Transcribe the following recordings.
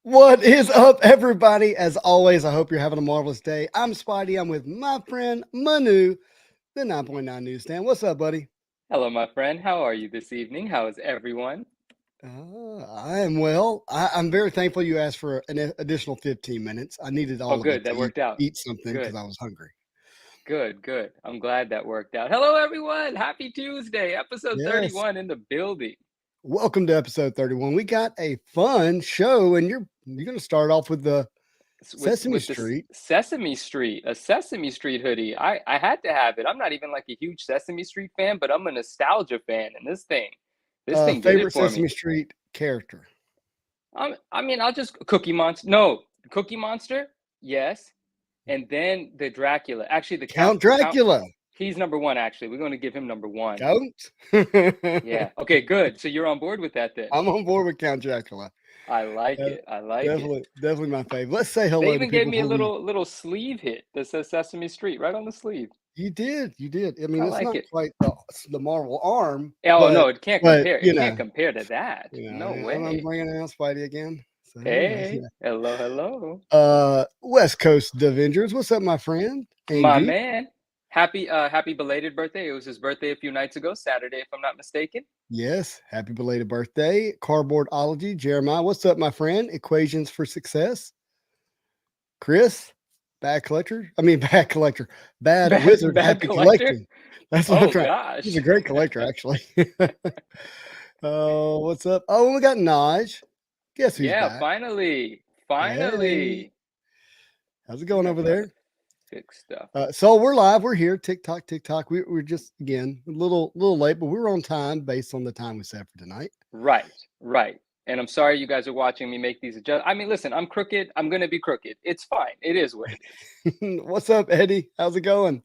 What is up, everybody? As always, I hope you're having a marvelous day. I'm Spidey. I'm with my friend Manu, the 9.9 newsstand. What's up, buddy? Hello, my friend. How are you this evening? How is everyone? I am well. I'm very thankful you asked for an additional 15 minutes. I needed Oh, all of it good. to That eat, worked out. eat something because Good, I was hungry. good. I'm glad that worked out. Hello, everyone. Happy Tuesday, episode Yes. 31 in the building. Welcome to episode 31. We got a fun show, and you're going to start off with the Sesame With this Street. Sesame Street, a Sesame Street hoodie. I had to have it. I'm not even like a huge Sesame Street fan, but I'm a nostalgia fan, and this thing did it Favorite for Sesame me. Street character? I mean, I'll just Cookie Monster. No, Cookie Monster. Yes, and then the Dracula. Actually, Count the count. Dracula. He's number one. Actually, we're going to give him number one. Count. Yeah. Okay, good. So you're on board with that then. I'm on board with Count Dracula. I like Uh, it. I like it. definitely my favorite. Let's say They hello to even gave people me a before we. little sleeve hit that says Sesame Street right on the sleeve. You did. I mean, I it's like not it. quite the Marvel arm, Oh no, it can't but compare. It can't compare to that. No I'm way. bringing out Spidey again. So Hey, hello, hello. West Coast Avengers. What's up, my friend? My Andy. man. Happy belated birthday. It was his birthday a few nights ago, Saturday, if I'm not mistaken. Yes, happy belated birthday. Cardboardology. Jeremiah. What's up, my friend? Equations for Success. Chris. Bad collector. I mean, bad collector. Bad wizard. Bad Happy collector. collecting. That's what I'm Oh trying. He's a gosh. great collector, actually. Oh, what's up? Oh, we got Naj. Guess who's Yeah, back? finally. Hey, Finally. how's it We going got over another there? good stuff. So we're live. We're here. TikTok, TikTok. We're just again a little late, but we were on time based on the time we set for tonight. Right. And I'm sorry you guys are watching me make these adjustments. I mean, listen, I'm crooked. I'm gonna be crooked. It's fine. It is what it is. What's up, Eddie? How's it going?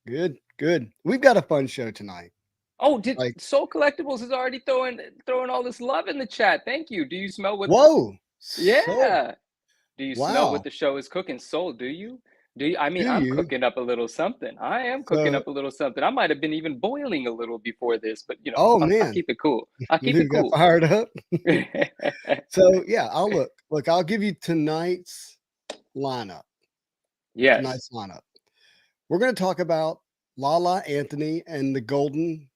Good, good. We've got a fun show tonight. Oh, did Like, Soul Collectibles is already throwing all this love in the chat. Thank you. Do you smell what? whoa, so Yeah. Do you smell what wow. the show is cooking? Soul, do you? Do you? I mean, Do I'm you? cooking up a little something. I am cooking So, up a little something. I might have been even boiling a little before this, but oh I'll man, keep it cool. I'll keep you it got cool. fired up. So yeah, I'll look. Look, I'll give you tonight's lineup. Yes. Tonight's lineup. We're going to talk about LaLa Anthony and the Golden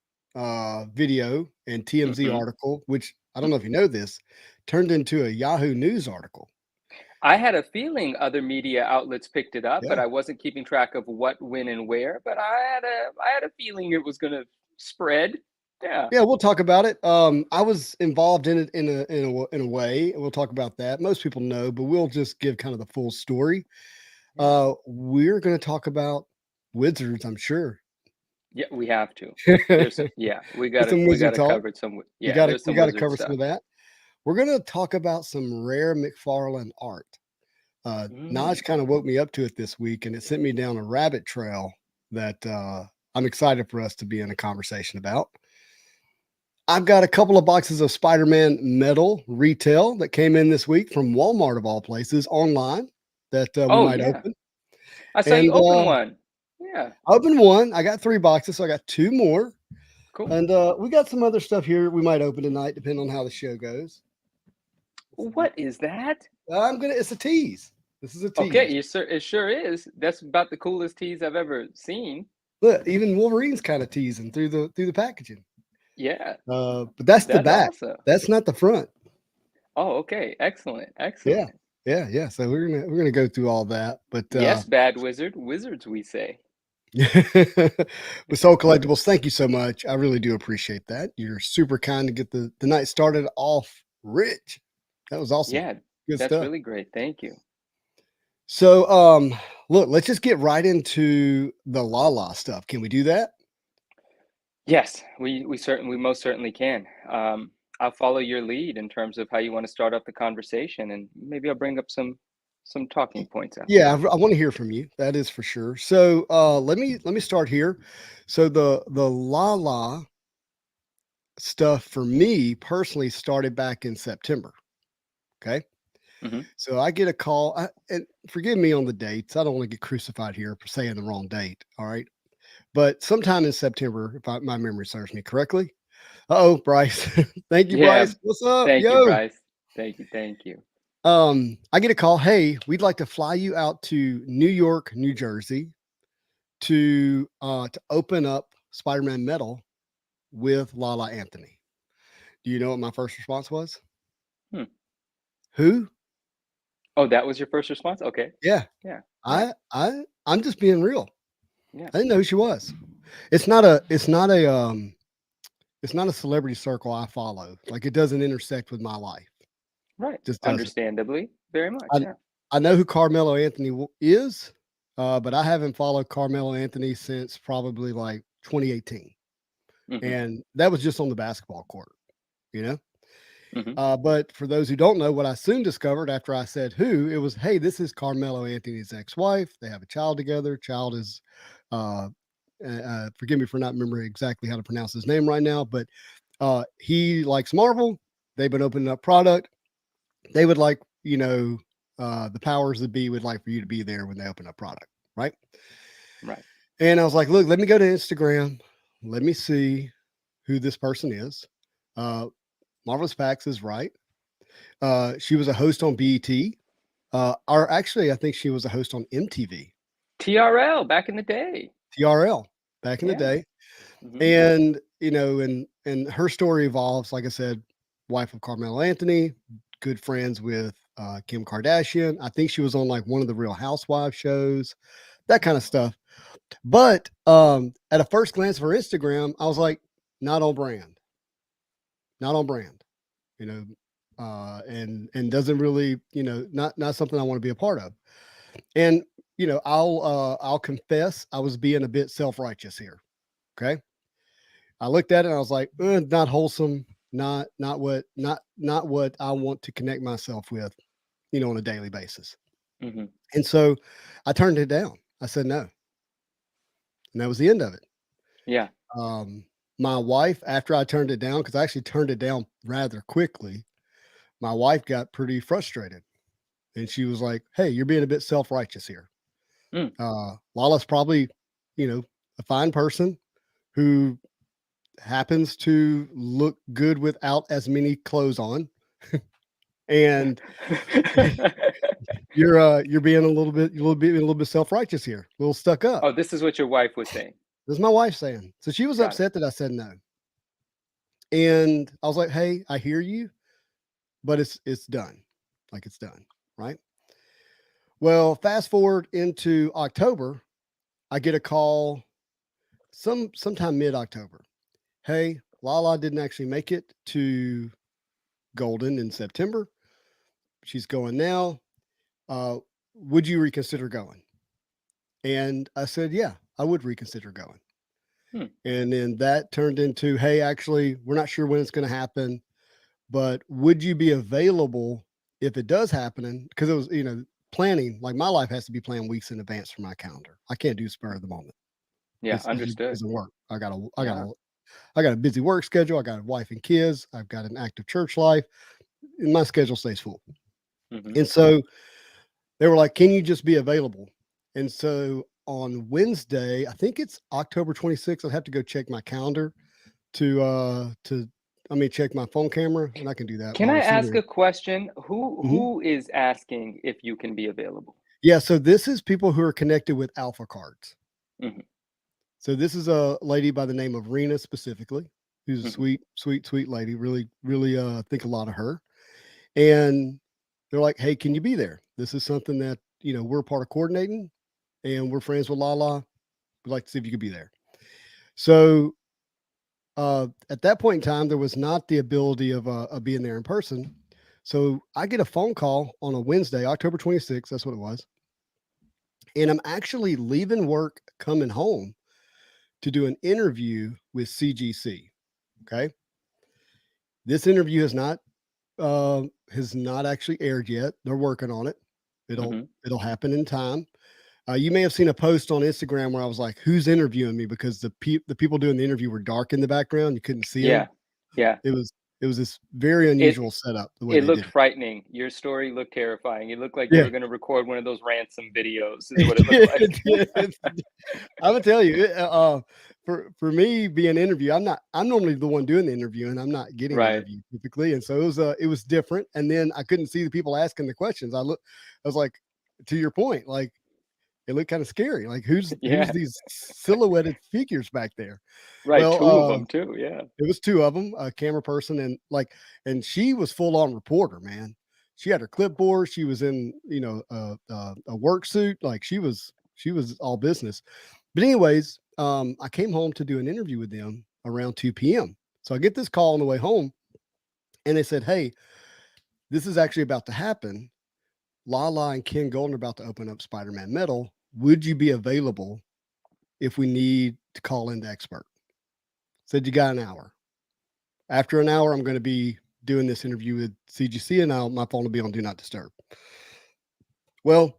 video and TMZ Hmm. article, which I don't know if you know this, turned into a Yahoo News article. I had a feeling other media outlets picked it up, but Yeah. I wasn't keeping track of what, when, and where. But I had a feeling it was going to spread. Yeah. Yeah, we'll talk about it. I was involved in it in a way. We'll talk about that. Most people know, but we'll just give kind of the full story. Yeah. We're going to talk about wizards, I'm sure. Yeah, we have to. There's Yeah, some we wizard gotta talk. cover some. We Yeah, got to there's we some got to wizard cover some stuff. of that. We're going to talk about some rare McFarlane art. Naj Mm. kind of woke me up to it this week, and it sent me down a rabbit trail that I'm excited for us to be in a conversation about. I've got a couple of boxes of Spider-Man metal retail that came in this week from Walmart of all places online that we Oh might yeah, open. I saw you And open one. Yeah, I opened one. I got 3 boxes, so I got 2 more. cool. And we got some other stuff here we might open tonight, depending on how the show goes. What is that? It's a tease. This is a Okay, tease. it sure is. That's about the coolest tease I've ever seen. Look, even Wolverine's kind of teasing through the packaging. Yeah, But that's the that's back. awesome. That's not the front. Oh, okay, excellent, Yeah, excellent. yeah. So we're gonna go through all that. But Yes, bad wizard, wizards we say. with Soul Collectibles, thank you so much. I really do appreciate that. You're super kind to get the night started off rich. That was awesome. Yeah, Good that's stuff. really great. Thank you. So look, let's just get right into the LaLa stuff. Can we do that? Yes, we most certainly can. I'll follow your lead in terms of how you want to start up the conversation, and maybe I'll bring up some talking points after Yeah, that. I want to hear from you. That is for sure. So let me start here. So the LaLa stuff for me personally started back in September. Okay. Hmm. So I get a call, and forgive me on the dates. I don't want to get crucified here for saying the wrong date. All right. But sometime in September, if my memory serves me correctly. Oh, Bryce. Thank you, Yeah, Bryce. What's up? thank you, Yo. Bryce. Thank you. Thank you. I get a call. Hey, we'd like to fly you out to New York, New Jersey to open up Spider-Man Metal with LaLa Anthony. Do you know what my first response was? Hmm. Who? Oh, that was your first response? Okay. Yeah. Yeah. Yeah. I'm just being real. Yeah. I didn't know who she was. It's not a celebrity circle I follow. Like it doesn't intersect with my life. Right. Just doesn't. Understandably, very much. I Yeah. I know who Carmelo Anthony is, but I haven't followed Carmelo Anthony since probably like 2018, Mm-hmm. and that was just on the basketball court, you know. Mm-hmm. But for those who don't know, what I soon discovered after I said who, it was, hey, this is Carmelo Anthony's ex-wife. They have a child together. Child is, uh, forgive me for not remembering exactly how to pronounce his name right now, but he likes Marvel. They've been opening up product. They would like, the powers that be would like for you to be there when they open up product, right? Right. And I was like, look, let me go to Instagram. Let me see who this person is. Marvelous Facts is right. She was a host on BET. Or actually, I think she was a host on MTV, TRL back in the day. TRL back in the Yeah. day. Mm-hmm. And, and her story evolves, like I said, wife of Carmelo Anthony, good friends with Kim Kardashian. I think she was on like one of the Real Housewives shows, that kind of stuff. But at a first glance of her Instagram, I was like, not on brand, not on brand, and doesn't really, not something I want to be a part of. And I'll confess I was being a bit self-righteous here. Okay. I looked at it and I was like, not wholesome, not what I want to connect myself with, on a daily basis. Mm-hmm. And so I turned it down. I said no. And that was the end of it. Yeah. My wife, after I turned it down, because I actually turned it down rather quickly, my wife got pretty frustrated. And she was like, hey, you're being a bit self-righteous here. Mm. Lala's probably, a fine person who happens to look good without as many clothes on. And you're being a little bit self-righteous here, a little stuck up. Oh, this is what your wife was saying. This is my wife saying. So she was Got it. upset that I said no. And I was like, hey, I hear you, but it's done. Like it's done, right? Well, fast forward into October, I get a call sometime mid-October. Hey, LaLa didn't actually make it to Goldin in September. She's going now. Would you reconsider going? And I said, yeah, I would reconsider going. Hmm. And then that turned into, hey, actually, we're not sure when it's going to happen, but would you be available if it does happen? Because it was, planning, like my life has to be planned weeks in advance for my calendar. I can't do spur of the moment. Yeah. It just Understood. doesn't work. I got Yeah. a busy work schedule. I got a wife and kids. I've got an active church life. And my schedule stays full. Mm-hmm. And so they were like, can you just be available? And so on Wednesday, I think it's October 26th, I'd have to go check my calendar check my phone camera, and I can do that Can while I we're sitting ask here. a question? Who Mhm. who is asking if you can be available? Yeah, so this is people who are connected with Alpha Cards. Mm-hmm. So this is a lady by the name of Rena specifically, who's a Mm-hmm. sweet, sweet, sweet lady. Really, really think a lot of her. And they're like, hey, can you be there? This is something that, we're part of coordinating, and we're friends with LaLa. We'd like to see if you could be there. So at that point in time, there was not the ability of being there in person. So I get a phone call on a Wednesday, October 26th. That's what it was. And I'm actually leaving work, coming home to do an interview with CGC. Okay. This interview has not actually aired yet. They're working on it. Mm-hmm. It'll happen in time. You may have seen a post on Instagram where I was like, "Who's interviewing me?" Because the people doing the interview were dark in the background. You couldn't see them. Yeah. Yeah. It was It was this very unusual setup the way It they looked did it. frightening. Your story looked terrifying. It looked like they Yeah. were going to record one of those ransom videos, is It what it looked like. did. I'm gonna tell you, for me being interviewed, I'm normally the one doing the interviewing. I'm not getting Right. interviewed typically, and so it was different. And then I couldn't see the people asking the questions. I was like, to your point, like it looked kind of scary. Like who's Yeah. these silhouetted figures back there? Right. Well, 2 of them too. Yeah. it was 2 of them, a camera person and she was full on reporter, man. She had her clipboard. She was in, a work suit. Like she was all business. But anyways, I came home to do an interview with them around 2 p.m. So I get this call on the way home and they said, "Hey, this is actually about to happen. LaLa and Ken Golden are about to open up Spider-Man Metal. Would you be available if we need to call in the expert?" Said, "You got an hour." After an hour, I'm going to be doing this interview with CGC and my phone will be on Do Not Disturb. Well,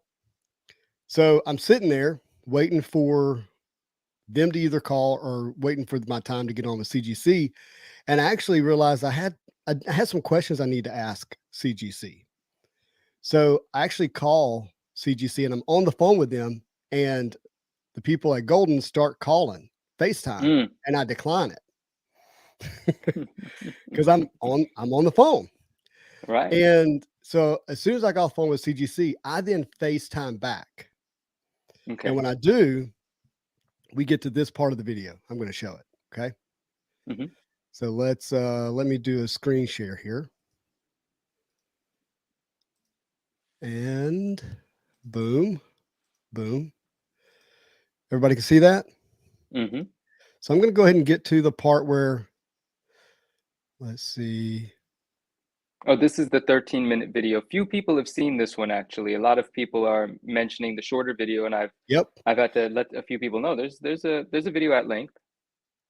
so I'm sitting there waiting for them to either call or waiting for my time to get on with CGC. And I actually realized I had some questions I need to ask CGC. So I actually call CGC and I'm on the phone with them and the people at Golden start calling FaceTime and I decline it. Because I'm on the phone. Right. And so as soon as I got off the phone with CGC, I then FaceTime back. Okay. And when I do, we get to this part of the video. I'm going to show it. Okay. Mhm. So let me do a screen share here. And boom, boom. Everybody can see that? Mhm. So I'm going to go ahead and get to the part where, let's see. Oh, this is the 13-minute video. Few people have seen this one actually. A lot of people are mentioning the shorter video, and I've had to let a few people know there's a video at length.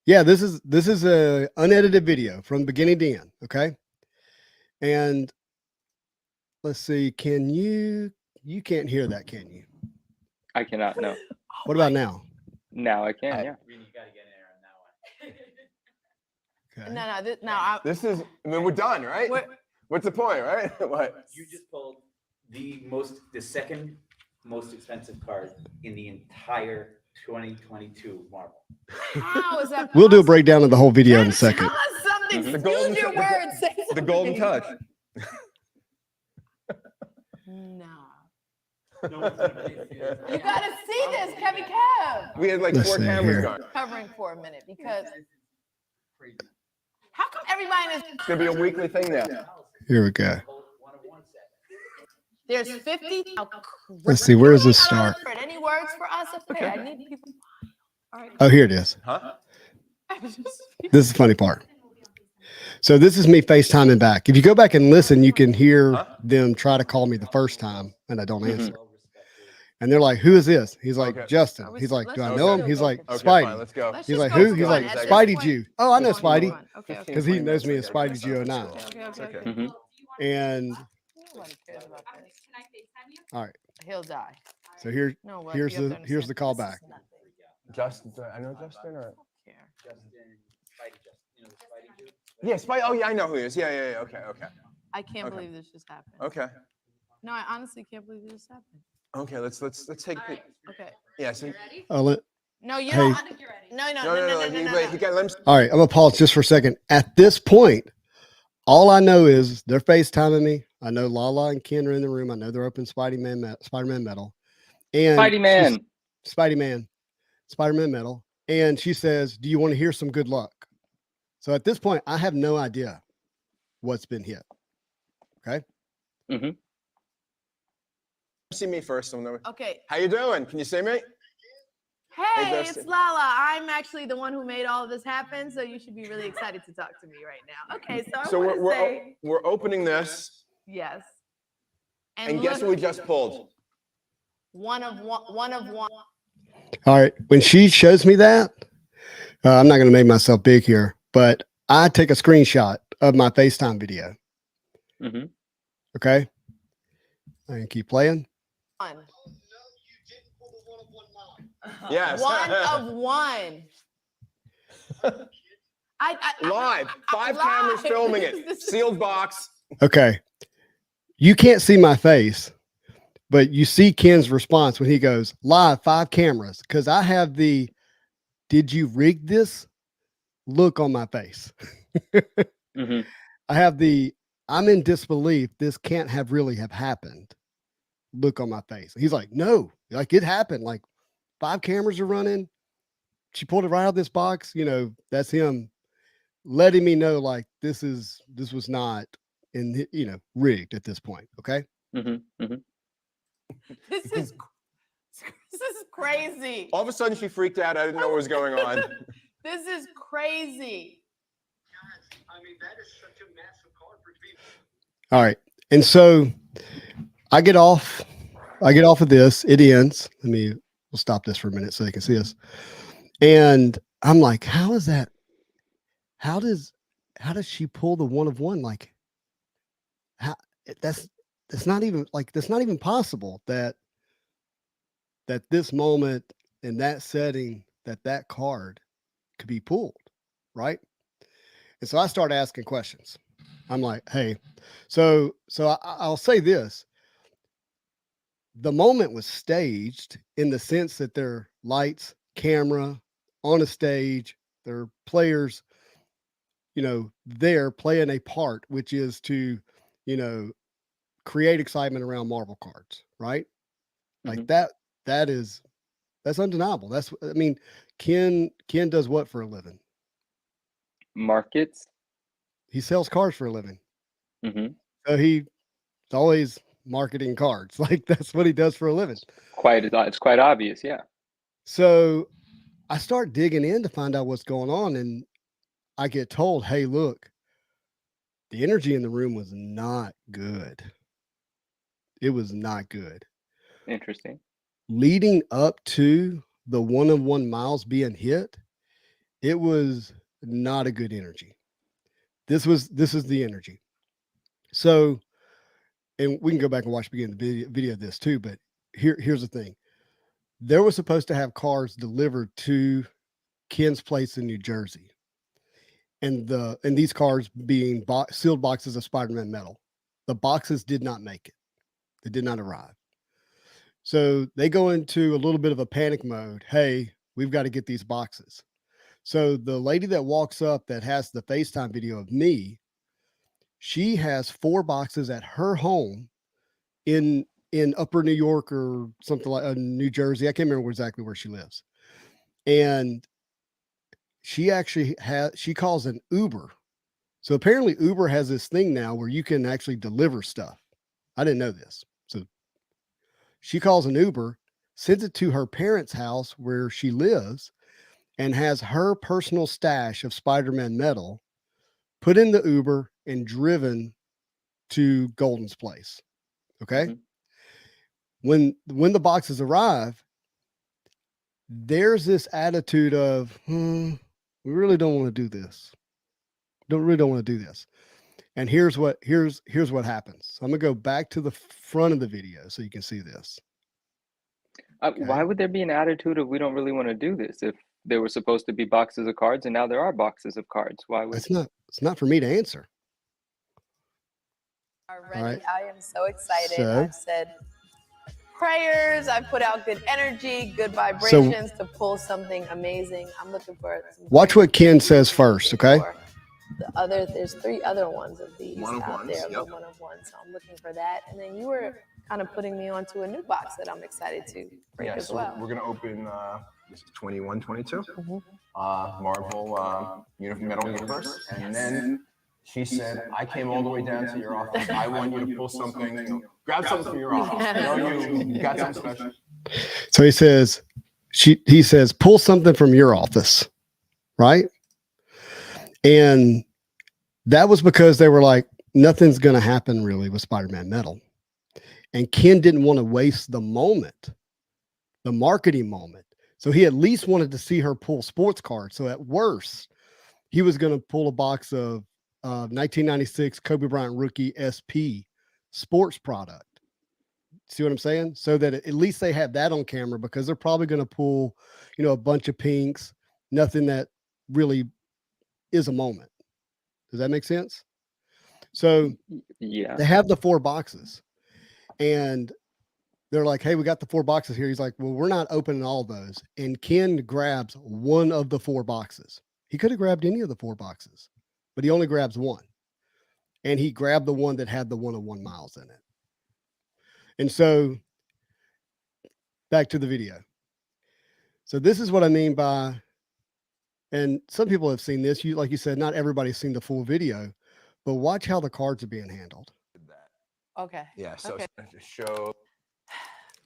Yeah, this is a unedited video from beginning to end. Okay. And let's see, you can't hear that, can you? I cannot, no. What about now? Now I can, yeah. You gotta get in there on that one. Okay. No, This is, I mean, we're done, right? What's the point, right? What? You just pulled the second most expensive card in the entire 2022 Marvel. How is that? We'll do a breakdown of the whole video in a second. Tell us something. The golden- Use your words. Say The golden something. touch. No. You gotta see this, Kevin Kev. We had like Let's 4 see cameras here. going. Covering for a minute because how come everybody is It's gonna be a weekly thing now. Here we go. there's 50? Let's see, where does this start? Any words for us up there? I need people. All right. Oh, here it is. Huh? This is the funny part. So this is me FaceTiming back. If you go back and listen, you can hear them try to call me the first time and I don't answer. And they're like, "Who is this?" He's like, Okay. "Justin." He's like, "Do I know him?" He's like, Okay, "Spidey." fine, let's go. Let's He's just like, go "Who?" for He's one. like, At this "Spidey point- Jew." "Oh, I know Go for Spidey," one. Okay. because he knows me as Spidey Jew 09. Okay. Mhm. And Nobody cares about this. all right, He'll die. so here's No, what? here's You have the to here's the understand, call this back. is nothing. Justin, I know Justin or? Care. Justin, Spidey Justin, you know the Spidey dude? Yeah, Spidey. Oh yeah, I know who he is. Yeah. Okay. I can't Okay. believe this just happened. Okay. No, I honestly can't believe this just happened. Okay. Let's take a peek. Okay. Yeah. So, No, you Hey. don't. No. He got. Let him. All right, I'm gonna pause just for a second. At this point, all I know is they're FaceTiming me. I know LaLa and Ken are in the room. I know they're open Spider-Man Metal. And Spidey-Man. Spider-Man Metal. And she says, "Do you want to hear some good luck?" So at this point, I have no idea what's been hit. Okay. Mhm. See me first. Okay. How you doing? Can you see me? Hey, Dustin. it's LaLa. I'm actually the one who made all of this happen, so you should be really excited to talk to me right now. Okay, so I So want to we're say we're opening this, yes. and guess what we just pulled? One of one. All right. When she shows me that, I'm not going to make myself big here, but I take a screenshot of my FaceTime video. Mhm. Okay. I can keep playing. One. Yes. One of one. Live, 5 cameras filming it, sealed box. Okay. You can't see my face, but you see Ken's response when he goes, live, 5 cameras. Because I have the, did you rig this look on my face? Mm-hmm. I have the, I'm in disbelief. This can't have really have happened look on my face. He's like, no, like it happened. Like 5 cameras are running. She pulled it right out of this box. You know, that's him letting me know like this was not rigged at this point. Okay. Mm-hmm. Mm-hmm. This is crazy. All of a sudden, she freaked out. I didn't know what was going on. This is crazy. I mean, that is such a massive card for it to be. All right. And so I get off of this. It ends. We'll stop this for a minute so they can see us. And I'm like, how is that? How does she pull the 1 of 1? Like, how that's not even possible that this moment in that setting that card could be pulled, right? And so I start asking questions. I'm like, hey, so I'll say this. The moment was staged in the sense that there are lights, camera on a stage, there are players, they're playing a part, which is to, create excitement around Marvel cards, right? Like that's undeniable. Ken does what for a living? Markets. He sells cards for a living. Mm-hmm. So he's always marketing cards. Like that's what he does for a living. It's quite obvious. Yeah. So I start digging in to find out what's going on. And I get told, hey, look, the energy in the room was not good. It was not good. Interesting. Leading up to the 1 of 1 miles being hit, it was not a good energy. This is the energy. So, and we can go back and watch the beginning of the video of this too, but here's the thing. There was supposed to have cars delivered to Ken's place in New Jersey. And these cars being sealed boxes of Spider-Man metal. The boxes did not make it. They did not arrive. So they go into a little bit of a panic mode. Hey, we've got to get these boxes. So the lady that walks up that has the FaceTime video of me, she has 4 boxes at her home in upper New York or something like New Jersey. I can't remember exactly where she lives. And she actually she calls an Uber. So apparently Uber has this thing now where you can actually deliver stuff. I didn't know this. So she calls an Uber, sends it to her parents' house where she lives, and has her personal stash of Spider-Man metal put in the Uber and driven to Goldin's place. Okay. Mm-hmm. When the boxes arrive, there's this attitude of, we really don't want to do this. Don't want to do this. And here's what happens. So I'm gonna go back to the front of the video so you can see this. Okay. Why would there be an attitude of we don't really want to do this if there were supposed to be boxes of cards and now there are boxes of cards? Why would it's not for me to answer. Already, right. I am so excited. I've said prayers. I've put out good energy, good vibrations to pull something amazing. I'm looking for. Watch what Ken says first, okay? There's 3 other ones of these out there, the 1 of 1. So I'm looking for that. And then you were kind of putting me onto a new box that I'm excited to break as well. We're gonna open this is 2122 Marvel Metal Universe, and then she said, I came all the way down to your office. I want you to pull something, grab something from your office. You got something special. So he says, pull something from your office, right? And that was because they were like, nothing's going to happen really with Spider-Man metal. And Ken didn't want to waste the moment, the marketing moment. So he at least wanted to see her pull sports cards. So at worst, he was going to pull a box of 1996 Kobe Bryant rookie SP sports product. See what I'm saying? So that at least they have that on camera, because they're probably going to pull, a bunch of pinks, nothing that really is a moment. Does that make sense? So Yeah. they have the 4 boxes and they're like, hey, we got the 4 boxes here. He's like, well, we're not opening all those. And Ken grabs one of the 4 boxes. He could have grabbed any of the 4 boxes, but he only grabs one. And he grabbed the one that had the 1 of 1 miles in it. And so back to the video. So this is what I mean by, and some people have seen this. Like you said, not everybody's seen the full video, but watch how the cards are being handled. Okay. Yeah, so Okay. to show.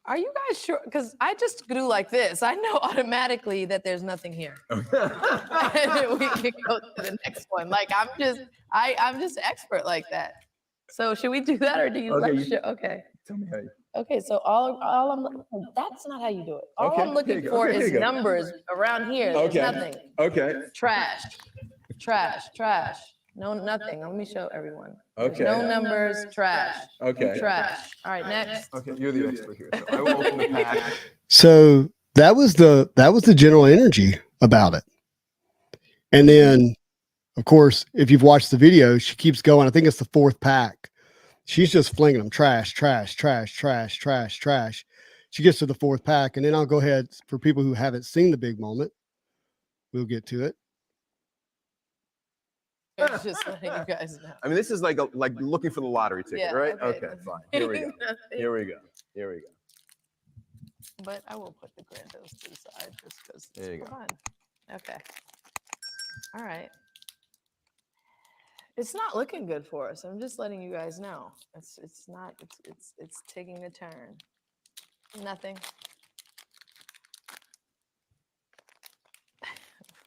Are you guys sure? Because I just do like this. I know automatically that there's nothing here. And then we can go to the next one. Like I'm just expert like that. So should we do that or do you Okay, like okay. Tell me how you. Okay, so all that's not how you do it. All Okay, I'm here looking you go. for Okay, here is you go. numbers around here. There's Okay. nothing. Okay. Trash. Trash. Trash. No, nothing. Let me show everyone. There's Okay. no numbers. Trash. Okay. Trash. All right, next. Okay, you're the expert here. So I will open the pack. So that was the general energy about it. And then, of course, if you've watched the video, she keeps going. I think it's the 4th pack. She's just flinging them trash, trash, trash, trash, trash, trash. She gets to the 4th pack, and then I'll go ahead for people who haven't seen the big moment. We'll get to it. Just letting you guys know. I mean, this is like looking for the lottery ticket, Yeah, right? okay. Okay, fine. Here we go. Nothing. Here we go. Here we go. But I will put the Grandos to the side just because There you it's go. fun. Okay. All right. It's not looking good for us. I'm just letting you guys know. It's not. It's taking a turn. Nothing.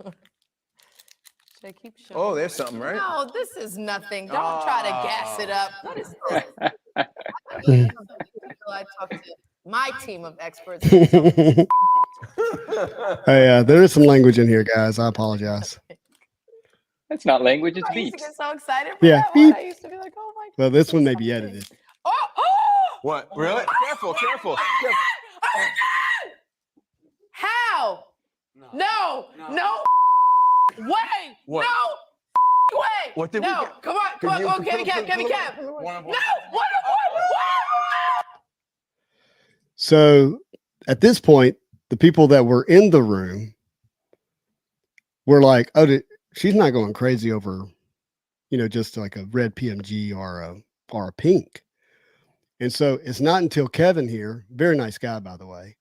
Should I keep showing? Oh, there's something, right? No, this is nothing. Don't try to gas it up. What is this? I talk to my team of experts. Hey, there is some language in here, guys. I apologize. That's not language, it's I used to beeps. get so excited for Yeah, that one. beep. I used to be like, oh my God. Well, this one may be edited. Oh, oh! What? Really? Careful, careful. How? No, no, way, What? no, way. What did we no, get? come on, come on, Could you- come on, Kevin, put- Kevin, Kevin, put- Kevin. No, one of what? So at this point, the people that were in the room were like, oh, she's not going crazy over, just like a red PMG or a pink. And so it's not until Kevin here, very nice guy, by the way,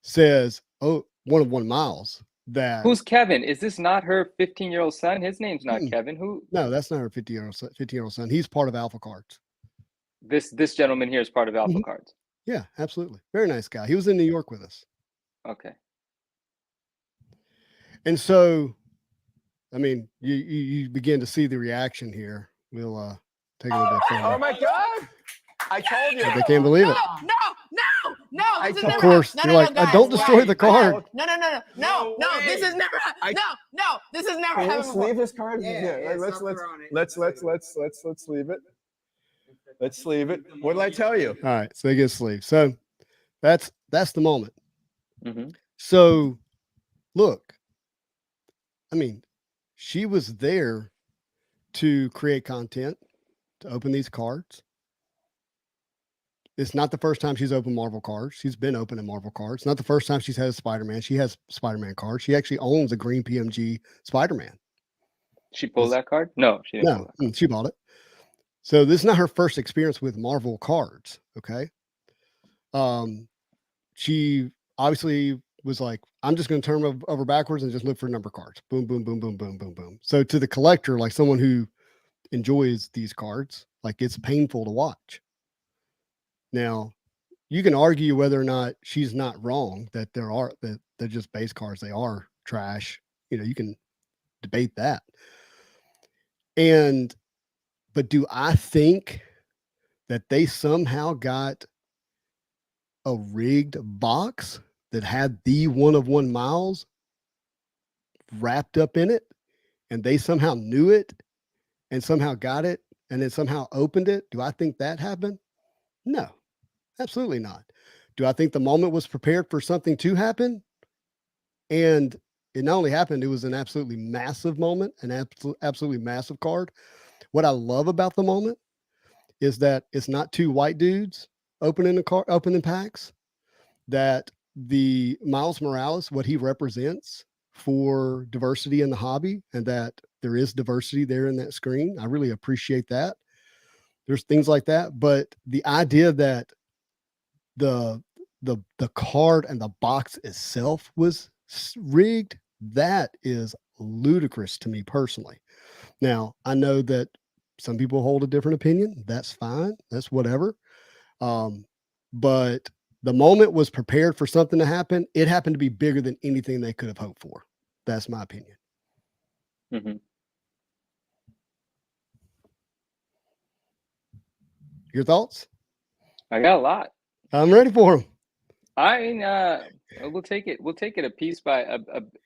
says, oh, 1 of 1 miles that. Who's Kevin? Is this not her 15-year-old son? His name's not Kevin. Who? No, that's not her 15-year-old son. He's part of Alpha Cards. This gentleman here is part of Alpha Mhm. Cards. Yeah, absolutely. Very nice guy. He was in New York with us. Okay. And so, I mean, you begin to see the reaction here. We'll take a little bit further. Oh my God! I told you. But they can't believe it. No. This has Of never course, happened. you're like, guys, don't destroy guys, the card. No. This has never happened. No. This has never Can we happened before. sleeve this card? Yeah, let's something on it. let's sleeve it. Let's sleeve it. What did I tell you? All right, so they get sleeve. So that's the moment. Mm-hmm. So look, I mean, she was there to create content, to open these cards. It's not the first time she's opened Marvel cards. She's been opening Marvel cards. It's not the first time she's had a Spider-Man. She has Spider-Man cards. She actually owns a green PMG Spider-Man. She pulled that card? No, she didn't. No, she bought it. So this is not her first experience with Marvel cards. Okay. She obviously was like, I'm just going to turn them over backwards and just look for number cards. Boom, boom, boom, boom, boom, boom, boom. So to the collector, like someone who enjoys these cards, like it's painful to watch. Now, you can argue whether or not she's not wrong, that they're just base cards. They are trash. You can debate that. But do I think that they somehow got a rigged box that had the 1 of 1 miles wrapped up in it, and they somehow knew it and somehow got it and then somehow opened it? Do I think that happened? No, absolutely not. Do I think the moment was prepared for something to happen? And it not only happened, it was an absolutely massive moment, an absolutely massive card. What I love about the moment is that it's not two white dudes opening packs, that the Miles Morales, what he represents for diversity in the hobby, and that there is diversity there in that screen. I really appreciate that. There's things like that, but the idea that the card and the box itself was rigged, that is ludicrous to me personally. Now, I know that some people hold a different opinion. That's fine. That's whatever. But the moment was prepared for something to happen. It happened to be bigger than anything they could have hoped for. That's my opinion. Mm-hmm. Your thoughts? I got a lot. I'm ready for them. We'll take it. We'll take it a piece by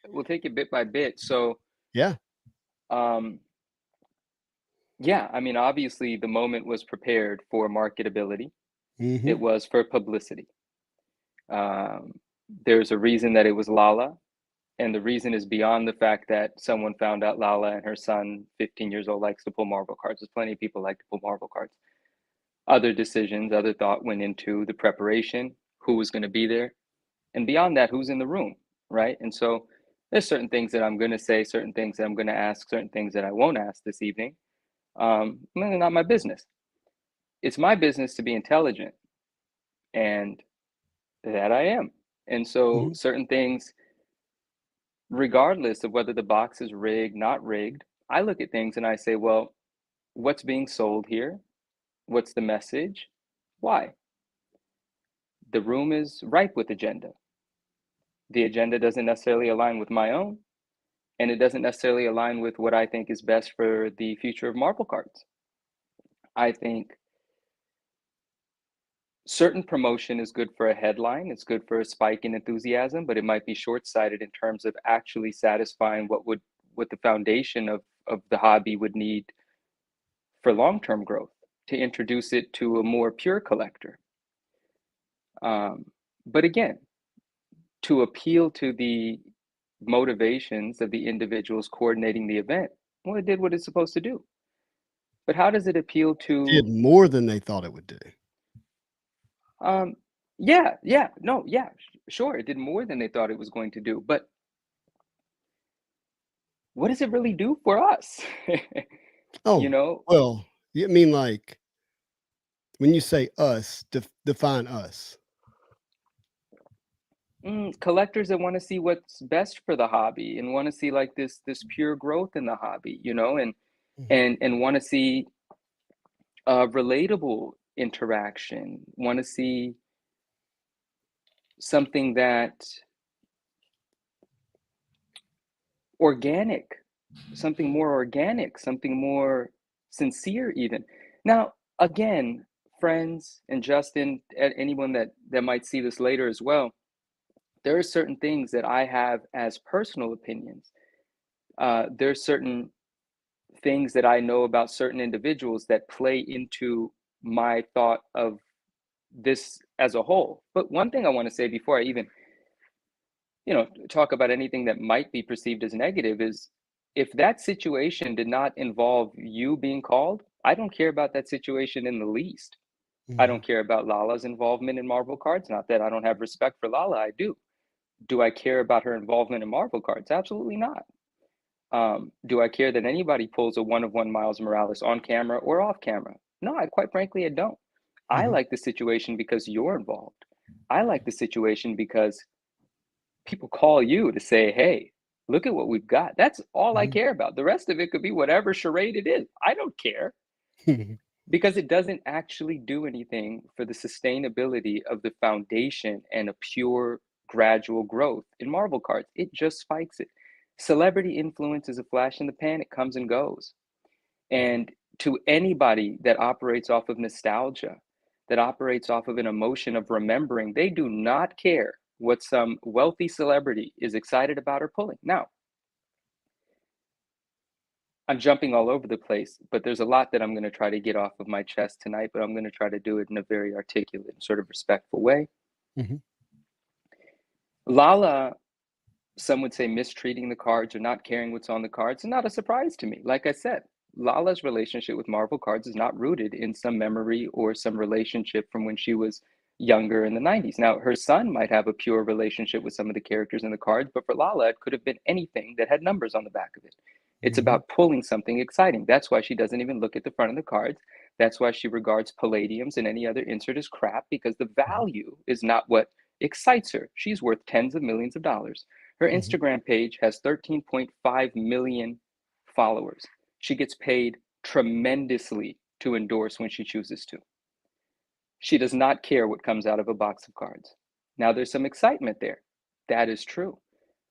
we'll take it bit by bit. So Yeah. Yeah, I mean, obviously the moment was prepared for marketability. Mm-hmm. It was for publicity. There's a reason that it was LaLa, and the reason is beyond the fact that someone found out LaLa and her son, 15 years old, likes to pull marble cards. There's plenty of people like to pull marble cards. Other decisions, other thought went into the preparation, who was going to be there, and beyond that, who's in the room, right? And so there's certain things that I'm going to say, certain things that I'm going to ask, certain things that I won't ask this evening. Not my business. It's my business to be intelligent, and that I am. And so certain things, regardless of whether the box is rigged, not rigged, I look at things and I say, well, what's being sold here? What's the message? Why? The room is ripe with agenda. The agenda doesn't necessarily align with my own, and it doesn't necessarily align with what I think is best for the future of marble cards. I think certain promotion is good for a headline, it's good for a spike in enthusiasm, but it might be short-sighted in terms of actually satisfying what the foundation of the hobby would need for long-term growth, to introduce it to a more pure collector. But again, to appeal to the motivations of the individuals coordinating the event, well, it did what it's supposed to do. But how does it appeal to? Did more than they thought it would do. Sure, it did more than they thought it was going to do. But what does it really do for us? Oh, well, you mean like when you say us, define us. Collectors that want to see what's best for the hobby and want to see like this pure growth in the hobby, and want to see relatable interaction, want to see something that organic, something more organic, something more sincere even. Now, again, friends and Justin, anyone that might see this later as well, there are certain things that I have as personal opinions. There's certain things that I know about certain individuals that play into my thought of this as a whole. But one thing I want to say before I even, talk about anything that might be perceived as negative is, if that situation did not involve you being called, I don't care about that situation in the least. I don't care about LaLa's involvement in Marvel cards. Not that I don't have respect for LaLa, I do. Do I care about her involvement in Marvel cards? Absolutely not. Do I care that anybody pulls a one-of-one Miles Morales on camera or off camera? No, quite frankly, I don't. I like the situation because you're involved. I like the situation because people call you to say, hey, look at what we've got. That's all I care about. The rest of it could be whatever charade it is. I don't care. Because it doesn't actually do anything for the sustainability of the foundation and a pure gradual growth in Marvel cards. It just spikes it. Celebrity influence is a flash in the pan. It comes and goes. And to anybody that operates off of nostalgia, that operates off of an emotion of remembering, they do not care what some wealthy celebrity is excited about or pulling. Now, I'm jumping all over the place, but there's a lot that I'm going to try to get off of my chest tonight, but I'm going to try to do it in a very articulate, sort of respectful way. LaLa some would say mistreating the cards or not caring what's on the cards, not a surprise to me. Like I said, Lala's relationship with Marvel cards is not rooted in some memory or some relationship from when she was younger in the 90s. Now, her son might have a pure relationship with some of the characters in the cards, but for Lala, it could have been anything that had numbers on the back of it. It's about pulling something exciting. That's why she doesn't even look at the front of the cards. That's why she regards palladiums and any other insert as crap, because the value is not what excites her. She's worth tens of millions of dollars. Her Instagram page has 13.5 million followers. She gets paid tremendously to endorse when she chooses to. She does not care what comes out of a box of cards. Now, there's some excitement there. That is true.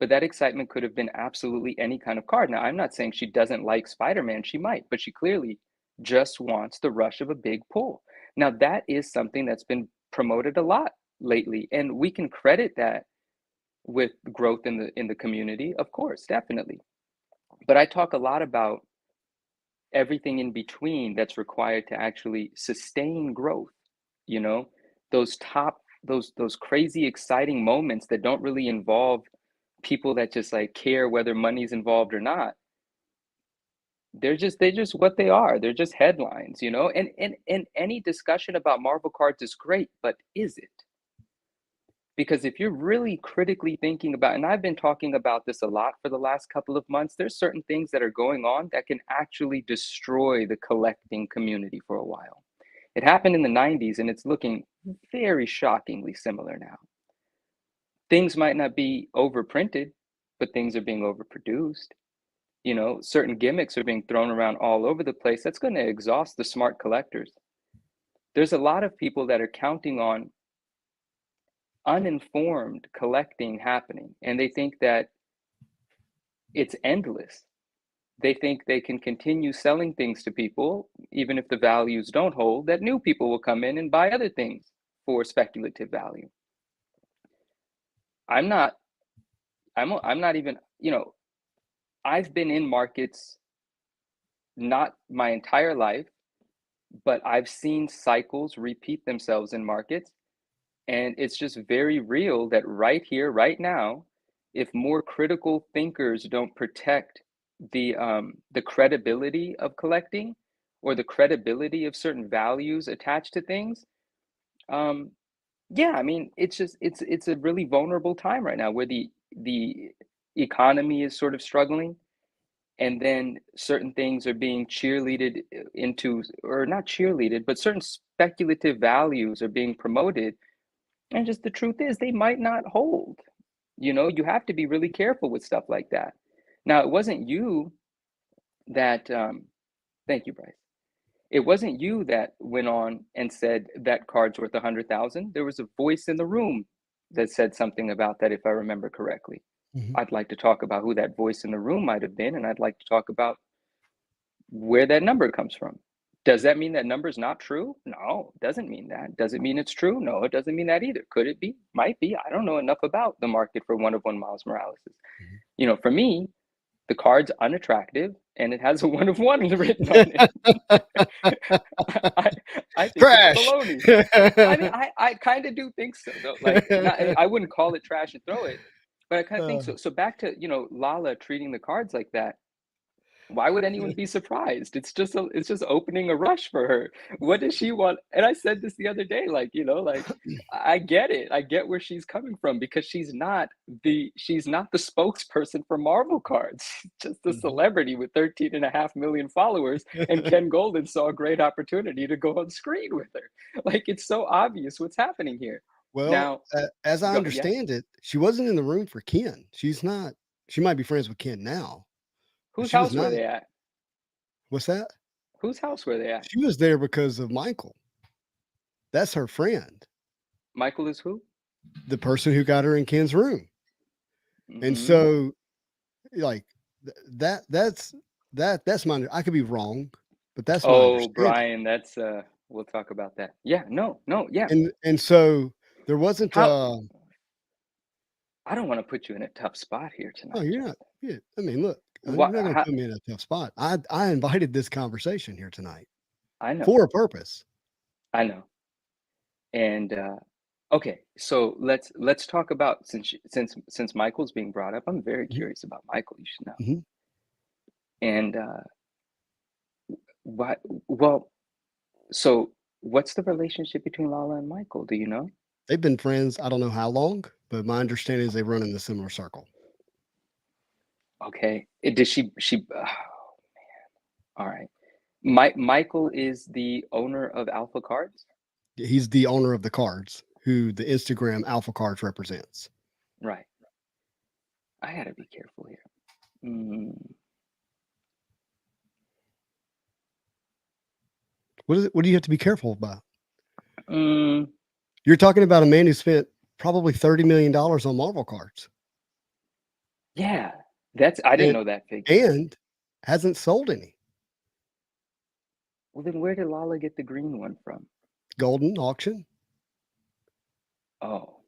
But that excitement could have been absolutely any kind of card. Now, I'm not saying she doesn't like Spider-Man. She might, but she clearly just wants the rush of a big pull. Now, that is something that's been promoted a lot lately, and we can credit that with growth in the community, of course, definitely. But I talk a lot about everything in between that's required to actually sustain growth. You know, those crazy exciting moments that don't really involve people that just like care whether money's involved or not. They're just what they are. They're just headlines, you know. And any discussion about Marvel cards is great, but is it? Because if you're really critically thinking about, and I've been talking about this a lot for the last couple of months, there's certain things that are going on that can actually destroy the collecting community for a while. It happened in the 90s, and it's looking very shockingly similar now. Things might not be overprinted, but things are being overproduced. You know, certain gimmicks are being thrown around all over the place. That's going to exhaust the smart collectors. There's a lot of people that are counting on uninformed collecting happening, and they think that it's endless. They think they can continue selling things to people, even if the values don't hold, that new people will come in and buy other things for speculative value. I'm not even, you know, I've been in markets not my entire life, but I've seen cycles repeat themselves in markets. And it's just very real that right here, right now, if more critical thinkers don't protect the credibility of collecting or the credibility of certain values attached to things, yeah, I mean, it's a really vulnerable time right now where the economy is sort of struggling, and then certain things are being cheerleaded into, or not cheerleaded, but certain speculative values are being promoted. And just the truth is, they might not hold. You know, you have to be really careful with stuff like that. Now, it wasn't you that, thank you, Bryce. It wasn't you that went on and said that card's worth 100,000. There was a voice in the room that said something about that, if I remember correctly. I'd like to talk about who that voice in the room might have been, and I'd like to talk about where that number comes from. Does that mean that number's not true? No, it doesn't mean that. Does it mean it's true? No, it doesn't mean that either. Could it be? Might be. I don't know enough about the market for one of one Miles Morales. You know, for me, the card's unattractive and it has a one of one written on it. I think Trash. it's baloney. I mean, I kind of do think so, though. Like, I wouldn't call it trash and throw it, but I kind of think so. So back to, you know, Lala treating the cards like that. Why would anyone be surprised? It's just opening a rush for her. What does she want? And I said this the other day, like, you know, like, I get it. I get where she's coming from, because she's not the spokesperson for Marvel cards. She's just a celebrity with 13.5 million followers, and Ken Goldin saw a great opportunity to go on screen with her. Like, it's so obvious what's happening here. Well, Now, as I yeah. understand it, she wasn't in the room for Ken. She's not. She might be friends with Ken now. Whose she was house were not. they at? What's that? Whose house were they at? She was there because of Michael. That's her friend, Michael is who? the person who got her in Ken's room. And Mhm. so, like, that's my. I could be wrong, but that's my Oh, understanding. Brian, that's we'll talk about that. Yeah, no, yeah. And so there wasn't. How- I don't want to put you in a tough spot here tonight. No, you're not. Yeah, I mean, look, you're What- not going to how- put me in a tough spot. I invited this conversation here tonight I know. for a purpose. I know. And Okay, so let's talk about since Michael's being brought up. I'm very Mhm, curious about Michael. You should know. mhm. And what? Well, so what's the relationship between Lala and Michael? Do you know? They've been friends, I don't know how long, but my understanding is they run in a similar circle. Okay. Did she? All right. Michael is the owner of Alpha Cards, He's the owner of the cards, who the Instagram Alpha Cards represents. right? I gotta be careful here. Mm, What do you have to be careful about? mm, You're talking about a man who spent probably $30 million on Marvel cards yeah, I didn't and know that figure. and hasn't sold any. Well, then where did Lala get the green one from? Golden auction. Oh,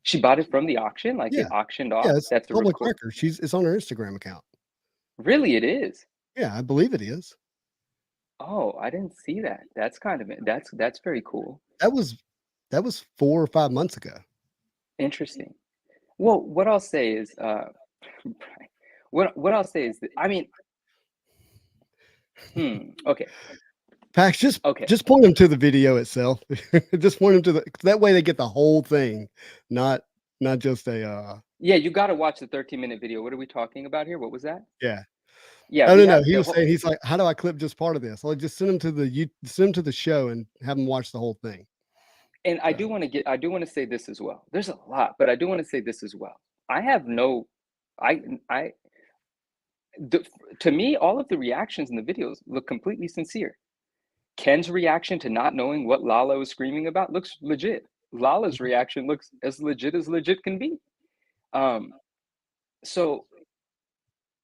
she bought it from the auction, like it Yeah. auctioned Yeah, off. it's That's the public record. record. It's on her Instagram account. Really, it is. Yeah, I believe it is. Oh, I didn't see that. That's kind of it. That's very cool. That was 4 or 5 months ago. Interesting. Well, what I'll say is, what I'll say is, that, I mean, okay, Pax, okay. just point them to the video itself. Just point them to that way they get the whole thing, not just a Yeah, you got to watch the 13-minute video. What are we talking about here? What was that? yeah. Yeah, Oh we no, have he the was whole. saying he's like, how do I clip just part of this? I'll just send them to the show and have them watch the whole thing. And I So, do want to say this as well. There's a lot, but I do want to say this as well. I have no, I, to me, all of the reactions in the videos look completely sincere. Ken's reaction to not knowing what Lala was screaming about looks legit. Lala's reaction looks as legit can be. So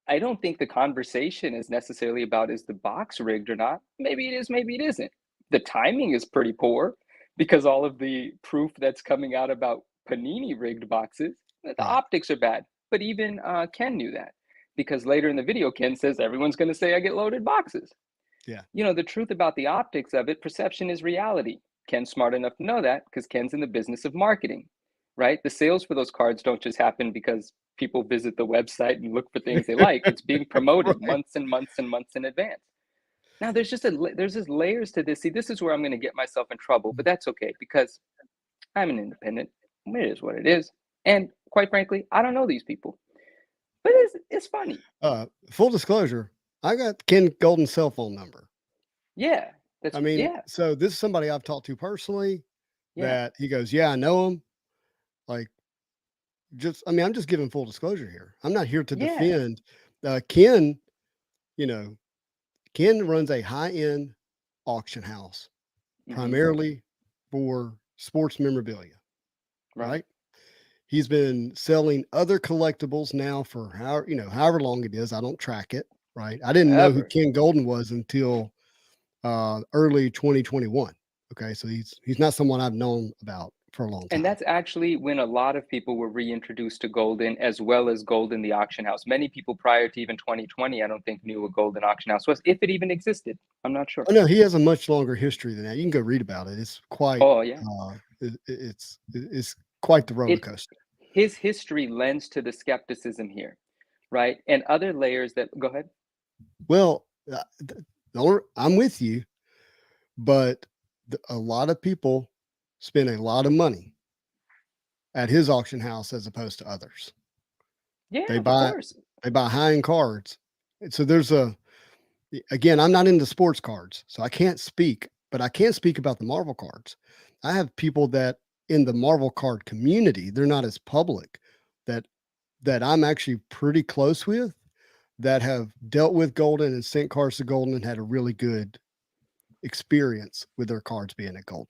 I don't think the conversation is necessarily about is the box rigged or not. Maybe it is, maybe it isn't. The timing is pretty poor because all of the proof that's coming out about Panini rigged boxes, the right. optics are bad. But even Ken knew that because later in the video, Ken says everyone's going to say I get loaded boxes. Yeah. You know, the truth about the optics of it, perception is reality. Ken's smart enough to know that because Ken's in the business of marketing, right? The sales for those cards don't just happen because people visit the website and look for things they like. It's being promoted Right. months and months and months in advance. Now there's just layers to this. See, this is where I'm going to get myself in trouble, but that's okay because I'm an independent. It is what it is. And quite frankly, I don't know these people. But it's funny. Full disclosure, I got Ken Golden's cell phone number. Yeah. That's I mean, yeah. so this is somebody I've talked to personally Yeah. that he goes, yeah, I know him. Like, I'm just giving full disclosure here. I'm not here to Yeah. defend. Ken, you know, Ken runs a high-end auction house, Mhm. primarily for sports memorabilia, Right. right? He's been selling other collectibles now for however long it is. I don't track it, right? I didn't know who Ever. Ken Golden was until early 2021. Okay, so he's not someone I've known about for a long time. And that's actually when a lot of people were reintroduced to Goldin, as well as Goldin the auction house. Many people prior to even 2020, I don't think knew what Goldin auction house was, if it even existed. I'm not sure. Oh no, he has a much longer history than that. You can go read about it. It's quite. Oh yeah. It's quite the roller coaster. His history lends to the skepticism here, right? And other layers that go ahead. Well, I'm with you, but a lot of people spend a lot of money at his auction house as opposed to others. Yeah, They of buy course. high-end cards. And so again, I'm not into sports cards, so I can't speak, but I can speak about the Marvel cards. I have people that in the Marvel card community, they're not as public, that I'm actually pretty close with, that have dealt with Goldin and sent cards to Goldin and had a really good experience with their cards being at Goldin.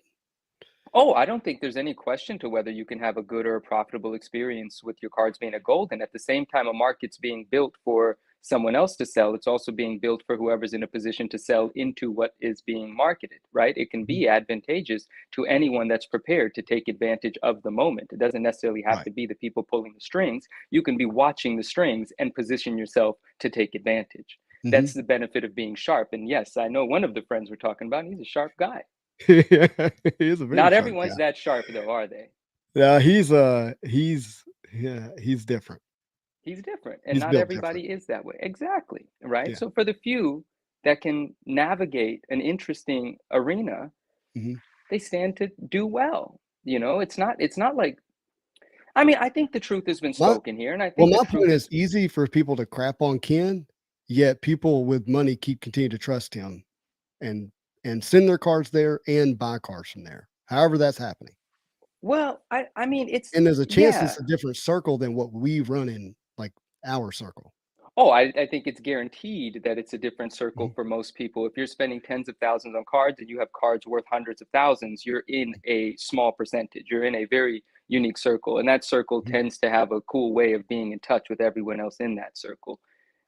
Oh, I don't think there's any question to whether you can have a good or a profitable experience with your cards being a gold. And at the same time, a market's being built for someone else to sell. It's also being built for whoever's in a position to sell into what is being marketed, right? It can be advantageous to anyone that's prepared to take advantage of the moment. It doesn't necessarily have Right. to be the people pulling the strings. You can be watching the strings and position yourself to take advantage. That's the benefit of being sharp. And yes, I know one of the friends we're talking about, he's a sharp guy. Yeah, he is a very Not sharp everyone's guy. that sharp though, are they? Yeah, he's different. He's different, and He's not built different. everybody is that way. Exactly, right? Yeah. So for the few that can navigate an interesting arena, Mhm. they stand to do well. You know, it's not like, I mean, I think the truth has been My spoken here, and I Well, think the my truth point is is, easy for people to crap on Ken, yet people with money continue to trust him and send their cards there and buy cars from there. However that's happening. well, I mean, it's, And there's a chance yeah. it's a different circle than what we run in, like, our circle. Oh, I think it's guaranteed that it's a different circle Mhm. for most people. If you're spending tens of thousands on cards and you have cards worth hundreds of thousands, you're in a small percentage. You're in a very unique circle, and that circle Mhm. tends to have a cool way of being in touch with everyone else in that circle,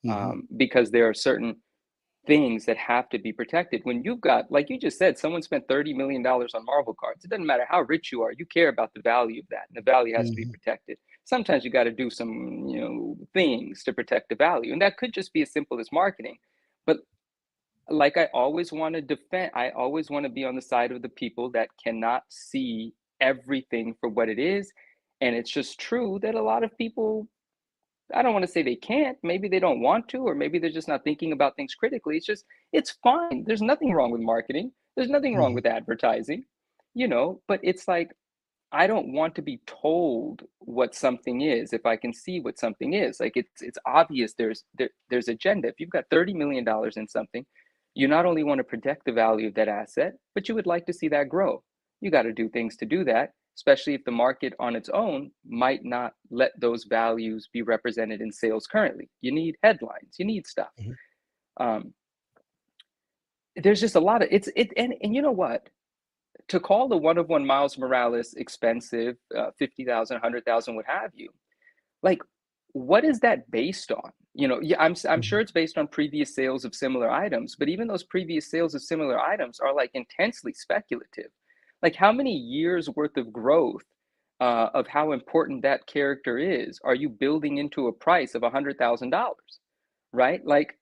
Mhm. because there are certain things that have to be protected. When you've got, like you just said, someone spent $30 million on Marvel cards, it doesn't matter how rich you are, you care about the value of that, and the value has to be Mhm. protected. Sometimes you got to do some, things to protect the value, and that could just be as simple as marketing. But like, I always want to defend, I always want to be on the side of the people that cannot see everything for what it is. And it's just true that a lot of people, I don't want to say they can't. Maybe they don't want to, or maybe they're just not thinking about things critically. It's just, it's fine. There's nothing wrong with marketing. There's nothing wrong Mhm. with advertising, but it's like, I don't want to be told what something is if I can see what something is. Like, it's obvious there's agenda. If you've got $30 million in something, you not only want to protect the value of that asset, but you would like to see that grow. You got to do things to do that, especially if the market on its own might not let those values be represented in sales currently. You need headlines, you need stuff. Mhm. Um, there's just a lot of and you know what? To call the one of one Miles Morales expensive, 50,000, 100,000, what have you, like, what is that based on? Yeah, I'm sure Mhm. it's based on previous sales of similar items, but even those previous sales of similar items are like intensely speculative. Like, how many years worth of growth, of how important that character is, are you building into a price of $100,000, right? Like,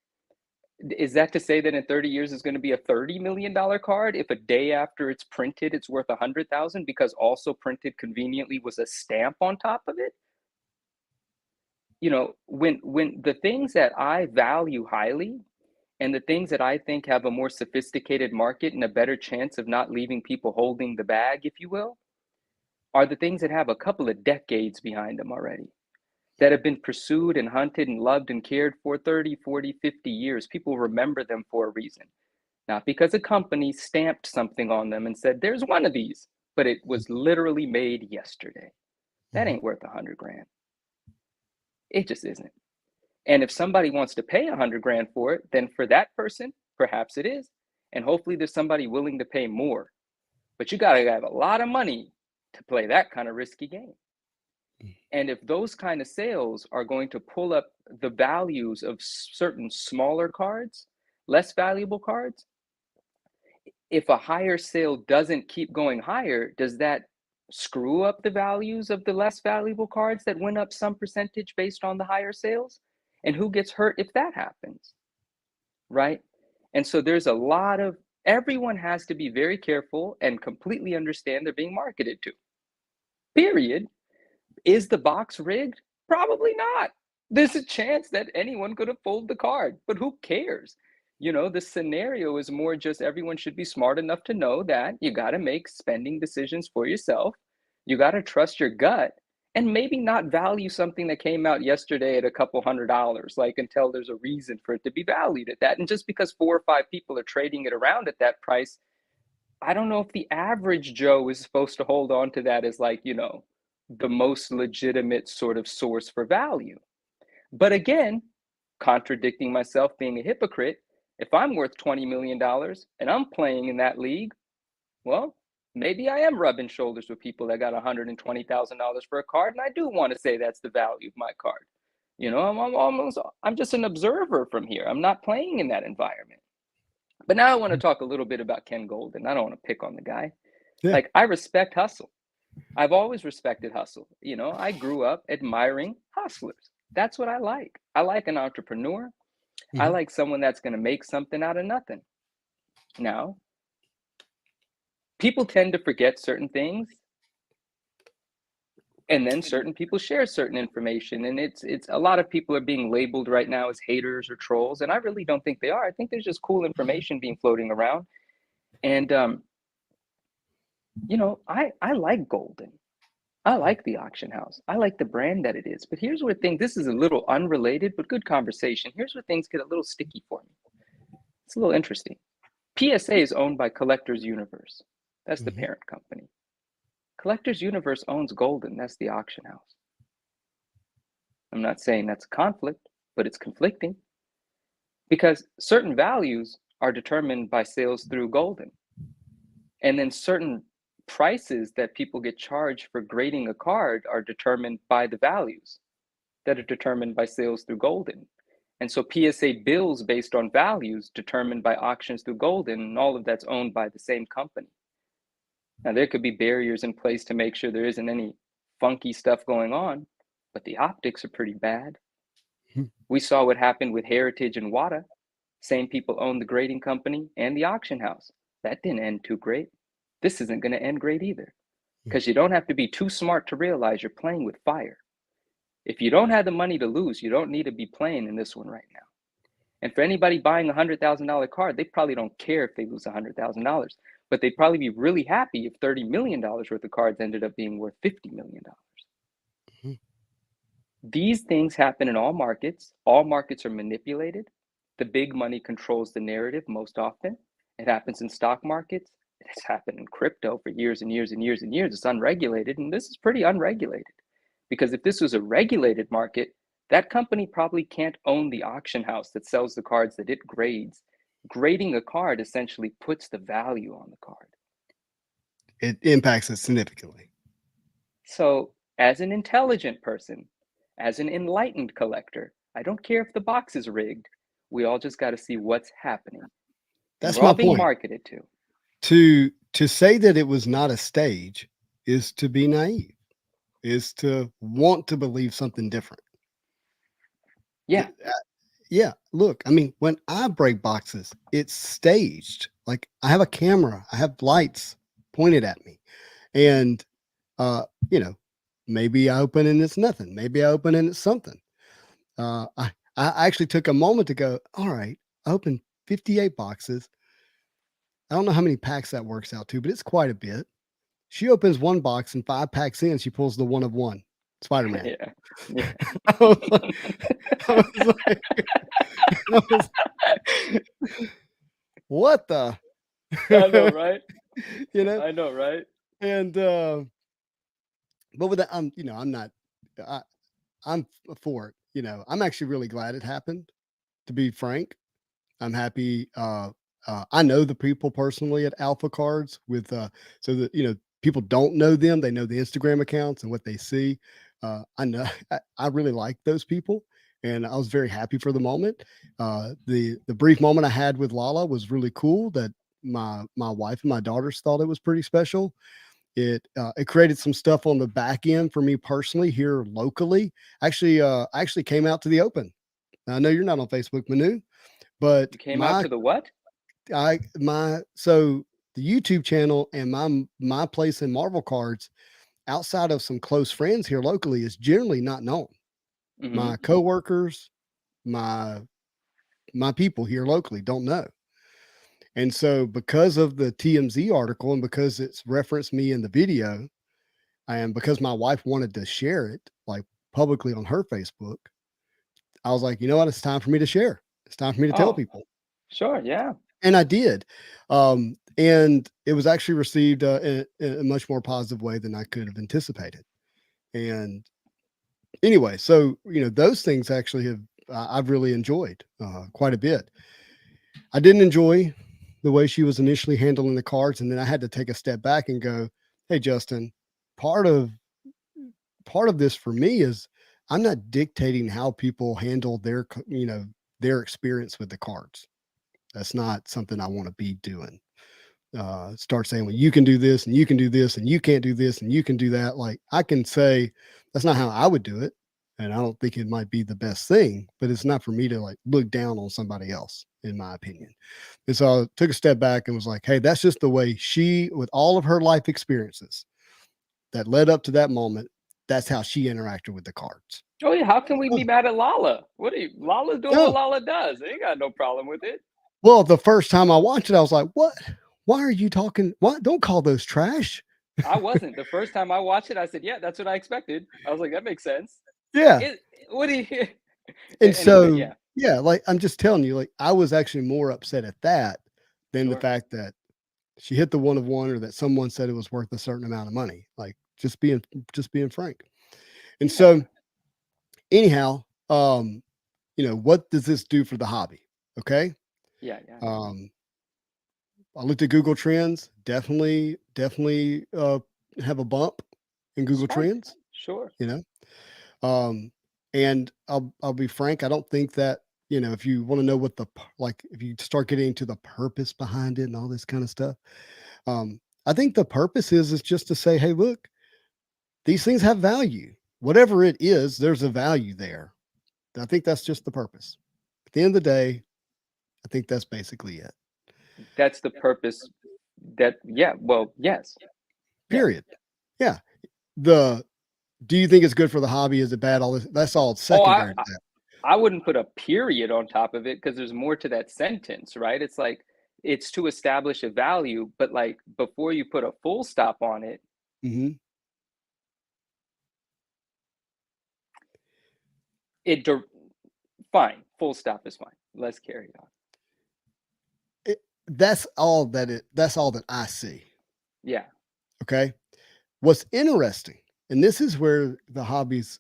is that to say that in 30 years is going to be a $30 million card if a day after it's printed it's worth 100,000 because also printed conveniently was a stamp on top of it? When the things that I value highly and the things that I think have a more sophisticated market and a better chance of not leaving people holding the bag, if you will, are the things that have a couple of decades behind them already, that have been pursued and hunted and loved and cared for 30, 40, 50 years. People remember them for a reason. Not because a company stamped something on them and said, there's one of these, but it was literally made yesterday. That Mhm. ain't worth 100 grand. It just isn't. And if somebody wants to pay 100 grand for it, then for that person, perhaps it is. And hopefully there's somebody willing to pay more. But you got to have a lot of money to play that kind of risky game. And if those kind of sales are going to pull up the values of certain smaller cards, less valuable cards, if a higher sale doesn't keep going higher, does that screw up the values of the less valuable cards that went up some percentage based on the higher sales? And who gets hurt if that happens, right? And so there's a lot of, everyone has to be very careful and completely understand they're being marketed to. Period. Is the box rigged? Probably not. There's a chance that anyone could have pulled the card, but who cares? The scenario is more just everyone should be smart enough to know that you got to make spending decisions for yourself. You got to trust your gut and maybe not value something that came out yesterday at a couple $100, like, until there's a reason for it to be valued at that. And just because 4 or 5 people are trading it around at that price, I don't know if the average Joe is supposed to hold on to that as, like, the most legitimate sort of source for value. But again, contradicting myself, being a hypocrite, if I'm worth $20 million and I'm playing in that league, well, maybe I am rubbing shoulders with people that got $120,000 for a card, and I do want to say that's the value of my card. I'm just an observer from here. I'm not playing in that environment. But now I want to talk a little bit about Ken Goldin. I don't want to pick on the guy. Yeah. Like, I respect hustle. I've always respected hustle. I grew up admiring hustlers. That's what I like. I like an entrepreneur. I Mhm. like someone that's going to make something out of nothing. Now, people tend to forget certain things, and then certain people share certain information, and it's a lot of people are being labeled right now as haters or trolls, and I really don't think they are. I think there's just cool information being floating around. And you know, I like Golden. I like the auction house. I like the brand that it is. But here's where things, this is a little unrelated, but good conversation. Here's where things get a little sticky for me. It's a little interesting. PSA is owned by Collectors Universe. That's the parent company. Collectors Universe owns Golden. That's the auction house. I'm not saying that's a conflict, but it's conflicting because certain values are determined by sales through Golden. And then certain prices that people get charged for grading a card are determined by the values that are determined by sales through Golden. And so PSA bills based on values determined by auctions through Golden, and all of that's owned by the same company. Now, there could be barriers in place to make sure there isn't any funky stuff going on, but the optics are pretty bad. We saw what happened with Heritage and Wada. Same people own the grading company and the auction house. That didn't end too great. This isn't going to end great either, because you don't have to be too smart to realize you're playing with fire. If you don't have the money to lose, you don't need to be playing in this one right now. And for anybody buying a $100,000 card, they probably don't care if they lose $100,000, but they'd probably be really happy if $30 million worth of cards ended up being worth $50 million. These things happen in all markets. All markets are manipulated. The big money controls the narrative most often. It happens in stock markets. It's happened in crypto for years and years and years and years. It's unregulated, and this is pretty unregulated. Because if this was a regulated market, that company probably can't own the auction house that sells the cards that it grades. Grading a card essentially puts the value on the card. It impacts it significantly. So as an intelligent person, as an enlightened collector, I don't care if the box is rigged. We all just got to see what's happening. That's we're all my being point. marketed to. To say that it was not a stage is to be naive, is to want to believe something different. Yeah. Yeah. Look, I mean, when I break boxes, it's staged. Like I have a camera, I have lights pointed at me. And you know, maybe I open and it's nothing. Maybe I open and it's something. I actually took a moment to go, all right, I opened 58 boxes. I don't know how many packs that works out to, but it's quite a bit. She opens one box and 5 packs in, she pulls the one of one Spider-Man. Yeah. I was like, what the? I know, right? You know? I know, right? And but with that, I'm not, I'm for it. You know, I'm actually really glad it happened, to be frank. I'm happy. I know the people personally at Alpha Cards with so that people don't know them, they know the Instagram accounts and what they see. I know I really like those people, and I was very happy for the moment. The brief moment I had with LaLa was really cool. That my wife and my daughters thought it was pretty special. It created some stuff on the back end for me personally here locally. Actually, I actually came out to the Open. I know you're not on Facebook, Manu, but You came out to the what? So the YouTube channel and my place in Marvel Cards outside of some close friends here locally is generally not known. Mhm. My coworkers, my people here locally don't know. And so because of the TMZ article and because it's referenced me in the video, and because my wife wanted to share it like publicly on her Facebook, I was like, you know what? It's time for me to share. It's time for me to tell Oh. people. Sure, yeah. And I did. And it was actually received in a much more positive way than I could have anticipated. And anyway, so, those things actually I've really enjoyed quite a bit. I didn't enjoy the way she was initially handling the cards. And then I had to take a step back and go, hey, Justin, part of this for me is I'm not dictating how people handle their experience with the cards. That's not something I want to be doing. Start saying, well, you can do this and you can do this and you can't do this and you can do that. Like I can say that's not how I would do it. And I don't think it might be the best thing, but it's not for me to like look down on somebody else. in my opinion. And so I took a step back and was like, hey, that's just the way she, with all of her life experiences that led up to that moment, that's how she interacted with the cards. Oh yeah, how can we be Oh, mad at LaLa? What are you? LaLa's doing what no. LaLa does. They ain't got no problem with it. Well, the first time I watched it, I was like, what? Why are you talking? What? Don't call those trash. I wasn't. The first time I watched it, I said, "Yeah, that's what I expected." I was like, "That makes sense." Yeah. It. What do you? And Anyway, so, yeah. yeah, like I'm just telling you, like I was actually more upset at that than the Sure. fact that she hit the one of one or that someone said it was worth a certain amount of money. Like just being frank. And Yeah. so anyhow, what does this do for the hobby? Okay. Yeah. Yeah. I looked at Google Trends, definitely have a bump in Google Spike. Trends, Sure. you know. And I'll be frank, I don't think that, if you want to know what if you start getting into the purpose behind it and all this kind of stuff, I think the purpose is just to say, hey, look, these things have value. Whatever it is, there's a value there. I think that's just the purpose. At the end of the day, I think that's basically it. That's the purpose. That. Yeah. Well. Yes. Yeah. Period. Yeah. Do you think it's good for the hobby? Is it bad? All this, that's all Oh, secondary to that. I wouldn't put a period on top of it because there's more to that sentence, right? It's like it's to establish a value, but like before you put a full stop on it, Mhm. it dir- fine. Full stop is fine. Let's carry on. That's all that I see. Yeah. Okay. What's interesting, and this is where the hobbies,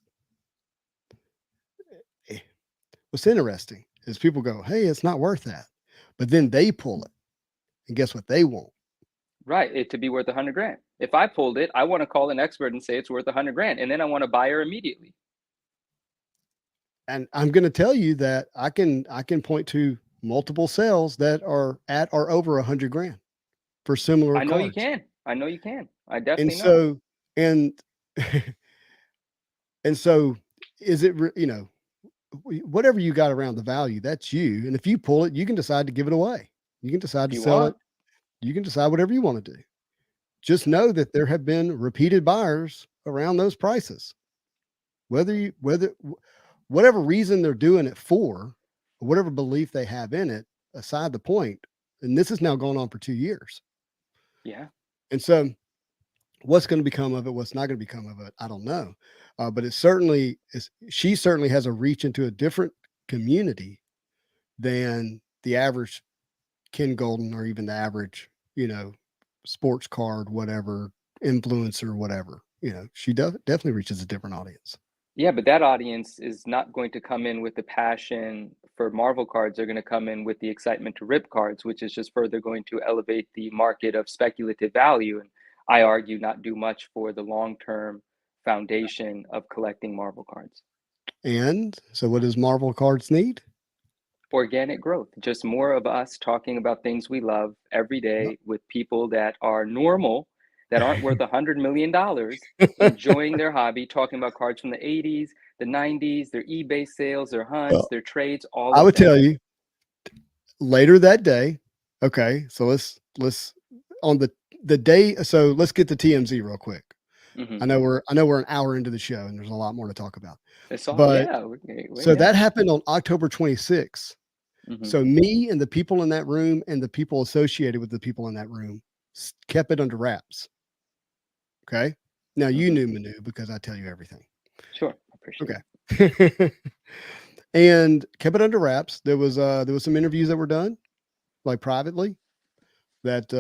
what's interesting is people go, hey, it's not worth that. But then they pull it. And guess what they want? Right. It to be worth 100 grand. If I pulled it, I want to call an expert and say it's worth 100 grand, and then I want a buyer immediately. And I'm going to tell you that I can point to multiple sales that are at or over 100 grand for similar I know you cards. can. I know you can. I And definitely know. so, and and so, is it whatever you got around the value, that's you. And if you pull it, you can decide to give it away. You can decide If to you sell want. it. You can decide whatever you want to do. Just know that there have been repeated buyers around those prices. Whatever reason they're doing it for, or whatever belief they have in it, aside the point, and this is now going on for 2 years. Yeah. And so what's going to become of it, what's not going to become of it, I don't know. But it certainly is. She certainly has a reach into a different community than the average Ken Golden or even the average, sports card, whatever, influencer, whatever. She definitely reaches a different audience. Yeah, but that audience is not going to come in with the passion for Marvel cards. They're going to come in with the excitement to rip cards, which is just further going to elevate the market of speculative value. And I argue not do much for the long-term foundation of collecting Marvel cards. And so what does Marvel cards need? Organic growth, just more of us talking about things we love every day with people that are normal, that aren't worth $100 million, enjoying their hobby, talking about cards from the 80s, the 90s, their eBay sales, their hunts, Well, their trades, all I of would that. tell you later that day. Okay. So let's on the day. So let's get to TMZ real quick. Mm-hmm. I know we're an hour into the show and there's a lot more to talk about. It's all, But yeah. so that happened on October 26th. Mm-hmm. So me and the people in that room and the people associated with the people in that room kept it under wraps. Okay. Now you knew Manu because I tell you everything. Sure. I appreciate it. Okay. And kept it under wraps. There was some interviews that were done like privately that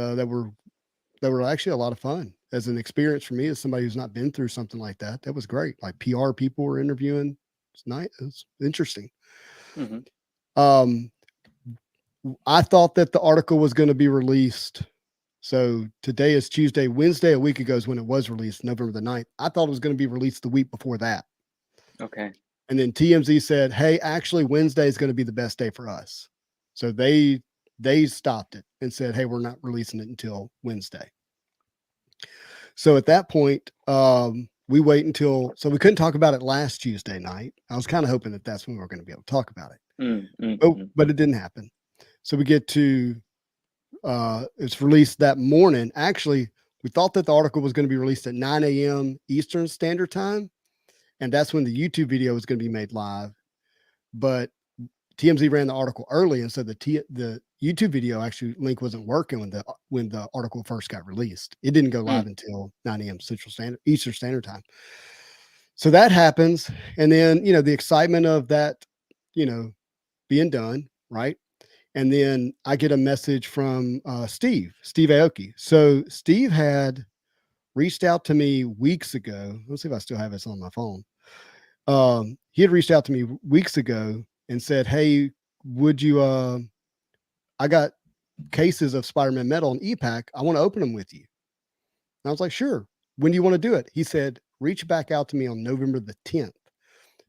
were actually a lot of fun as an experience for me as somebody who's not been through something like that. That was great. Like PR people were interviewing. It's nice. It's interesting. Mm-hmm. I thought that the article was going to be released. So today is Tuesday. Wednesday, a week ago is when it was released, November the 9th. I thought it was going to be released the week before that. Okay. And then TMZ said, hey, actually Wednesday is going to be the best day for us. So they stopped it and said, hey, we're not releasing it until Wednesday. So at that point, we wait until, so we couldn't talk about it last Tuesday night. I was kind of hoping that that's when we were going to be able to talk about it. Mm-hmm. But it didn't happen. So we get to, it's released that morning. Actually, we thought that the article was going to be released at 9 a.m. Eastern Standard Time. And that's when the YouTube video was going to be made live. But TMZ ran the article early, and so the YouTube video actually link wasn't working when the article first got released. It didn't go live until 9 a.m. Eastern Standard Time. So that happens, and then the excitement of that, being done, right? And then I get a message from Steve Aoki. So Steve had reached out to me weeks ago. Let's see if I still have this on my phone. He had reached out to me weeks ago and said, "Hey, would you, I got cases of Spider-Man metal and E-Pack. I want to open them with you." And I was like, "Sure. When do you want to do it?" He said, "Reach back out to me on November the 10th.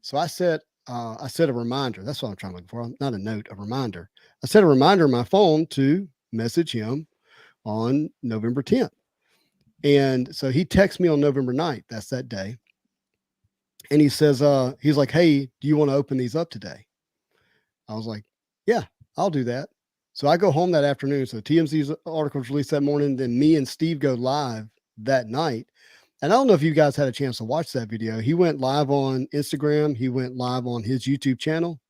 So I set a reminder. That's what I'm trying to look for. Not a note, a reminder. I set a reminder on my phone to message him on November 10th. And so he texts me on November 9th. That's that day. And he says, he's like, "Hey, do you want to open these up today?" I was like, "Yeah, I'll do that." So I go home that afternoon. So TMZ's article was released that morning. Then me and Steve go live that night. And I don't know if you guys had a chance to watch that video. He went live on Instagram. He went live on his YouTube channel.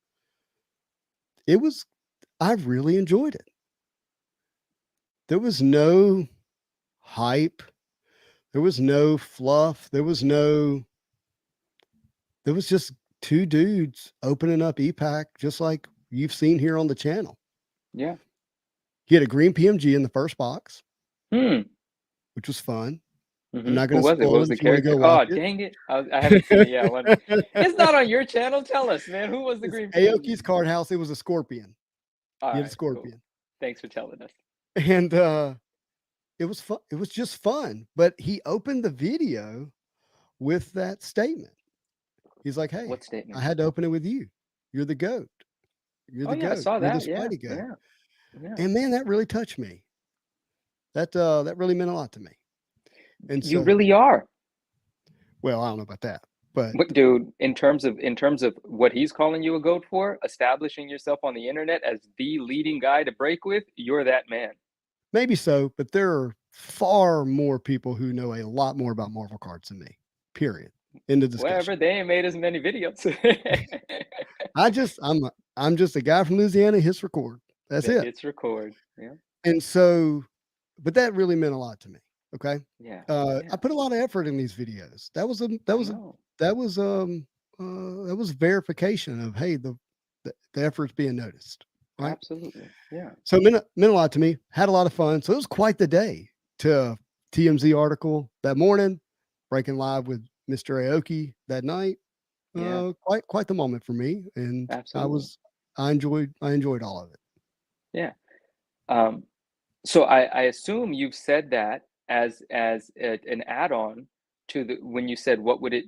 I really enjoyed it. There was no hype. There was no fluff. There was just two dudes opening up E-Pack, just like you've seen here on the channel. Yeah. He had a green PMG in the first box, Hmm. which was fun. Mhm. I'm not Who going to was it? What spoil was it the if you want to character? go Oh, watch it. dang it. I haven't seen it yet. It's not on your channel. Tell us, man. Who was the green Aoki's PMG? card house. It was a scorpion. All He had a right, scorpion. cool. Thanks for telling us. And it was fun. It was just fun. But he opened the video with that statement. He's like, "Hey, What statement? I had to open it with you. You're the GOAT. You're Oh the yeah, I GOAT. saw You're the that. Yeah, Spidey GOAT." yeah, yeah. And man, that really touched me. That really meant a lot to me. And You so, really are. well, I don't know about that, but But dude, in terms of what he's calling you a goat for, establishing yourself on the internet as the leading guy to break with, you're that man. maybe so. But there are far more people who know a lot more about Marvel cards than me. Period. In the discussion. Whatever, they ain't made as many videos. I'm just a guy from Louisiana. Hits record. That's it. It's record. Yeah. And so, but that really meant a lot to me. Okay. Yeah. I put a lot of effort in these videos. That was verification of, hey, the effort's being noticed. Right. Absolutely. Yeah. So it meant a lot to me. Had a lot of fun. So it was quite the day to TMZ article that morning, breaking live with Mr. Aoki that night. Yeah. Quite the moment for me. And Absolutely. I enjoyed all of it. Yeah. So I assume you've said that as an add-on to when you said what would it,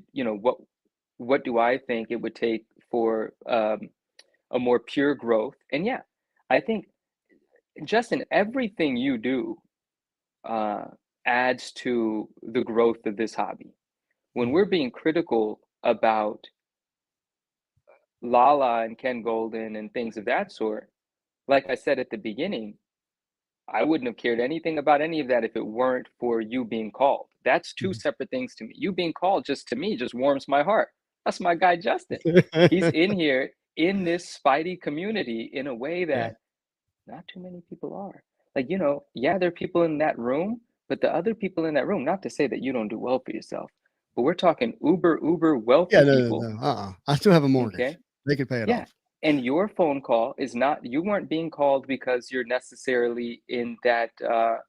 what do I think it would take for a more pure growth? And yeah, I think Justin, everything you do adds to the growth of this hobby. When we're being critical about LaLa and Ken Goldin and things of that sort, like I said at the beginning, I wouldn't have cared anything about any of that if it weren't for you being called. That's two separate things to me. You being called just to me just warms my heart. That's my guy, Justin. He's in here in this Spidey community in a way that not too many people are. Like, yeah, there are people in that room, but the other people in that room, not to say that you don't do well for yourself, but we're talking uber wealthy people. No. I still have a mortgage. Okay. They can pay it Yeah. off. And your phone call is not, you weren't being called because you're necessarily in that, I'm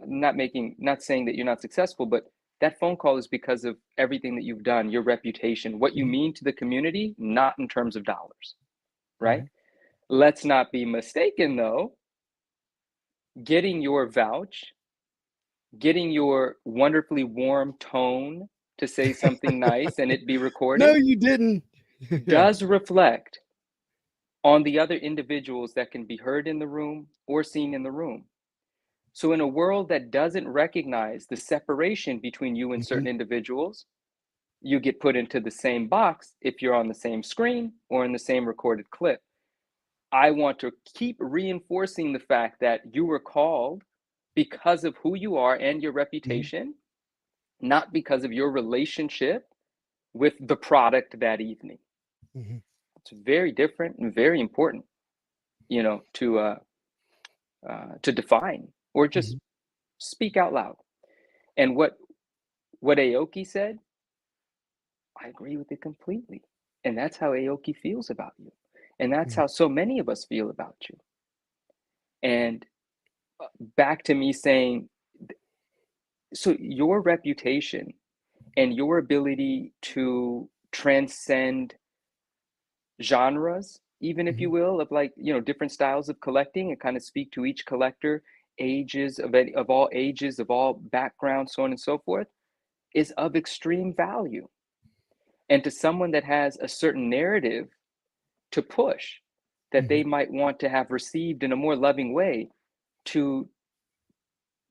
not saying that you're not successful, but that phone call is because of everything that you've done, your reputation, what you mean to the community, not in terms of dollars, right? Let's not be mistaken though. Getting your vouch, getting your wonderfully warm tone to say something nice and it be recorded. No, you didn't. Does reflect on the other individuals that can be heard in the room or seen in the room. So in a world that doesn't recognize the separation between you and certain individuals, you get put into the same box if you're on the same screen or in the same recorded clip. I want to keep reinforcing the fact that you were called because of who you are and your reputation, not because of your relationship with the product that evening. Mhm. It's very different and very important, you know, to define or just speak out loud. And what Aoki said, I agree with it completely. And that's how Aoki feels about you. And that's how so many of us feel about you. And back to me saying, so your reputation and your ability to transcend genres, even if you will, of like, you know, different styles of collecting and kind of speak to each collector, ages of all ages, of all backgrounds, so on and so forth, is of extreme value. And to someone that has a certain narrative to push that they might want to have received in a more loving way, to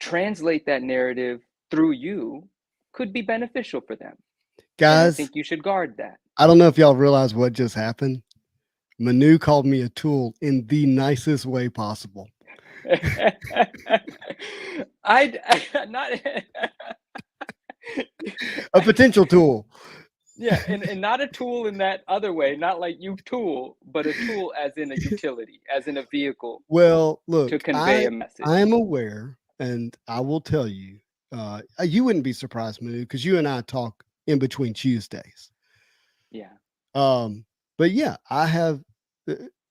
translate that narrative through you could be beneficial for them. And I Guys, think you should guard that. I don't know if y'all realize what just happened. Manu called me a tool in the nicest way possible. I not A potential tool. yeah, and not a tool in that other way, not like you tool, but a tool as in a utility, as in a vehicle Well, look, to convey a I message. am aware, and I will tell you, you wouldn't be surprised, Manu, because you and I talk in between Tuesdays. Yeah. But yeah, I have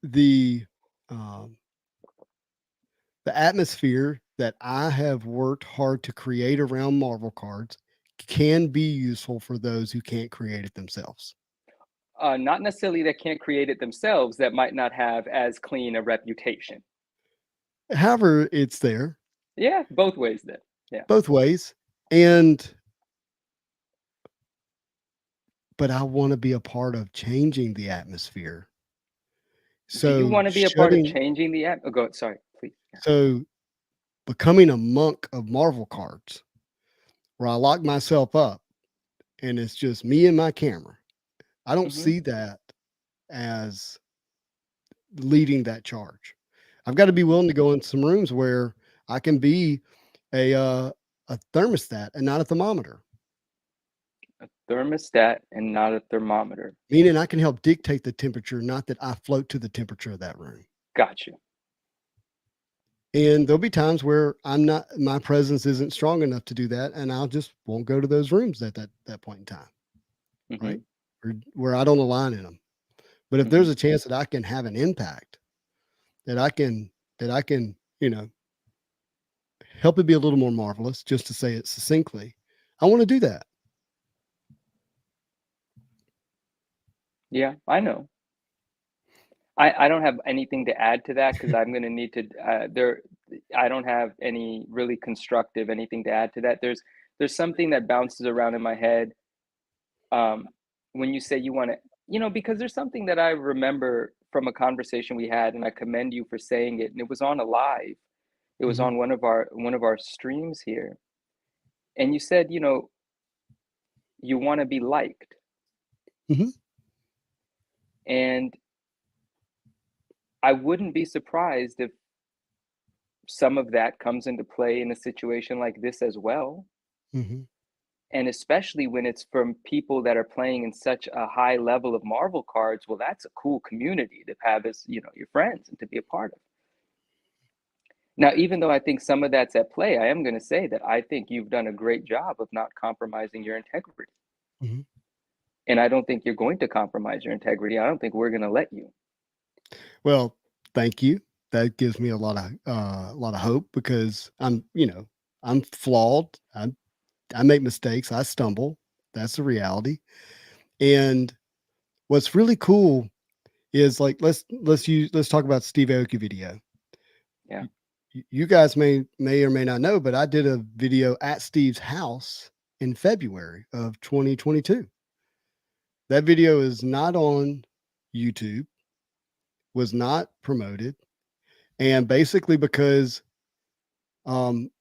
the um, the atmosphere that I have worked hard to create around Marvel cards can be useful for those who can't create it themselves. Not necessarily that can't create it themselves, that might not have as clean a reputation. However, it's there. Yeah, both ways then. Yeah. Both ways. But I want to be a part of changing the atmosphere. So do you want to be a part of changing the app? Oh, go. Sorry, please. Yeah. So becoming a monk of Marvel cards, where I lock myself up and it's just me and my camera. I don't see that as leading that charge. I've got to be willing to go in some rooms where I can be a thermostat and not a thermometer. A thermostat and not a thermometer. Meaning I can help dictate the temperature, not that I float to the temperature of that room. Gotcha. And there'll be times where my presence isn't strong enough to do that, and I'll just won't go to those rooms at that point in time, right? Or where I don't align in them. But if there's a chance that I can have an impact, that I can, you know, help it be a little more marvelous, just to say it succinctly, I want to do that. Yeah, I know. I don't have anything to add to that because I'm going to need to I don't have any really constructive anything to add to that. There's something that bounces around in my head when you say you want to, you know, because there's something that I remember from a conversation we had, and I commend you for saying it, and it was on a live. It was on one of our streams here. And you said, you know, you want to be liked. And I wouldn't be surprised if some of that comes into play in a situation like this as well. And especially when it's from people that are playing in such a high level of Marvel cards, well, that's a cool community to have as, you know, your friends and to be a part of. Now, even though I think some of that's at play, I am going to say that I think you've done a great job of not compromising your integrity. And I don't think you're going to compromise your integrity. I don't think we're going to let you. Well, thank you. That gives me a lot of hope, because I'm flawed. I make mistakes. I stumble. That's the reality. And what's really cool is, like, let's talk about Steve Aoki video. Yeah. You guys may or may not know, but I did a video at Steve's house in February of 2022. That video is not on YouTube, was not promoted, and basically because it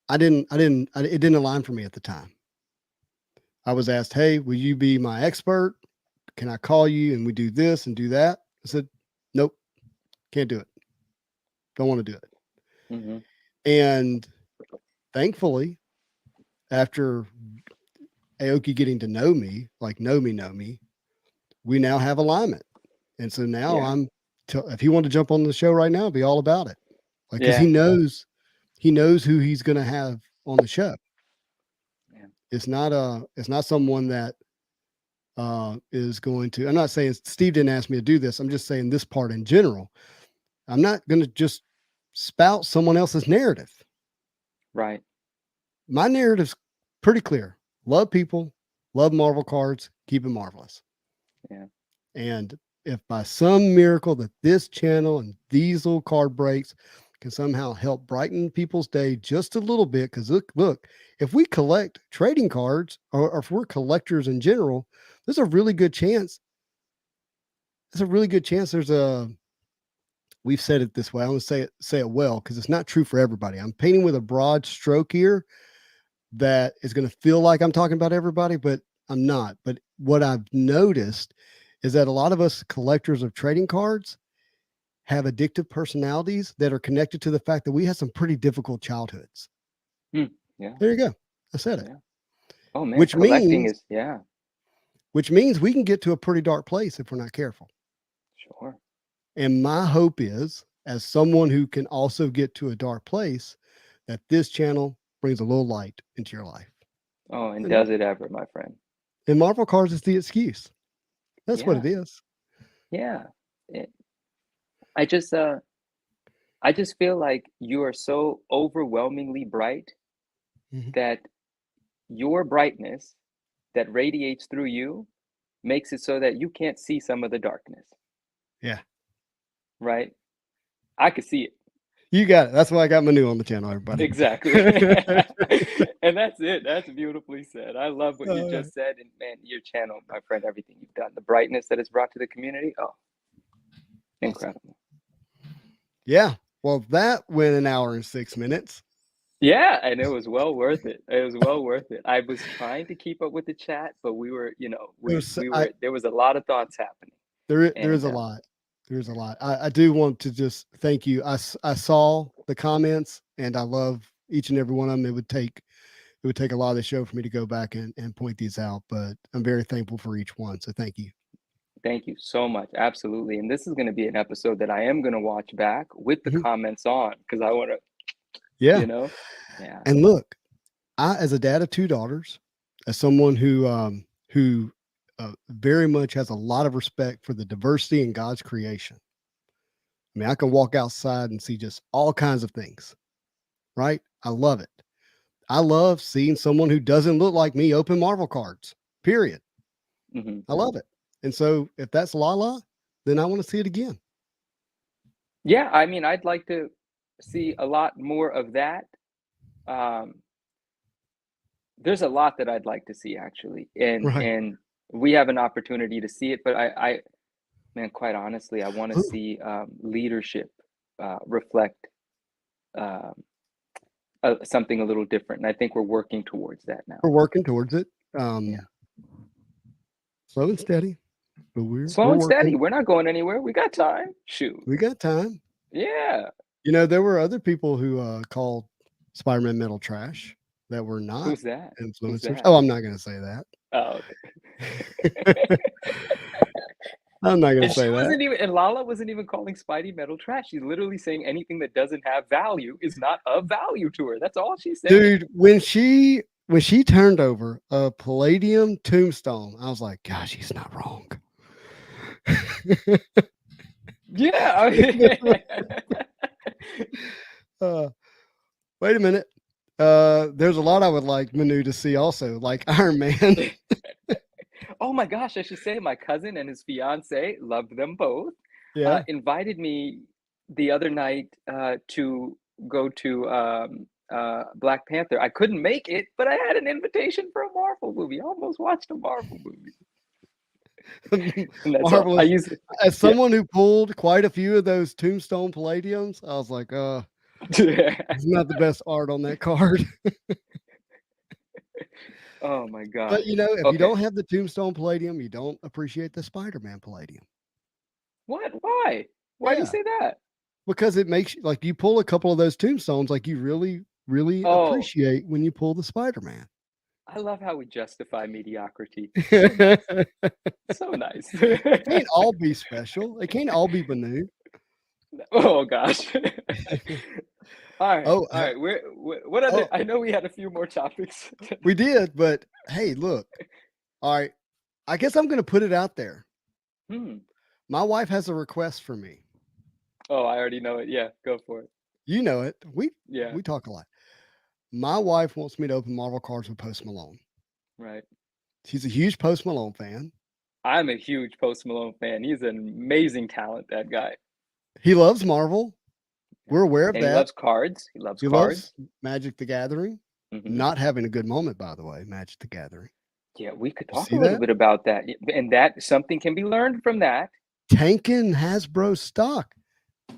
didn't align for me at the time. I was asked, "Hey, will you be my expert? Can I call you and we do this and do that?" I said, Can't do it. Don't want to do it. Mm-hmm. And thankfully, after Aoki getting to know me, like know me, we now have alignment. And so now Yeah. if he wanted to jump on the show right now, it'd be all about it. Like, because Yeah. he knows who he's going to have on the show. Yeah. It's not someone that is going to, I'm not saying Steve didn't ask me to do this. I'm just saying this part in general. I'm not going to just spout someone else's narrative. Right. My narrative's pretty clear. Love people, love Marvel cards, keep it marvelous. Yeah. And if by some miracle that this channel and these little card breaks can somehow help brighten people's day just a little bit, because look, if we collect trading cards or if we're collectors in general, there's a really good chance. We've said it this way. I want to say it well, because it's not true for everybody. I'm painting with a broad stroke here that is going to feel like I'm talking about everybody, but I'm not. But what I've noticed is that a lot of us collectors of trading cards have addictive personalities that are connected to the fact that we had some pretty difficult childhoods. Yeah. There you go. I said it. Yeah. Oh man, Which collecting means, is yeah, which means we can get to a pretty dark place if we're not careful. sure. And my hope is, as someone who can also get to a dark place, that this channel brings a little light into your life. Oh, and does it ever, my friend? And Marvel cards is the excuse. That's what it is. Yeah. I just feel like you are so overwhelmingly bright Mhm. that your brightness that radiates through you makes it so that you can't see some of the darkness. Yeah. Right? I could see it. You got it. That's why I got Manu on the channel, everybody. Exactly. And that's it. That's beautifully said. I love what you just said. And man, your channel, my friend, everything you've done, the brightness that it's brought to the community. Oh, incredible. Yeah. Well, that went an hour and 6 minutes. Yeah, and it was well worth it. It was well worth it. I was trying to keep up with the chat, but we were, there was a lot of thoughts happening. There is a lot. There's a lot. I do want to just thank you. I saw the comments and I love each and every one of them. It would take a lot of the show for me to go back and point these out, but I'm very thankful for each one. So thank you. Thank you so much. Absolutely. And this is going to be an episode that I am going to watch back with the comments on, because I want to, yeah. Yeah. And look, I, as a dad of 2 daughters, as someone who very much has a lot of respect for the diversity in God's creation. I mean, I can walk outside and see just all kinds of things, right? I love it. I love seeing someone who doesn't look like me open Marvel cards, period. Mm-hmm. I love it. And so if that's LaLa, then I want to see it again. Yeah, I mean, I'd like to see a lot more of that. There's a lot that I'd like to see, actually. And we have an opportunity to see it, but man, quite honestly, I want to see leadership reflect something a little different. And I think we're working towards that now. We're working towards it. Slow and steady. But slow and steady. We're not going anywhere. We got time. Shoot. We got time. Yeah. There were other people who called Spider-Man metal trash that were not Who's that? influencers. Oh, I'm not going to say that. Oh, okay. I'm not going to say that. And LaLa wasn't even calling Spidey metal trash. She's literally saying anything that doesn't have value is not of value to her. That's all she said. Dude, when she turned over a Palladium tombstone, I was like, gosh, he's not wrong. Yeah. Wait a minute. There's a lot I would like Manu to see also, like Iron Man. Oh my gosh, I should say my cousin and his fiance, loved them both. Yeah. Invited me the other night to go to Black Panther. I couldn't make it, but I had an invitation for a Marvel movie. I almost watched a Marvel movie. Marvelous. As someone who pulled quite a few of those Tombstone Palladiums, I was like, it's not the best art on that card. Oh my god. But if you don't have the Tombstone Palladium, you don't appreciate the Spider-Man Palladium. What? Why? Why do you say that? Because it makes you like you pull a couple of those tombstones, like you really, really Oh. appreciate when you pull the Spider-Man. I love how we justify mediocrity. It So nice. can't all be special. It can't all be Banu. Oh gosh. All right. Oh, All right. What other? oh. I know we had a few more topics. We did, but hey, look. All right. I guess I'm gonna put it out there. My wife has a request for me. Oh, I already know it. Yeah, go for it. You know it. We Yeah, talk a lot. My wife wants me to open Marvel cards with Post Malone. right. She's a huge Post Malone fan. I'm a huge Post Malone fan. He's an amazing talent, that guy. He loves Marvel. We're aware of And that. he loves cards. He loves He cards. loves Magic the Gathering. Mhm. Not having a good moment, by the way, Magic the Gathering. Yeah, we could You talk see a little that? bit about that. And that something can be learned from that. Tanking Hasbro stock.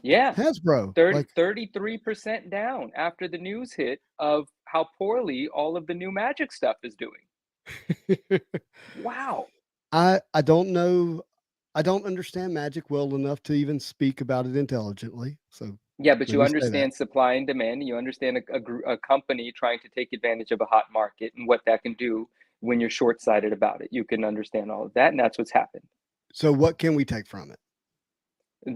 Yeah. Hasbro. 33% down after the news hit of how poorly all of the new Magic stuff is doing. Wow. I don't know. I don't understand Magic well enough to even speak about it intelligently. So Yeah, but you let me say that. understand supply and demand, and you understand a company trying to take advantage of a hot market and what that can do when you're short-sighted about it. You can understand all of that, and that's what's happened. So what can we take from it?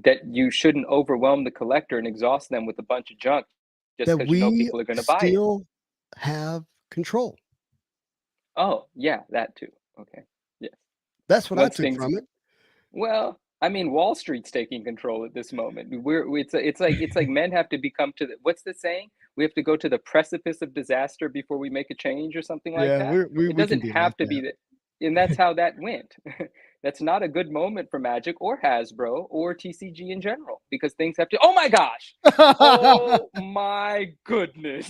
That you shouldn't overwhelm the collector and exhaust them with a bunch of junk just That because you know we people are going to buy it. still have control. Oh, yeah, that too. Okay. Yes. That's what I Once took things, from it. well, I mean, Wall Street's taking control at this moment. It's like men have to become to the, what's the saying? We have to go to the precipice of disaster before we make a change or something like Yeah, that. we It can doesn't be have like to that. be that, and that's how that went. That's not a good moment for Magic or Hasbro or TCG in general because things have to. Oh my gosh! Oh my goodness!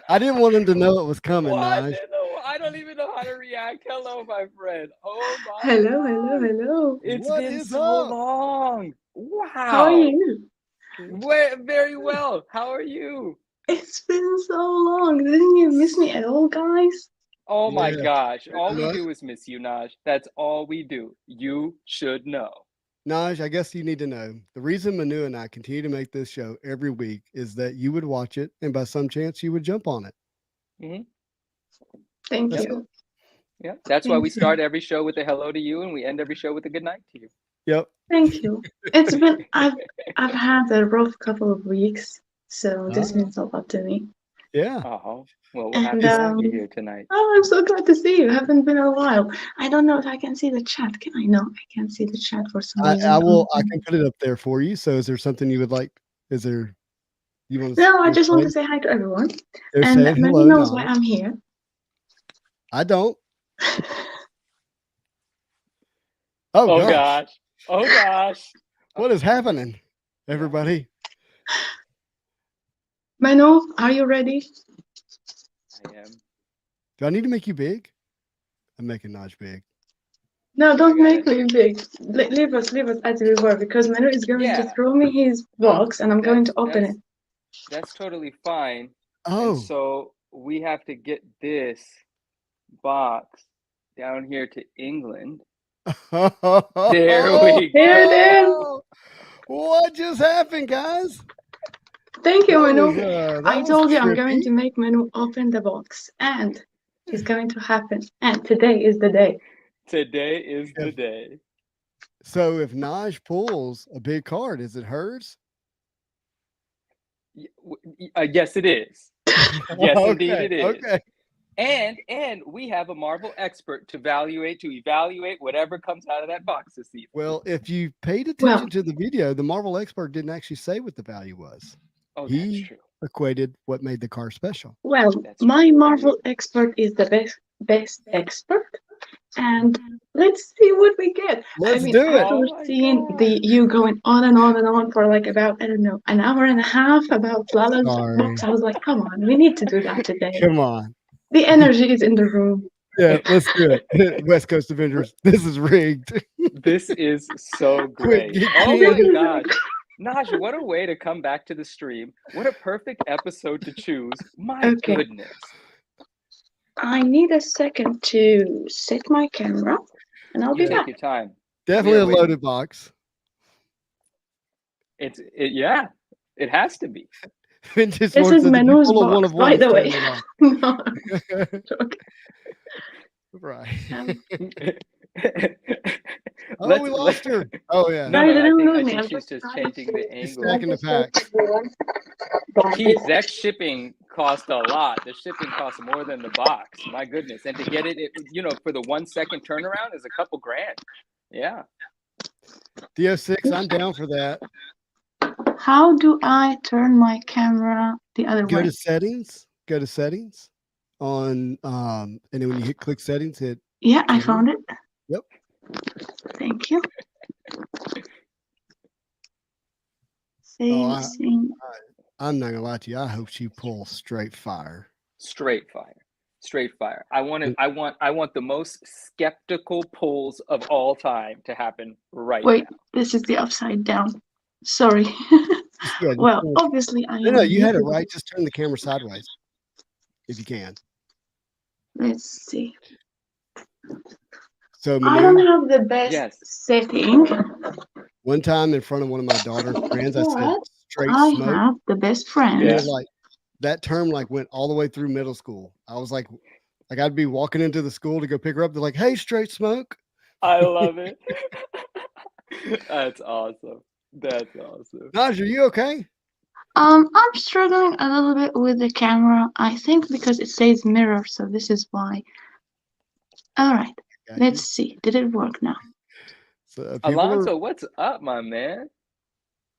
I didn't want him to know it was coming, What? Naj. I don't even know how to react. Hello, my friend. Oh my Hello, God. hello, hello. It's What been is so up? long. Wow. How are you? Very well. How are you? It's been so long. Didn't you miss me at all, guys? Oh my Yeah. gosh. All we Naj, do is miss you, Naj. That's all we do. You should know. Naj, I guess you need to know the reason Manu and I continue to make this show every week is that you would watch it and by some chance you would jump on it. Hmm. Thank That's you. Yeah. That's why Thank we you. start every show with a hello to you and we end every show with a good night to you. Yep. Thank you. It's been I've had a rough couple of weeks, so this Ah. means a lot to me. Yeah. Oh, well, we're happy And to have you here tonight. oh, I'm so glad to see you. Haven't been a while. I don't know if I can see the chat. Can I? No, I can't see the chat for some reason. I can put it up there for you. So is there something you would like? Is there you want to No, I just want to say hi to everyone. They're And saying Manny hello, knows why Naj. I'm here. I don't. Oh, Oh gosh. gosh. Oh gosh. What is happening, everybody? Manu, are you ready? I am. Do I need to make you big? I'm making Naj big. No, don't got make it. me big. Leave us as we were because Manu is going to Yeah. throw me his box and I'm going to open it. That's totally fine. Oh, And so we have to get this box down here to England. There we Here it is. go. What just happened, guys? Thank you, That Manu. was, that I was told you I'm going trippy. to make Manu open the box and it's going to happen. And today is the day. Today is the If- day. So if Naj pulls a big card, is it hers? Yes, it is. Yes, indeed it is. Okay. And we have a Marvel expert to evaluate whatever comes out of that box this evening. Well, if you paid attention to the video, the Marvel expert didn't actually say what the value was. Oh, that's He true. equated what made the car special. Well, That's my true. Marvel expert is the best expert. And let's see what we get. Let's I mean, do it. after Oh my seeing God. you going on and on and on for like about, I don't know, an hour and a half about LaLa's Sorry. box, I was like, come on, we need to do that today. Come on. The energy is in the room. Yeah, let's do it. West Coast Avengers. This is rigged. This is so Quit great. Oh my getting- gosh. Naj, what a way to come back to the stream. What a perfect episode to choose. My Okay. goodness. I need a second to set my camera and I'll be You take back. your time. Definitely a waiting. loaded box. Yeah, it has to be. Vintage This Lord is said, "Did you Manu's pull a one box, of by one the way. standing No, off?" okay. Right. Oh, Let's we let lost her. Oh yeah. no, No, you no, didn't I lose me. think I'm she's just just trying changing the to She's angle. stacking the packs. Keith, that shipping cost a lot. The shipping costs more than the box. My goodness. And to get it, for the 1 second turnaround is a couple grand. Yeah. DO6, I'm down for that. How do I turn my camera the other Go way? to settings. Go to settings on and then when you click settings, hit Yeah, I camera. found it. Yep. Thank you. Oh, Save scene. I'm not gonna lie to you. I hope she pulls straight fire. Straight fire. Straight fire. I want the most skeptical pulls of all time to happen right Wait, now. this is the upside down. Sorry. Yeah, Well, pull. obviously I am. No, you had it new. right. Just turn the camera sideways if you can. Let's see. So I don't Manu, have the best Yes. setting, one time in front of one of my daughter's friends, I said but straight I smoke. have the best friend. And Yeah. it like that term like went all the way through middle school. I was like I'd be walking into the school to go pick her up. They're like, "Hey, straight smoke." I love it. That's awesome. That's awesome. Naj, are you okay? I'm struggling a little bit with the camera. I think because it says mirror, so this is why. All right, Got let's you. see. Did it work now? So people Alonso, are what's up, my man?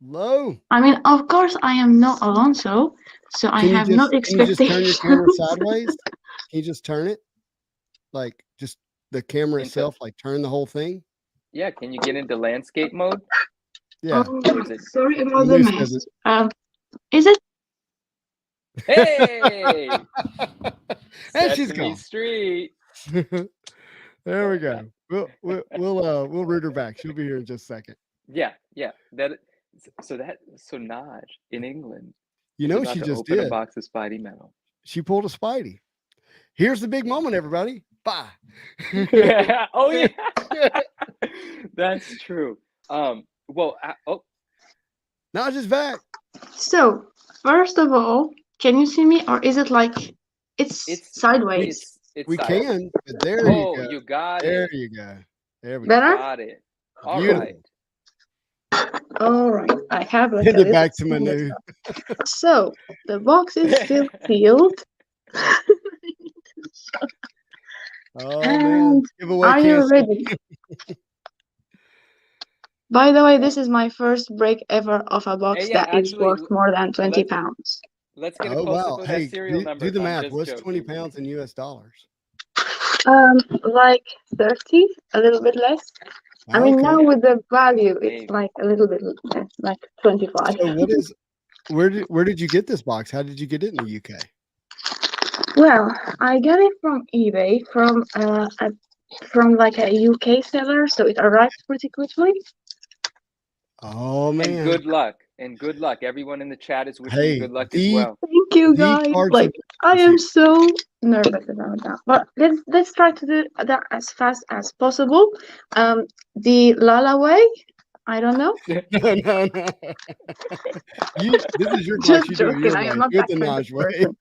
low. I mean, of course, I am not Alonso, so I have no Can you just turn your expectations. camera sideways? Can you just turn it? Like just the camera Into- itself, like turn the whole thing? Yeah, can you get into landscape mode? Yeah. Oh, Or is it- sorry about the Manu says mess. Is it? Hey! And she's Sesame gone. Street. There we go. We'll root her back. She'll be here in just a second. Yeah. So Naj in England. You is know what about she to just open did? a box of Spidey metal. She pulled a Spidey. Here's the big moment, everybody. Bye. Oh yeah. That's true. Well, Naj is back. So, first of all, can you see me, or is it like it's sideways? It's We sideways. can. But there Oh, you go. you got There it. you go. There we Better? Got it. All Beautiful. right. All right, I have like Send a it back to little Manu. So the box is still sealed. Oh man. And Giveaway are you canceled. ready? By the way, this is my first break ever of a box Hey, yeah, that is actually, worth more than 20 let's- pounds. Let's get a Oh close wow. up of Hey, that serial number. do the I'm math. just What's 20 joking. pounds in US dollars? Like 30, a little bit less. I mean, now Okay. with the value, it's Maybe. like a little bit less, like 25. So what is where did you get this box? How did you get it in the UK? Well, I got it from eBay from like a UK seller, so it arrived pretty quickly. Oh And man. good luck. And good luck. Everyone in the chat is wishing you Hey, good luck as the well. Thank you, the guys. cards Like, are I am so nervous about that. But let's try to do that as fast as possible. The LaLa way. I don't know. no. This is your box. Just You do it joking. your I am way. not Do it that the kind of Naj way. person.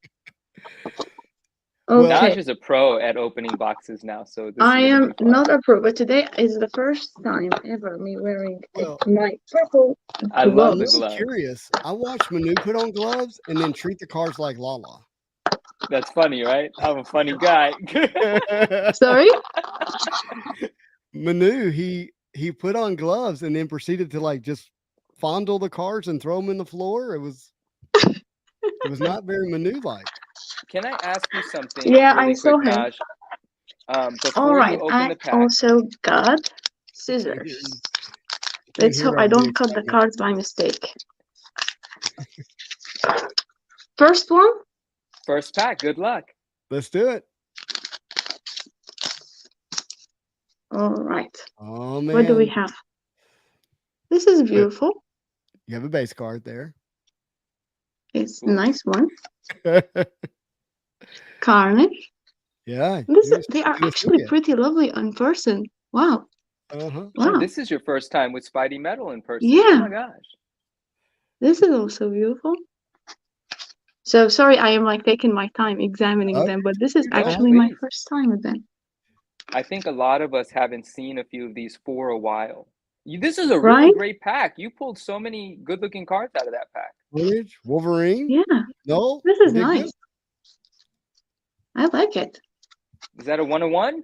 Well, Okay. Naj is a pro at opening boxes now, so this I is gonna am be fun. not a pro, but today is the first time ever me wearing Well, my purple I love I'm the gloves. really glove. curious. I watched Manu put on gloves and then treat the cards like LaLa. That's funny, right? I'm a funny guy. Sorry? Manu, he put on gloves and then proceeded to like just fondle the cards and throw them in the floor. It was not very Manu like. Can I ask you something Yeah, really I saw quick, him. Naj? Before All right, you open I the pack, also got You scissors. can Let's hear hope our I don't big cut the excitement. cards by mistake. First one. first pack. Good luck. Let's do it. All right. Oh man. What do we have? This is beautiful. You have a base card there. It's a Ooh. nice one. Carnage. Yeah. They are actually pretty lovely in person. Wow. Uh-huh. Oh, Wow. this is your first time with Spidey Metal in person. Yeah. Oh my gosh. This is also beautiful. So sorry, I am like taking my time examining Oh, them, but this is No, actually my please. first time with them. I think a lot of us haven't seen a few of these for a while. This is a really Right? great pack. You pulled so many good-looking cards out of that pack. Carnage, Wolverine. Yeah, No, this you is did good. nice. I like it. Is that a 1-of-1?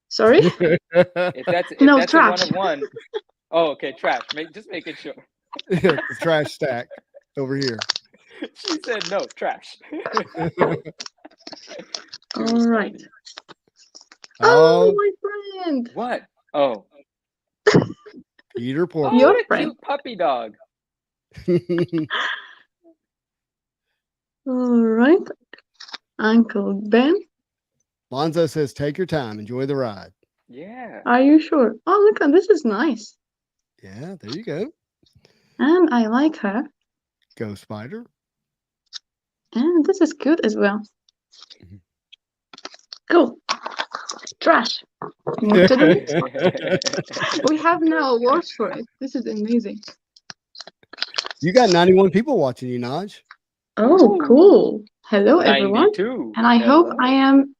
Sorry? If that's No, a trash. 1-of-1. Oh, okay, trash. Just making sure. The trash stack over here. She said no, trash. All right. Funny. Oh, my friend. What? Oh. Peter Oh, Porker. Your what a friend. cute puppy dog. All right. Uncle Ben. Lonzo says, take your time, enjoy the ride. Yeah. Are you sure? Oh, look, this is nice. Yeah, there you go. And I like her. Go Spider. And this is cute as well. Cool. Trash. Move to the next. We have now awards for it. This is amazing. You got 91 people watching you, Naj. Oh, cool. Hello, everyone. 92. And I hope Hello. I am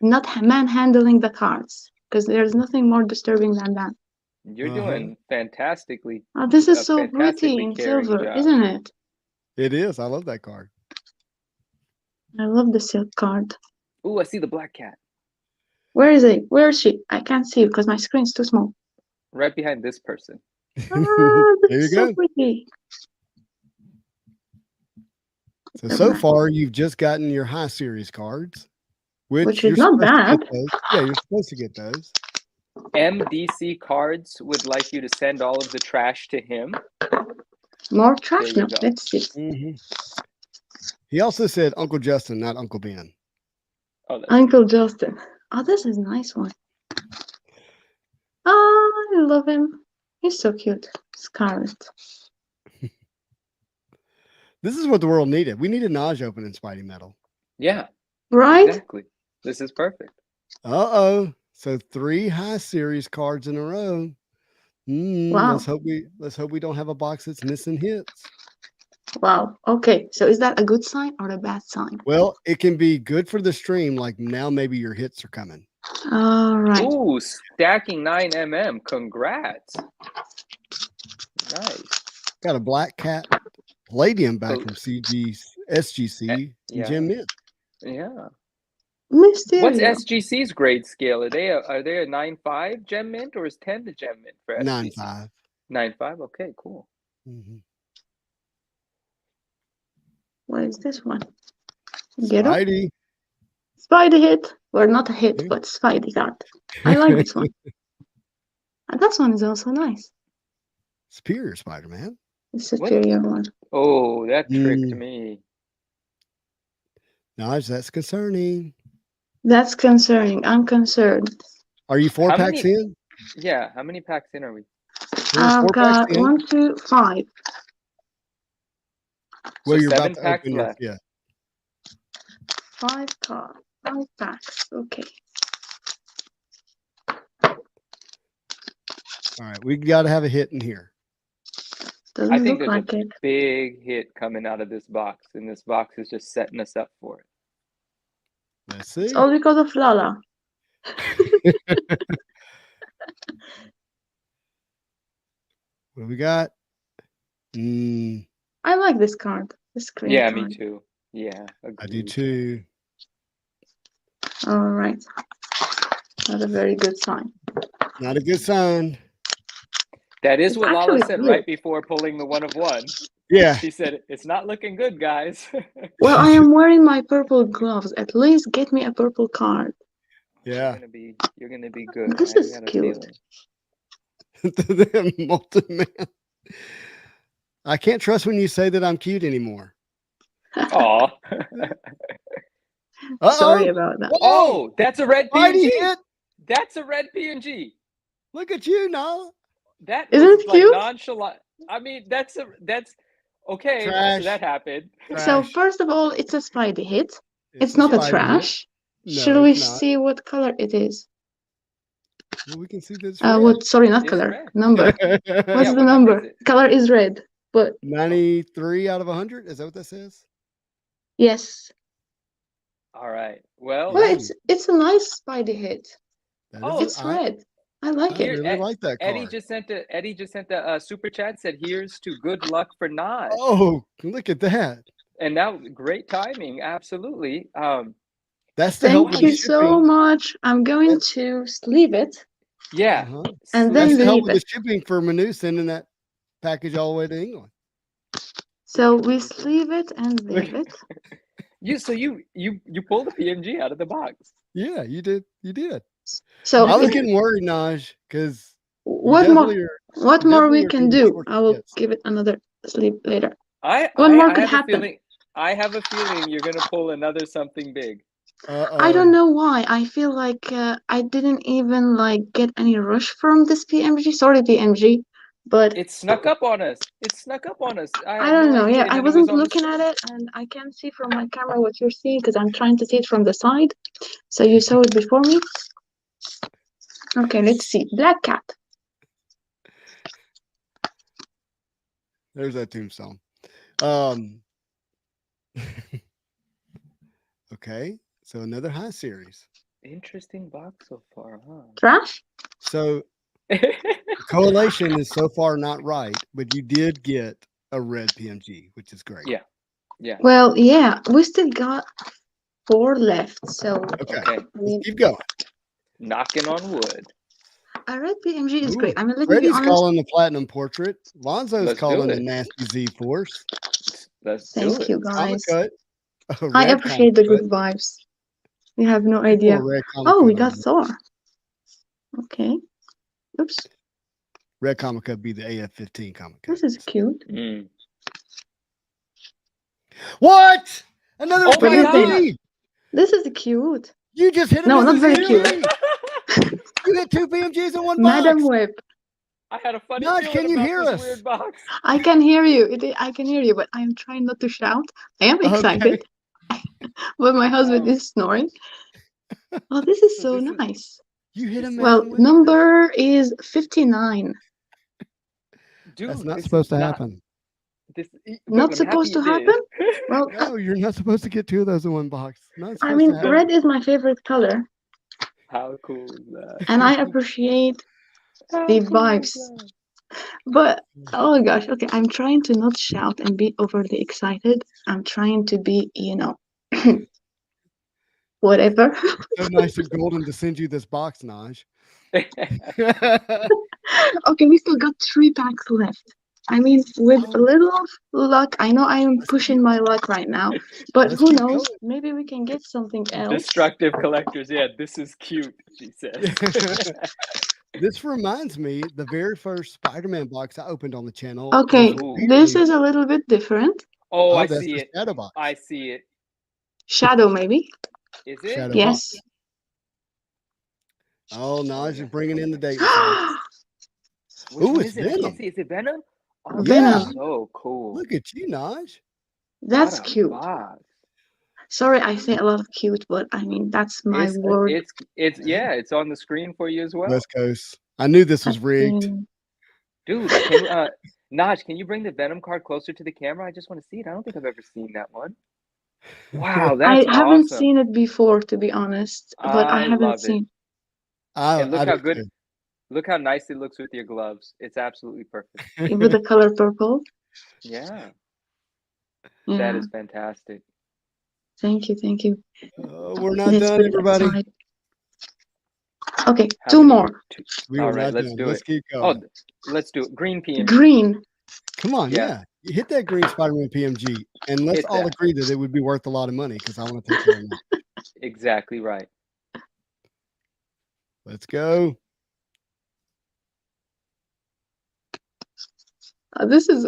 not manhandling the cards because there's nothing more disturbing than that. You're doing fantastically. Oh, this is a so pretty fantastically in caring silver, job. isn't it? It is. I love that card. I love the silk card. Ooh, I see the black cat Where is it? Where is she? I can't see because my screen's too small. right behind this person. Ah, There this you is so go. pretty. So far, you've just gotten your high series cards, Which is you're not supposed to get bad. those. Yeah, you're supposed to get those. MDC Cards would like you to send all of the trash to him. More trash There now. you go. Let's see. He also said Uncle Justin, not Uncle Ben. Oh, that's Uncle Justin. Oh, this is a nice one. Oh, I love him. He's so cute. Scarlet. This is what the world needed. We needed Naj opening Spidey Metal. yeah, Right? exactly. This is perfect. Uh-oh. So 3 high series cards in a row. Wow. Let's hope we don't have a box that's missing hits. Wow. Okay. So is that a good sign or a bad sign? Well, it can be good for the stream. Like now, maybe your hits are coming. All right. Ooh, stacking 9mm. Congrats. Nice. Got a black cat Palladium back Oh. from SGC Yeah. Gem Mint. Yeah. Mysterio. What's SGC's grade scale? Are they a 9.5 gem mint or is 10 the gem mint for SGC? 9.5. 9.5. Okay, cool. What is this one? Get up. Spidey. Spidey hit. Well, not a hit, but Spidey card. I like this one. And this one is also nice. Superior Spider-Man. The superior one. Oh, that tricked me. Naj, that's concerning. That's concerning. I'm concerned. Are you 4 How packs many- in? Yeah, how many packs in are we? We're I've 4 got packs in. 1, 2, 5. Well, So you're 7 about to packs open your, left. yeah. 5 cards. 5 packs. Okay. All right, we got to have a hit in here. Doesn't I think look there's like a it. big hit coming out of this box, and this box is just setting us up for it. Let's see. It's all because of LaLa. What do we got? I I like this card. This green Yeah, card. me too. Yeah, do agreed. too. All right. Not a very good sign. Not a good sign. That is It's what Lala actually said good. right before pulling the 1-of-1. Yeah. She said, it's not looking good, guys. Well, I am wearing my purple gloves. At least get me a purple card. Yeah. You're gonna be good. This I is got a cute. feeling. Multi-man. I can't trust when you say that I'm cute anymore. Aw. Sorry about that. Oh, that's a red Spidey PNG. hit. That's a red PNG. Look at you, Nala. That Isn't was it like cute? nonchalant. I mean, that's okay. Trash. So that happened. So Trash. first of all, it's a Spidey hit. It's not a Spidey hit. trash. No, Should we it's not. see what color it is? Well, we can see this. Sorry, not It's color. red. Number. What's Yeah, the what number number? is it? Color is red. but 93 out of 100. Is that what that says? yes. All right. Well, Well, Yeah. it's a nice Spidey hit. That Oh, is It's red. I like I it. really like that Eddie card. just sent a super chat, said here's to good luck for Naj. Oh, look at that. And now great timing, absolutely. That's to help Thank with you the so shipping. much. I'm going to sleeve it. Yeah. Uh-huh. And That's then to help leave with the it. shipping for Manu sending that package all the way to England. So we sleeve it and leave it. You pulled the PMG out of the box. Yeah, you did. You did. So I was it, getting worried, Naj, because what more you more we definitely are can getting do? short I will hits. give it another sleeve later. I What more I could have a happen? feeling I have a feeling you're gonna pull another something big. I don't know why. I feel like I didn't even like get any rush from this PMG. Sorry, PMG, but It snuck up on us. It snuck up on us. I I had don't no know. idea. Yeah, And I then it was wasn't on the looking at screen. it, and I can't see from my camera what you're seeing because I'm trying to see it from the side. So you saw it before me. Okay, let's see. Black cat. There's that tombstone. Okay, so another high series. Interesting box so far, Trash. So huh? correlation is so far not right, but you did get a red PMG, which is great. Yeah. Yeah. Well, yeah, we still got 4 left. So Okay. Okay. I mean, Keep going. Knocking on wood. a red PMG is Ooh, great. I mean, let me be Freddie's honest. calling the platinum portrait. Lonzo's Let's do calling the it. nasty Z Force. Let's do Thank it. you, Comic guys. cut. A I red appreciate the comic good cut. vibes. You have no People idea. are red comic Oh, cut we over got there. Thor. Okay. Oops. Red comic cut be the AF-15 comic cut. This is cute. Mm. What? Another Oh my God. PMG? This is cute. You just hit No, another not very cute. PMG. You hit 2 PMGs in one Madam box. Web. I had a funny Naj, feeling can you about hear this us? weird box. I can hear you. I can hear you, but I'm trying not to shout. I am excited, but my husband is snoring. Oh, this is so this is- nice. You hit a Well, Madam Web. number is 59. Dude, That's not this supposed is to not- happen. This, but Not I'm supposed to happy it happen? did. Well, No, you're not supposed to get 2 of those in one box. Not supposed I mean, to happen. red is my favorite color, How cool is that? and I appreciate How the cool is vibes. that? But oh my gosh, okay, I'm trying to not shout and be overly excited. I'm trying to be, whatever. So nice of Golden to send you this box, Naj. Okay, we still got 3 packs left. I mean, with a little luck, I know I am Let's pushing keep- my luck right now, but let's who keep knows? going. Maybe we can get something else. Destructive collectors. Yeah, this is cute, she says. This reminds me, the very first Spider-Man box I opened on the channel. Okay, was this weirdly- is a little bit different. Oh, I that's see the it. Shadow box. I see it. Shadow, maybe? Is it? Shadow Yes. box. Oh, Naj is bringing in the date. Which Ooh, one it's is it? I Venom. can't see. Is it Venom? Oh, Venom. that's so cool. Look at you, Naj. That's What a cute. box. Sorry, I say a lot of cute, but I mean, that's my word. It's yeah, it's on the screen for you as well. West Coast. I knew this was rigged. Dude, can Naj, can you bring the Venom card closer to the camera? I just want to see it. I don't think I've ever seen that one. Wow, that's I haven't awesome. seen it before, to be honest, but I I haven't love it. seen. And look I how do good, too. look how nice it looks with your gloves. It's absolutely perfect. With the color purple. Yeah, Yeah. that is fantastic. Thank you, thank you. We're not Let's done, put it everybody. aside. Okay, How 2 many more. We All are right, not let's done. do Let's it. keep Oh, going. let's do it. Green PMG. Green. Come on, yeah. yeah. You hit that green Spider-Man PMG, and let's Hit all that. agree that it would be worth a lot of money because I want to take care of that. Exactly right. Let's go. This is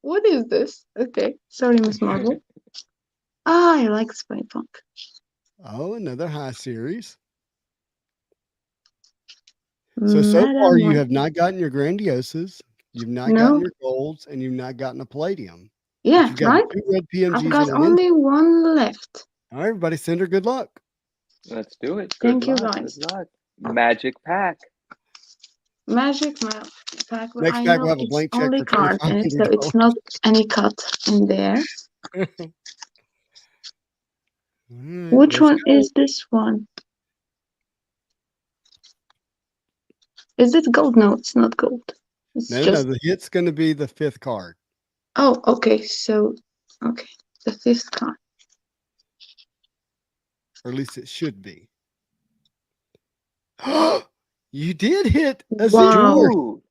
what is this? Okay, sorry, Miss Marvel. I like Spider-Punk. Oh, another high series. So far, Madam you Web. have not gotten your grandioses, you've not No. gotten your golds, and you've not gotten a palladium. But Yeah, you've got right? 2 red PMGs I've got and a win. only 1 left. All right, everybody, send her good luck. Let's do it. Good Thank you, luck. guys. Good luck. Magic pack. Magic pack. But Next I pack know we'll have a it's blank check only for cards in it, so $2,500. it's not any cut in there. Which Let's one go. is this one? Is it gold? No, it's not gold. It's No, just. the hit's going to be the 5th card. Oh, okay. So, okay, the 5th card. Or at least it should be. You did hit a Wow. Z-Force.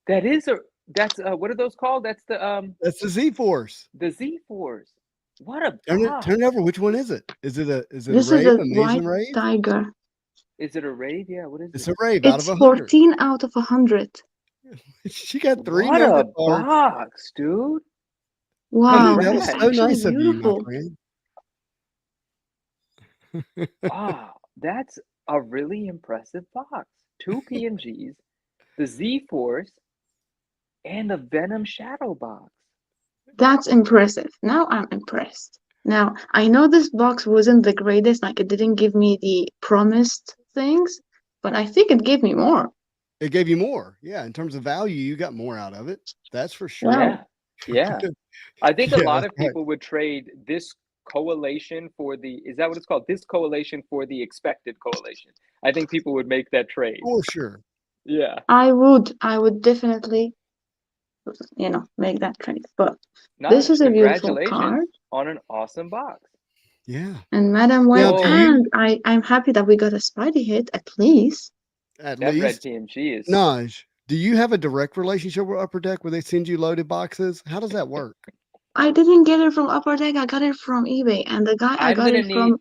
Dude, that's what are those called? That's the That's the Z-Force. Z-Force. What a Turn box. it over. Which one is it? Is it a This is rave? a Amazing white rave? tiger. Is it a rave? Yeah, what is It's it? a rave out It's of 100. 14 out of 100. She got 3 What number a cards. box, dude. Wow, That was that's Congrats. so actually nice of you, my beautiful. friend. Wow, that's a really impressive box. 2 PMGs, the Z-Force, and the Venom Shadow box. That's impressive. Now I'm impressed. Now, I know this box wasn't the greatest, like it didn't give me the promised things, but I think it gave me more. It gave you more. Yeah, in terms of value, you got more out of it. That's for sure. Wow. Yeah. I think a Yeah, lot that's of right. people would trade this coalition for is that what it's called? This coalition for the expected coalition. I think people would make that trade. For sure. Yeah. I would definitely, make that trade. But this Nice. is a beautiful Congratulations card. on an awesome box. Yeah. And Madam Web, Now, do Whoa. you, and I'm happy that we got a Spidey hit at least. at That red least, PMG is Naj, do you have a direct relationship with Upper Deck where they send you loaded boxes? How does that work? I didn't get it from Upper Deck. I got it from eBay, and the guy I I'm got gonna it need from.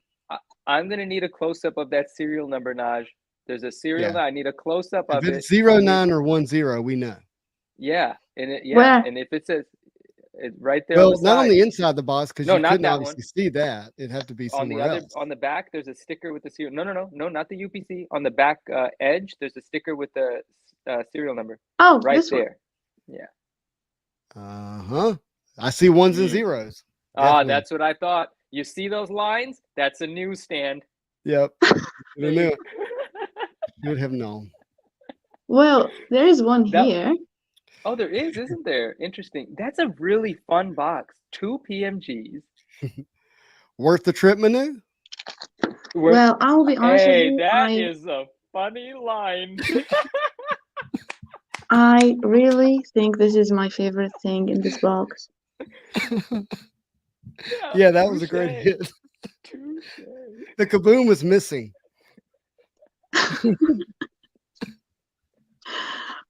I'm gonna need a close-up of that serial number, Naj. There's a serial Yeah. I need a close-up If of it. it's 09 or 10, we know. Yeah, and Where? and if it says it right there on Well, the not on side. the inside of the box because No, you not couldn't that obviously see that. It'd have to be on the somewhere other else. on the back, there's a sticker with the serial. No, not the UPC. On the back edge, there's a sticker with the serial number Oh, right this one. there. Yeah. Uh-huh. I see ones and Mm. zeros. Ah, Definitely. that's what I thought. You see those lines? That's a newsstand. Yep. Should have known. Should have known. Well, there is one That- here. Oh, there is, isn't there? Interesting. That's a really fun box. 2 PMGs. Worth the trip, Manu? Well, I'll be honest with Hey, you. that is a funny line. I really think this is my favorite thing in this box. Yeah, that was a great touche. hit. Touche. The kaboom was missing.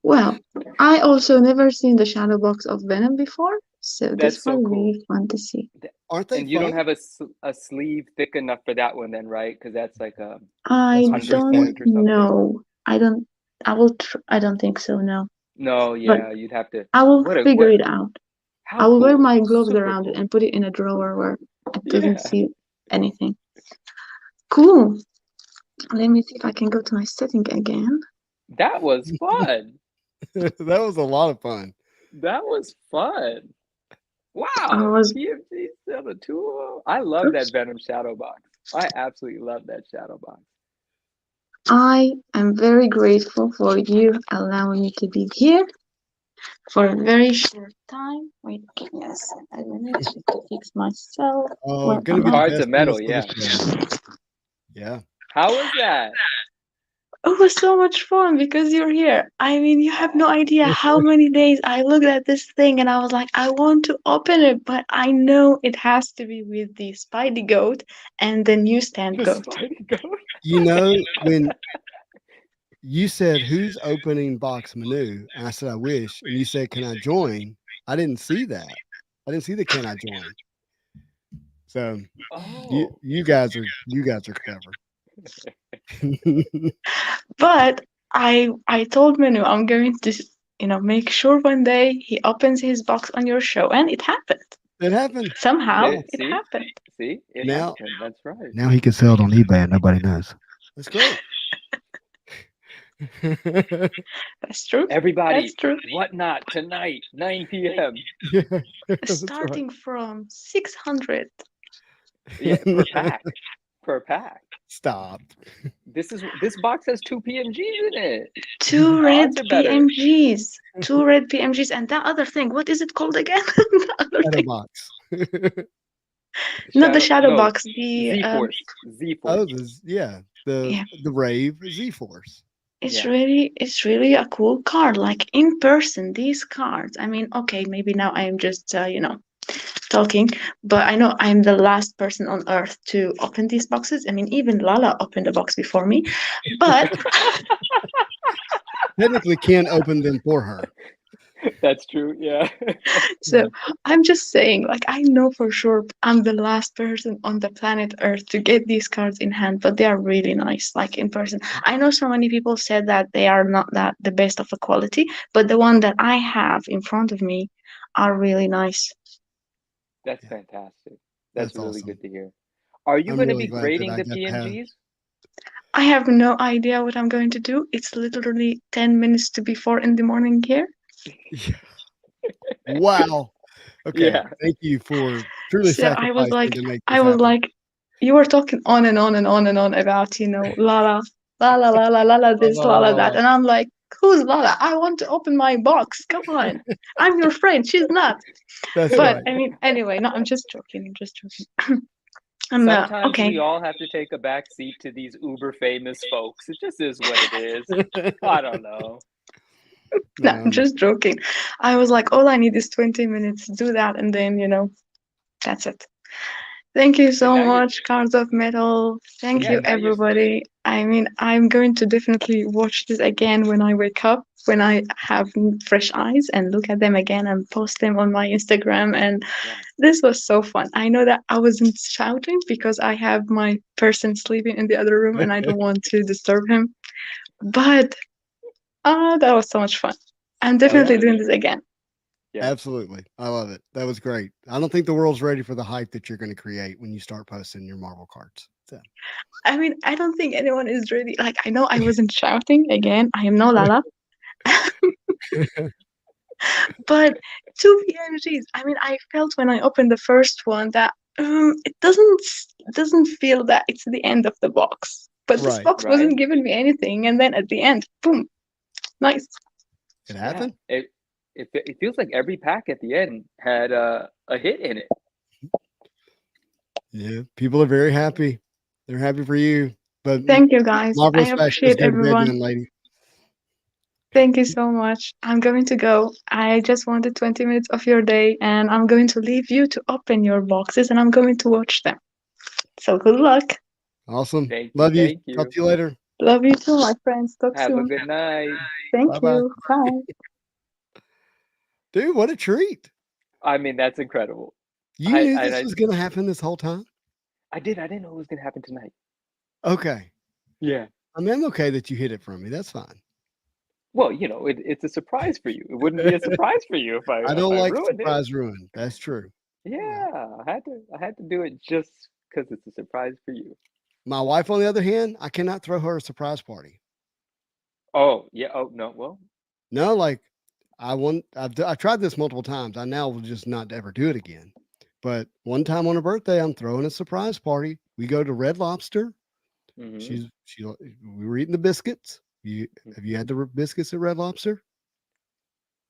Well, I also never seen the shadow box of Venom before, so That's this so was cool. really fun to see. Aren't they And you fun? don't have a sleeve thick enough for that one then, right? Because that's like a I That's don't 100% or something. know. I don't. I will. I don't think so. No. No, yeah, you'd have to. I will What a- figure what- it out. How I will wear cool. my gloves Super around it cool. and put it in a drawer where it doesn't Yeah. see anything. Cool. Let me see if I can go to my setting again. That was fun. That was a lot of fun. That was fun. Wow. I was- PMG 720. I love that Oops. Venom Shadow box. I absolutely love that Shadow box. I am very grateful for you allowing me to be here for a very short time. Wait, give me a second. I need to fix myself. Oh, Where gonna am be I? the Cards best of metal, piece of the show. Yeah. How was that? It was so much fun because you're here. I mean, you have no idea how many days I looked at this thing and I was like, I want to open it, but I know it has to be with the Spidey goat and the newsstand The goat. Spidey goat? You know, when you said, who's opening box Manu? And I said, I wish. And you said, can I join? I didn't see that. I didn't see the can I join. So Oh. you guys are clever. But I told Manu I'm going to make sure one day he opens his box on your show, and it happened. It happened. Somehow Yeah, it see? happened. See? It Now- happened. That's right. Now he can sell it on eBay and nobody knows. That's great. That's true. Everybody, That's true. Whatnot tonight, 9 p.m. Yeah, that's right. Starting from 600. Yeah, per pack. Per pack. Stop. this box has 2 PMGs in it. Two The red odds are better. PMGs. Two red PMGs. And that other thing, what is it called again? The other Shadow thing. box. Not the shadow no, box. The Z-Force. Z-Force. Oh, yeah, yeah. the Rave Z-Force. It's Yeah. really a cool card. Like in person, these cards. I mean, okay, maybe now I am just talking, but I know I'm the last person on earth to open these boxes. I mean, even LaLa opened a box before me, but Technically, Ken opened them for her. That's true. Yeah. so I'm just saying, like, I know for sure I'm the last person on the planet Earth to get these cards in hand, but they are really nice, like in person. I know so many people said that they are not that the best of the quality, but the one that I have in front of me are really nice. That's Yeah. fantastic. That's That's really awesome. good to hear. Are you I'm going to really be glad that grading I the got to have. PMGs? I have no idea what I'm going to do. It's literally 10 minutes to be 4 in the morning here. Wow. Okay. Yeah. Thank you for truly So I was sacrificing to make I this was happen. like, you were talking on and on and on and on about, LaLa, LaLa, LaLa, LaLa this, La, la, LaLa la, that. la. And I'm like, who's LaLa? I want to open my box. Come on. I'm your friend. She's not. That's But right. I mean, anyway, no, I'm just joking. I'm just joking. Sometimes Okay. we all have to take a back seat to these uber famous folks. It just is what it is. I don't know. No, I'm just joking. I was like, all I need is 20 minutes. Do that. And then, that's it. Thank you so now you're- much, Cards of Metal. Thank Yeah, you, now you're- everybody. I mean, I'm going to definitely watch this again when I wake up, when I have fresh eyes, and look at them again and post them on my Instagram. And Yeah. this was so fun. I know that I wasn't shouting because I have my person sleeping in the other room and I don't want to disturb him. But that was so much fun. I'm definitely doing this again. Yeah. Absolutely. I love it. That was great. I don't think the world's ready for the hype that you're going to create when you start posting your Marvel cards. So. I mean, I don't think anyone is ready. Like, I know I wasn't shouting again. I am no LaLa. But 2 PMGs. I mean, I felt when I opened the first one that it doesn't feel that it's the end of the box. But this Right. box wasn't giving me anything, and then at the end, boom, nice. It happened. Yeah. It feels like every pack at the end had a hit in it. Yeah, people are very happy. They're happy for you. But Thank you, guys. I Marvelous fashion is appreciate go to bed everyone. then, lady. Thank you so much. I'm going to go. I just wanted 20 minutes of your day, and I'm going to leave you to open your boxes, and I'm going to watch them. So good luck. Awesome. Thank Love you. you. Talk to you later. Love you too, my friends. Talk Have a soon. good night. Thank Bye-bye. you. Bye. Dude, what a treat. I mean, that's incredible. You knew this was going to happen this whole time? I didn't know it was going to happen tonight. Okay. Yeah. I mean, I'm okay that you hid it from me. That's fine. Well, it's a surprise for you. It wouldn't be a surprise for you if I don't like ruined surprise ruin. That's true. it. Yeah, I had to do it just because it's a surprise for you. My wife, on the other hand, I cannot throw her a surprise party. Oh, yeah. Oh, no. Well, No, like I've tried this multiple times. I now will just not ever do it again. But one time on her birthday, I'm throwing a surprise party. We go to Red Lobster. mhm. We were eating the biscuits. Have you had the biscuits at Red Lobster?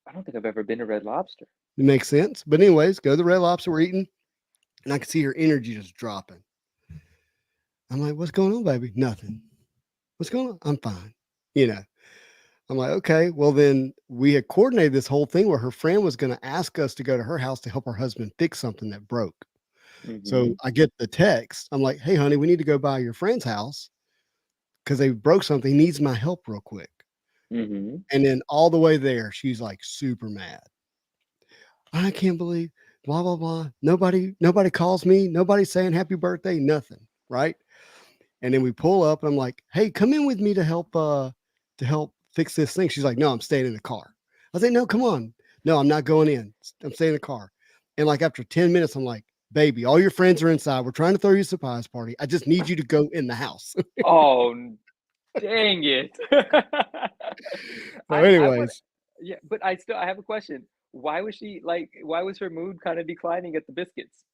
I don't think I've ever been to Red Lobster. It makes sense. But anyways, go to the Red Lobster. We're eating, and I can see her energy just dropping. I'm like, "What's going on, baby?" Nothing. What's going on? I'm fine. I'm like, okay. Well, then we had coordinated this whole thing where her friend was going to ask us to go to her house to help her husband fix something that broke. So Mhm. I get the text. I'm like, "Hey, honey, we need to go by your friend's house because they broke something. He needs my help real quick." Mhm. And then all the way there, she's like super mad. I can't believe blah, blah, blah. Nobody calls me. Nobody's saying happy birthday, nothing. Right. And then we pull up and I'm like, "Hey, come in with me to help fix this thing." She's like, "No, I'm staying in the car." I was like, "No, come on." "No, I'm not going in. I'm staying in the car." And like after 10 minutes, I'm like, "Baby, all your friends are inside. We're trying to throw you a surprise party. I just need you to go in the house." Oh, dang it. So I would, anyways, yeah, but I have a question. Why was her mood kind of declining at the biscuits?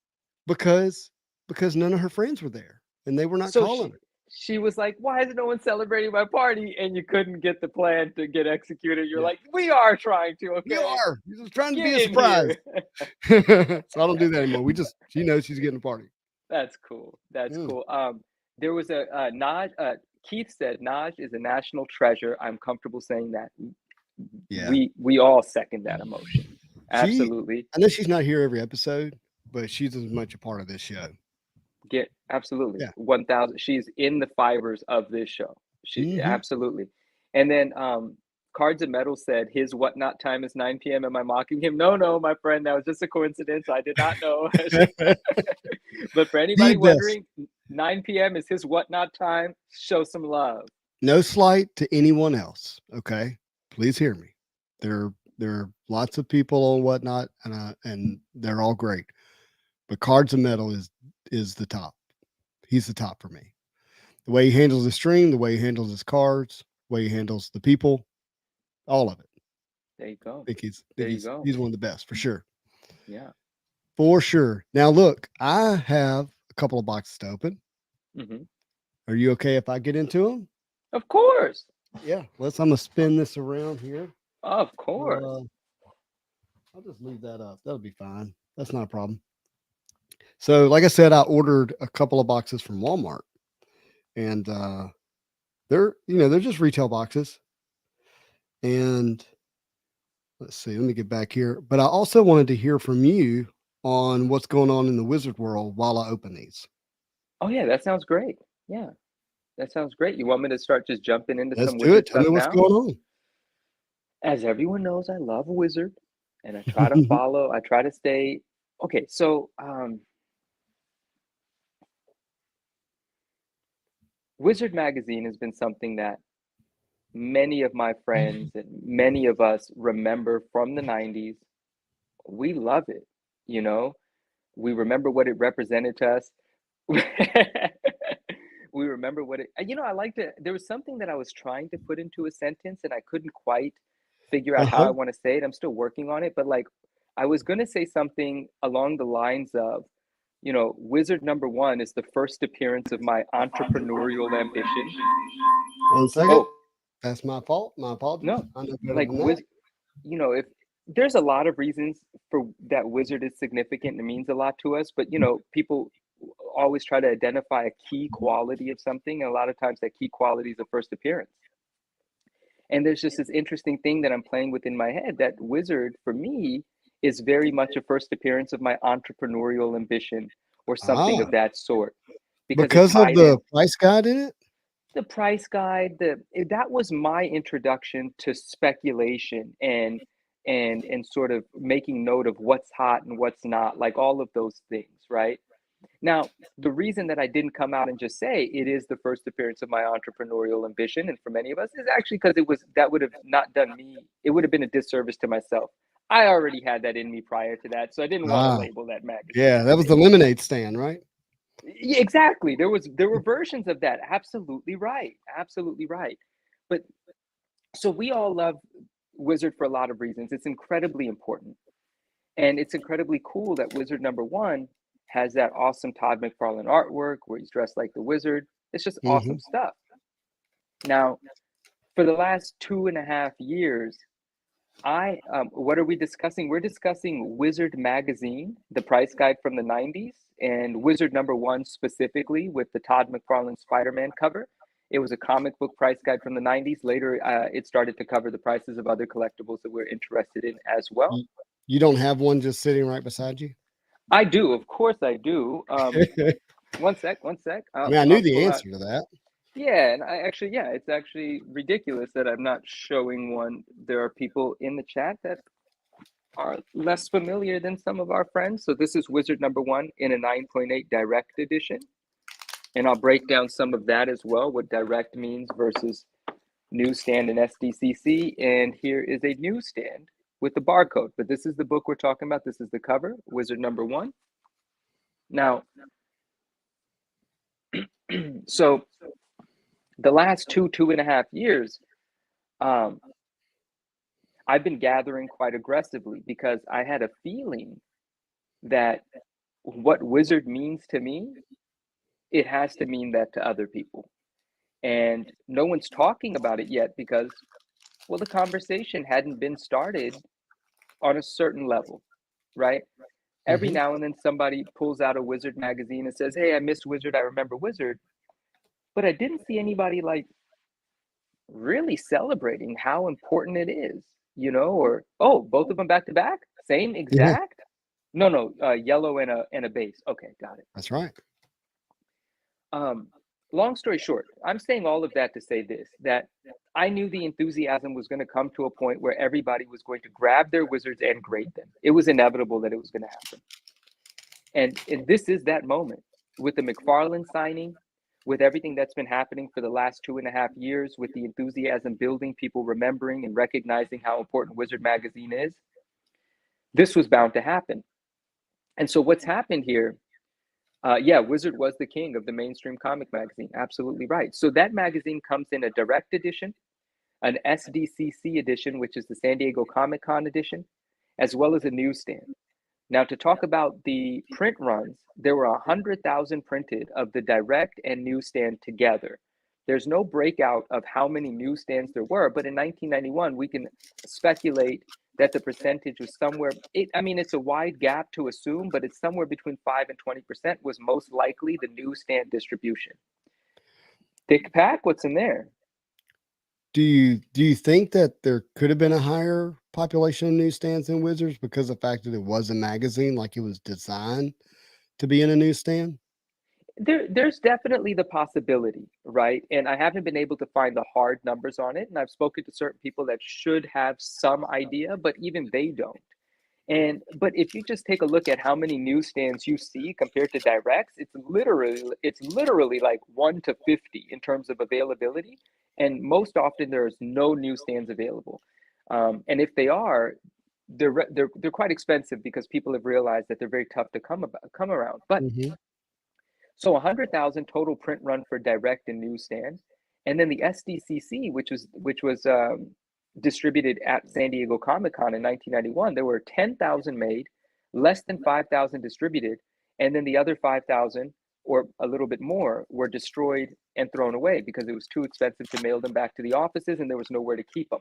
because none of her friends were there and they were not So calling her. she was like, "Why is no one celebrating my party?" And you couldn't get the plan to get executed. You're Yeah. like, "We are trying to, We okay? are. He's just trying to be Get a in here." surprise. So I don't do that anymore. She knows she's getting a party. That's cool. That's Mm, cool. There was a Naj. Keith said Naj is a national treasure. I'm comfortable saying that. yeah. We all second that emotion. She, Absolutely. I know she's not here every episode, but she's as much a part of this show. Absolutely. Yeah. 1000. She's in the fibers of this show. She Mhm. absolutely. And then Cards of Metal said his whatnot time is 9 p.m. Am I mocking him? No, my friend, that was just a coincidence. I did not know. But for anybody The best. wondering, 9 p.m. is his whatnot time. Show some love. No slight to anyone else. Okay, please hear me. There are lots of people on whatnot, and they're all great. But Cards of Metal is the top. He's the top for me. The way he handles the stream, the way he handles his cards, the way he handles the people, all of it. There you go. I think he's go. he's one of the best for sure. Yeah. For sure. Now look, I have a couple of boxes to open. Hmm. Are you okay if I get into them? Of course. Yeah. I'm gonna spin this around here. Of course. I'll just leave that up. That'll be fine. That's not a problem. So, like I said, I ordered a couple of boxes from Walmart, and they're just retail boxes. And let's see, let me get back here. But I also wanted to hear from you on what's going on in the wizard world while I open these. Oh yeah, that sounds great. Yeah, that sounds great. You want me to start just jumping into Let's some do wizard it. Tell me stuff what's now? going on. As everyone knows, I love Wizard, and I try to follow. I try to stay. Okay, so Wizard magazine has been something that many of my friends and many of us remember from the 90s. We love it, you know. We remember what it represented to us. We remember what it, I like to, there was something that I was trying to put into a sentence and I couldn't quite figure out how I Uh-huh. want to say it. I'm still working on it, but like I was going to say something along the lines of, Wizard number one is the first appearance of my entrepreneurial ambition. 1 second. Oh, That's my fault. My apologies. no, I know better like than that. if there's a lot of reasons for that Wizard is significant and it means a lot to us, but people always try to identify a key quality of something, and a lot of times that key quality is a first appearance. And there's just this interesting thing that I'm playing with in my head, that Wizard for me is very much a first appearance of my entrepreneurial ambition or something Ah, of that sort, because it because of tied the in price guide in it? the price guide. That was my introduction to speculation and sort of making note of what's hot and what's not, like all of those things, right? Now, the reason that I didn't come out and just say it is the first appearance of my entrepreneurial ambition, and for many of us, is actually because that would have not done me. It would have been a disservice to myself. I already had that in me prior to that, so I didn't want to Ah, label that magazine yeah, that was the anything. lemonade stand, right? Yeah, exactly. There were versions of that. Absolutely right. Absolutely right. But so we all love Wizard for a lot of reasons. It's incredibly important. And it's incredibly cool that Wizard number one has that awesome Todd McFarlane artwork where he's dressed like the wizard. It's just Mm-hmm. awesome stuff. Now, for the last 2.5 years, what are we discussing? We're discussing Wizard magazine, the price guide from the 90s, and Wizard number one specifically with the Todd McFarlane Spider-Man cover. It was a comic book price guide from the 90s. Later, it started to cover the prices of other collectibles that we're interested in as well. You don't have one just sitting right beside you? I do, of course I do. One sec. I mean, I knew I'll the pull out. answer to that. Yeah, and it's actually ridiculous that I'm not showing one. There are people in the chat that are less familiar than some of our friends. So this is Wizard number one in a 9.8 direct edition. And I'll break down some of that as well, what direct means versus newsstand and SDCC. And here is a newsstand with the barcode. But this is the book we're talking about. This is the cover, Wizard number one. Now, so the last 2.5 years, I've been gathering quite aggressively because I had a feeling that what Wizard means to me, it has to mean that to other people. And no one's talking about it yet because, well, the conversation hadn't been started on a certain level, right? Every Hmm. now and then somebody pulls out a Wizard magazine and says, hey, I missed Wizard, I remember Wizard. But I didn't see anybody like really celebrating how important it is, or, oh, both of them back to back, same Yeah, exact. No, yellow and a base. Okay, got it. that's right. Um, Long story short, I'm saying all of that to say this, that I knew the enthusiasm was going to come to a point where everybody was going to grab their Wizards and grade them. It was inevitable that it was going to happen. And this is that moment with the McFarlane signing, with everything that's been happening for the last 2.5 years, with the enthusiasm building, people remembering and recognizing how important Wizard Magazine is. This was bound to happen. And so what's happened here, yeah, Wizard was the king of the mainstream comic magazine. Absolutely right. So that magazine comes in a direct edition, an SDCC edition, which is the San Diego Comic Con edition, as well as a newsstand. Now, to talk about the print runs, there were 100,000 printed of the direct and newsstand together. There's no breakout of how many newsstands there were, but in 1991, we can speculate that the percentage was somewhere, it's a wide gap to assume, but it's somewhere between 5 and 20% was most likely the newsstand distribution. Thick pack, what's in there? Do you think that there could have been a higher population of newsstands than Wizards because of the fact that it was a magazine, like it was designed to be in a newsstand? There's definitely the possibility, right? And I haven't been able to find the hard numbers on it. And I've spoken to certain people that should have some idea, but even they don't. But if you just take a look at how many newsstands you see compared to directs, it's literally like 1 to 50 in terms of availability. And most often there's no newsstands available. And if they are, they're quite expensive because people have realized that they're very tough to come around. But Hmm. so 100,000 total print run for direct and newsstand, and then the SDCC, which was distributed at San Diego Comic Con in 1991. There were 10,000 made, less than 5,000 distributed, and then the other 5,000 or a little bit more were destroyed and thrown away because it was too expensive to mail them back to the offices and there was nowhere to keep them.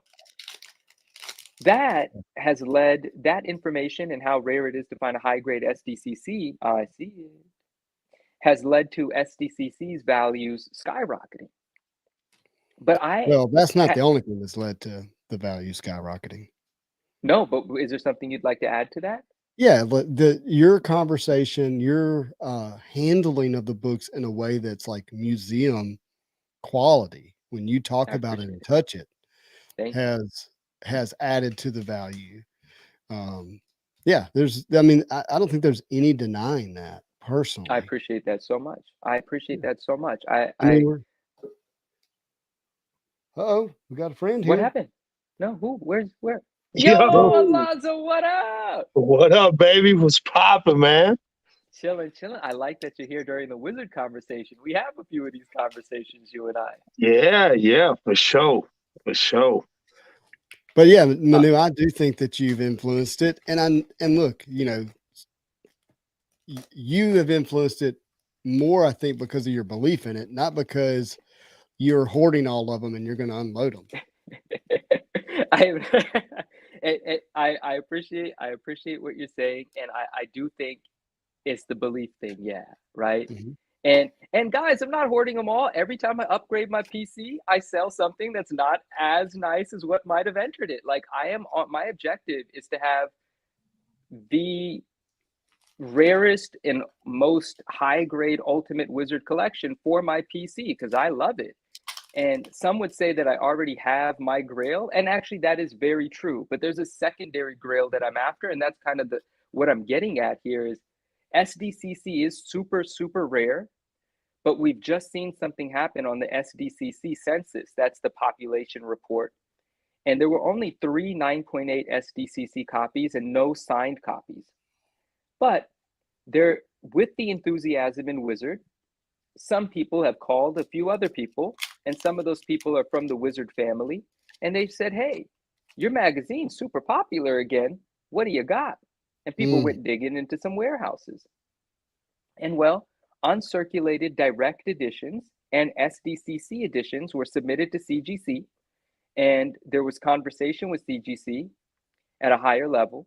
That has led that information and how rare it is to find a high grade SDCC. I see it. Has led to SDCC's values skyrocketing. But Well, that's not the only thing that's led to the value skyrocketing. no, but is there something you'd like to add to that? Yeah, your conversation, your handling of the books in a way that's like museum quality when you talk I about it appreciate and it. touch it Thank you. has added to the value. Yeah, I don't think there's any denying that I personally. appreciate that so much. I appreciate Yeah. that so much. I mean, we got a friend What here. happened? No, where? Yo, Yo, Alonzo, what up? what up, baby? What's poppin', man? Chilling. I like that you're here during the Wizard conversation. We have a few of these conversations, you and I. Yeah, for sure. For sure. But yeah, Manu, I do think that you've influenced it, and look, you have influenced it more, I think, because of your belief in it, not because you're hoarding all of them and you're going to unload them. I appreciate what you're saying, and I do think it's the belief thing, yeah, right. Mhm. And guys, I'm not hoarding them all. Every time I upgrade my PC, I sell something that's not as nice as what might have entered it. Like my objective is to have the rarest and most high grade ultimate Wizard collection for my PC because I love it. And some would say that I already have my grail, and actually that is very true. But there's a secondary grail that I'm after, and that's kind of what I'm getting at here is SDCC is super, super rare, but we've just seen something happen on the SDCC census. That's the population report. And there were only 3 9.8 SDCC copies and no signed copies. But there, with the enthusiasm in Wizard, some people have called a few other people, and some of those people are from the Wizard family, and they said, hey, your magazine's super popular again. What do you got? And people went digging into some warehouses. And well, uncirculated direct editions and SDCC editions were submitted to CGC, and there was conversation with CGC at a higher level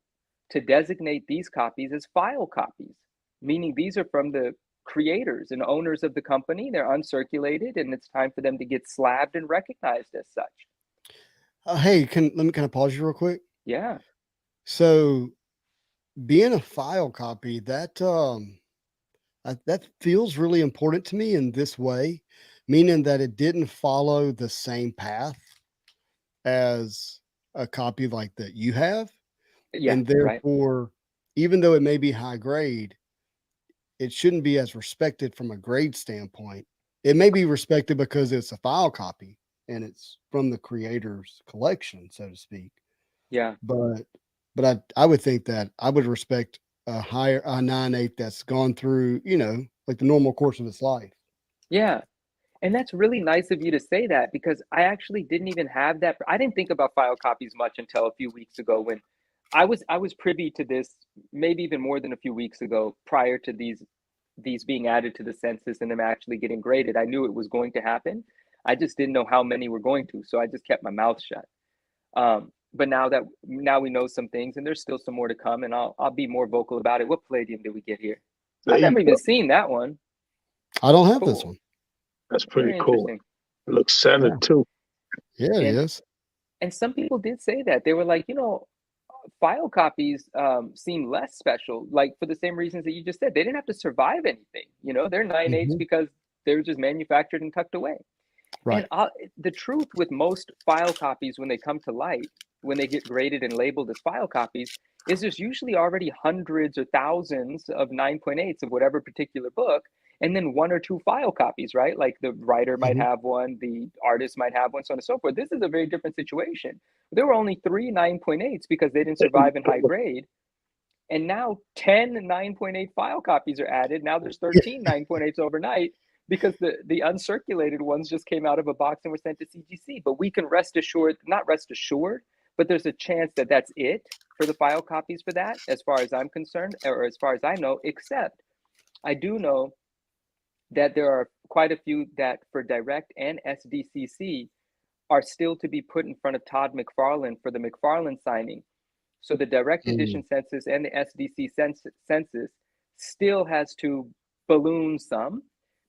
to designate these copies as file copies, meaning these are from the creators and owners of the company. They're uncirculated, and it's time for them to get slabbed and recognized as such. Hey, let me kind of pause you real quick. Yeah. So, being a file copy, that that feels really important to me in this way, meaning that it didn't follow the same path as a copy like that you have, Yeah. and Right. therefore, even though it may be high grade, it shouldn't be as respected from a grade standpoint. It may be respected because it's a file copy and it's from the creator's collection, so to speak. Yeah. But I would think that I would respect a 9/8 that's gone through, like the normal course of its life. Yeah. And that's really nice of you to say that, because I actually didn't even have that. I didn't think about file copies much until a few weeks ago, when I was privy to this, maybe even more than a few weeks ago, prior to these being added to the census and them actually getting graded. I knew it was going to happen. I just didn't know how many were going to, so I just kept my mouth shut. But now we know some things, and there's still some more to come, and I'll be more vocal about it. What Palladium did we get here? There I've you never even go. seen that one. I don't have this Cool. one. That's Very pretty cool. interesting. It looks centered too. Yeah, it And is. and some people did say that. They were like, file copies seem less special, like for the same reasons that you just said. They didn't have to survive anything. They're 9/8 Mhm. because they were just manufactured and tucked away. Right. And the truth with most file copies, when they come to light, when they get graded and labeled as file copies, is there's usually already hundreds or thousands of 9.8s of whatever particular book, and then one or two file copies, right? Like the writer might Mhm. have one, the artist might have one, so on and so forth. This is a very different situation. There were only 3 9.8s because they didn't There you survive in high go. grade. And now 10 9.8 file copies are added. Now there's 13 9.8s overnight, because the uncirculated ones just came out of a box and were sent to CGC. But we can rest assured, not rest assured, but there's a chance that that's it for the file copies for that, as far as I'm concerned, or as far as I know, except I do know that there are quite a few that for direct and SDCC are still to be put in front of Todd McFarlane for the McFarlane signing. So the direct edition census and the SDC census still has to balloon some,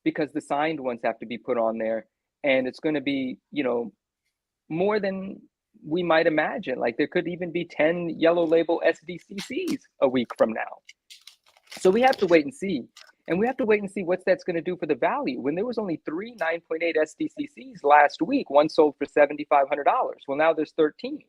because the signed ones have to be put on there. And it's going to be, more than we might imagine. Like there could even be 10 yellow label SDCCs a week from now. So we have to wait and see. And we have to wait and see what that's going to do for the value. When there was only 3 9.8 SDCCs last week, one sold for $7,500. Well, now there's 13.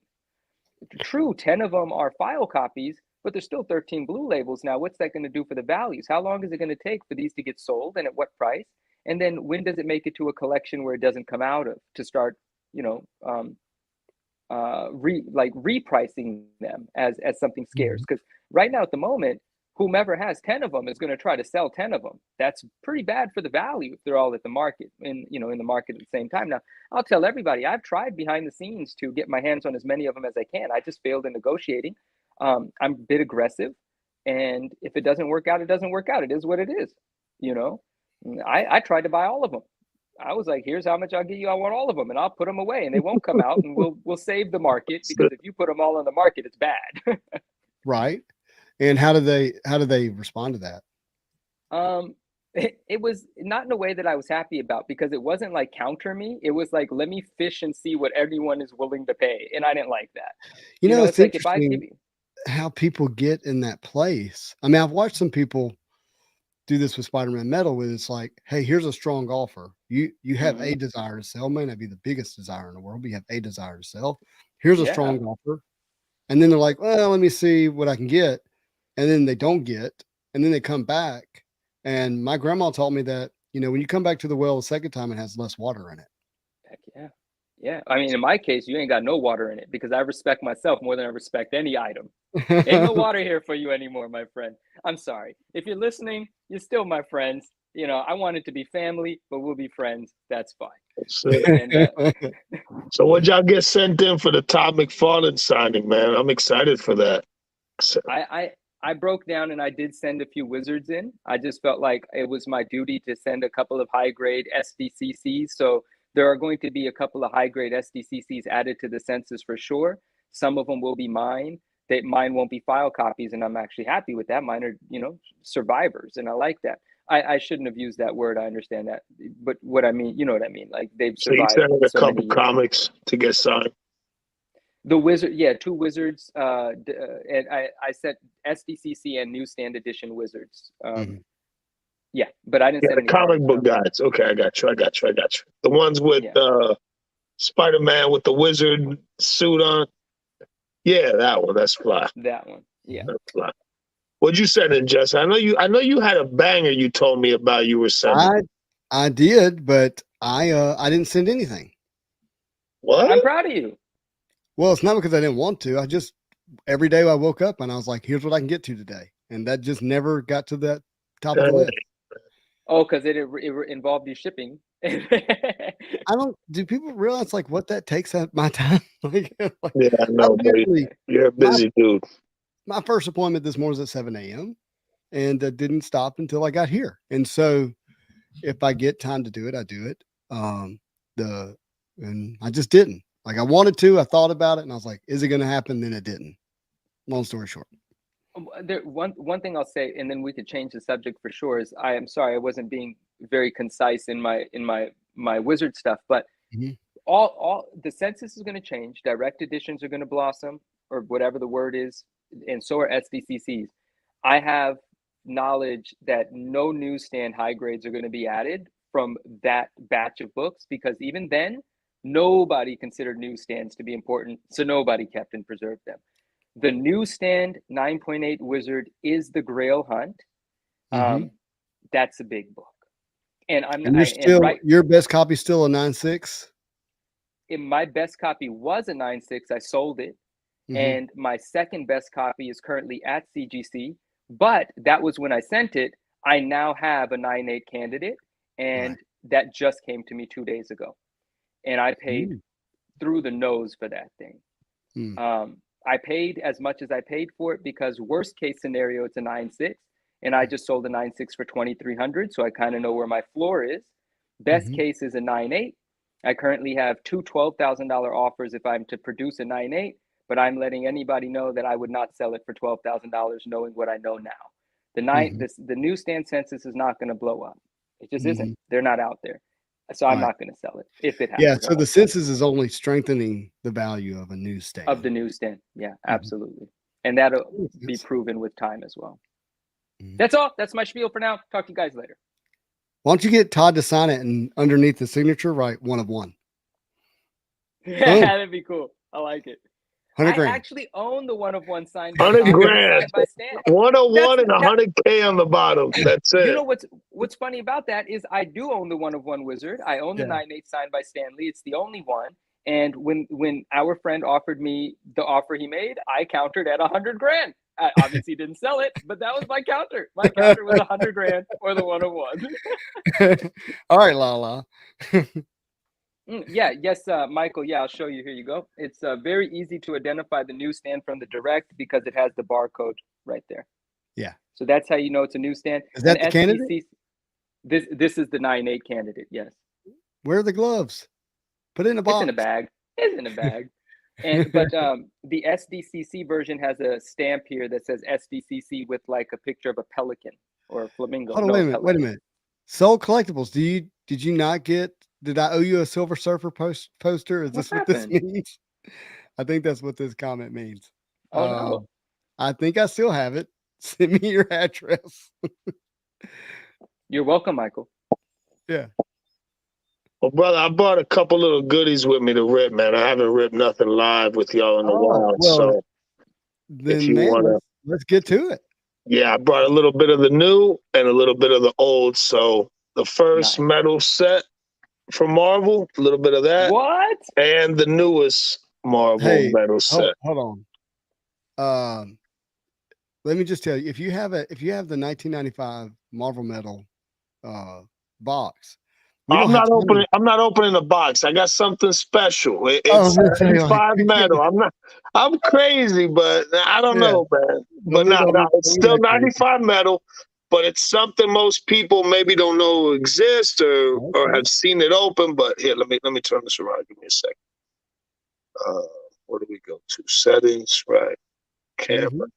True, 10 of them are file copies, but there's still 13 blue labels. Now, what's that going to do for the values? How long is it going to take for these to get sold, and at what price? And then when does it make it to a collection where it doesn't come out of, to start, repricing them as something scarce? Because right now at the moment, whomever has 10 of them is going to try to sell 10 of them. That's pretty bad for the value if they're all at the market, in the market at the same time. Now, I'll tell everybody, I've tried behind the scenes to get my hands on as many of them as I can. I just failed in negotiating. I'm a bit aggressive, and if it doesn't work out, it doesn't work out. It is what it is. I tried to buy all of them. I was like, here's how much I'll give you. I want all of them, and I'll put them away, and they won't come out, and we'll save the market, because if you put them all on the market, it's bad. Right. And how do they respond to that? It was not in a way that I was happy about, because it wasn't like counter me. It was like, let me fish and see what everyone is willing to pay. And I didn't like that. It's it's like, if I give interesting you, how people get in that place. I mean, I've watched some people do this with Spider-Man Metal, where it's like, hey, here's a strong offer. You have a desire to sell, may not be the biggest desire in the world, but you have a desire to sell. Here's a strong offer. And then they're like, well, let me see what I can get. And then they don't get, and then they come back. And my grandma taught me that, when you come back to the well a second time, it has less water in it. heck yeah. Yeah. I mean, in my case, you ain't got no water in it, because I respect myself more than I respect any item. Ain't no water here for you anymore, my friend. I'm sorry. If you're listening, you're still my friends. I want it to be family, but we'll be friends. That's fine. That's it. And So what y'all get sent in for the Todd McFarlane signing, man? I'm excited for that. I I broke down and I did send a few wizards in. I just felt like it was my duty to send a couple of high grade SDCCs. So there are going to be a couple of high grade SDCCs added to the census for sure. Some of them will be mine. Mine won't be file copies, and I'm actually happy with that. Mine are, survivors, and I like that. I shouldn't have used that word. I understand that, but what I mean, you know what I mean. Like they've So you survived sent a so couple many years. comics to get signed. The wizard, yeah, 2 wizards. And I said SDCC and newsstand edition wizards. Yeah, but I didn't Yeah, send the any comic cards, book no. guys. Okay, I got you. The ones with Yeah. Spider-Man with the wizard suit on. Yeah, that one. That's fly. That one. Yeah. That's fly. What'd you send in, Jess? I know you had a banger you told me about you were sending. I did, but I didn't send anything. What? I'm proud of you. Well, it's not because I didn't want to. I just every day I woke up and I was like, here's what I can get to today. And that just never got to that top of the list. Oh, because it involved you shipping. Do people realize like what that takes at my time? Yeah, I know, buddy. You're a busy dude. My first appointment this morning was at 7 a.m. and that didn't stop until I got here. And so if I get time to do it, I do it. And I just didn't. Like I wanted to, I thought about it and I was like, is it going to happen? Then it didn't. Long story short. One thing I'll say, and then we could change the subject for sure, is I am sorry I wasn't being very concise in my wizard stuff, but all the census is going to change. Direct editions are going to blossom, or whatever the word is, and so are SDCCs. I have knowledge that no newsstand high grades are going to be added from that batch of books, because even then, nobody considered newsstands to be important, so nobody kept and preserved them. The newsstand 9.8 wizard is the Grail Hunt. That's a big book, and your best copy still a 9.6. My best copy was a 9.6. I sold it, and my second best copy is currently at CGC. But that was when I sent it. I now have a 9.8 candidate, and that just came to me 2 days ago, and I paid through the nose for that thing. I paid as much as I paid for it because worst case scenario, it's a 9.6, and I just sold a 9.6 for $2,300, so I kind of know where my floor is. Best case is a 9.8. I currently have 2 $12,000 offers if I'm to produce a 9.8, but I'm letting anybody know that I would not sell it for $12,000, knowing what I know now. The newsstand census is not going to blow up. It just isn't. They're not out there. So I'm not going to sell it if it happens. Yeah, so the census is only strengthening the value of a newsstand. Of the newsstand. Yeah, absolutely. And that'll be proven with time as well. That's all. That's my spiel for now. Talk to you guys later. Why don't you get Todd to sign it and underneath the signature, write 1 of 1. Yeah, that'd be cool. I like it. 100 grand. I actually own the 1 of 1 signed. 100 grand. By Stan. 101 and 100K on the bottom. That's it. You know what's funny about that is I do own the 1 of 1 wizard. I own the 9.8 signed by Stan Lee. It's the only one. And when our friend offered me the offer he made, I countered at 100 grand. I obviously didn't sell it, but that was my counter. My counter was 100 grand or the 1 of 1. All right, LaLa. Yes, Michael. Yeah, I'll show you. Here you go. It's very easy to identify the newsstand from the direct because it has the barcode right there. Yeah. So that's how you know it's a newsstand. Is that the candidate? This is the 9.8 candidate. Yes. Where are the gloves? Put it in a box. It's in a bag. It's in a bag. But the SDCC version has a stamp here that says SDCC with like a picture of a pelican or a flamingo. Hold on, wait a minute. Soul Collectibles. Did you not get? Did I owe you a Silver Surfer poster? Is this what this means? I think that's what this comment means. Oh no. I think I still have it. Send me your address. You're welcome, Michael. Yeah. Well, brother, I brought a couple little goodies with me to rip, man. I haven't ripped nothing live with y'all in a while. Well, so then, if you wanna, let's get to it. Yeah, I brought a little bit of the new and a little bit of the old. So the first metal set from Marvel, a little bit of that. What? And the newest Marvel metal set. Hold on. Let me just tell you, if you have the 1995 Marvel Metal box, We don't I'm have not time opening. I'm not opening the box. I got something special. Oh, It's let's say, like, 75 metal. I'm crazy, but I don't Yeah. know, man. Well, But we no, don't- it's we still not crazy. 95 metal. But it's something most people maybe don't know exists or Okay. have seen it open. But here, let me turn this around. Give me a second. Where do we go to? Settings, right? Camera.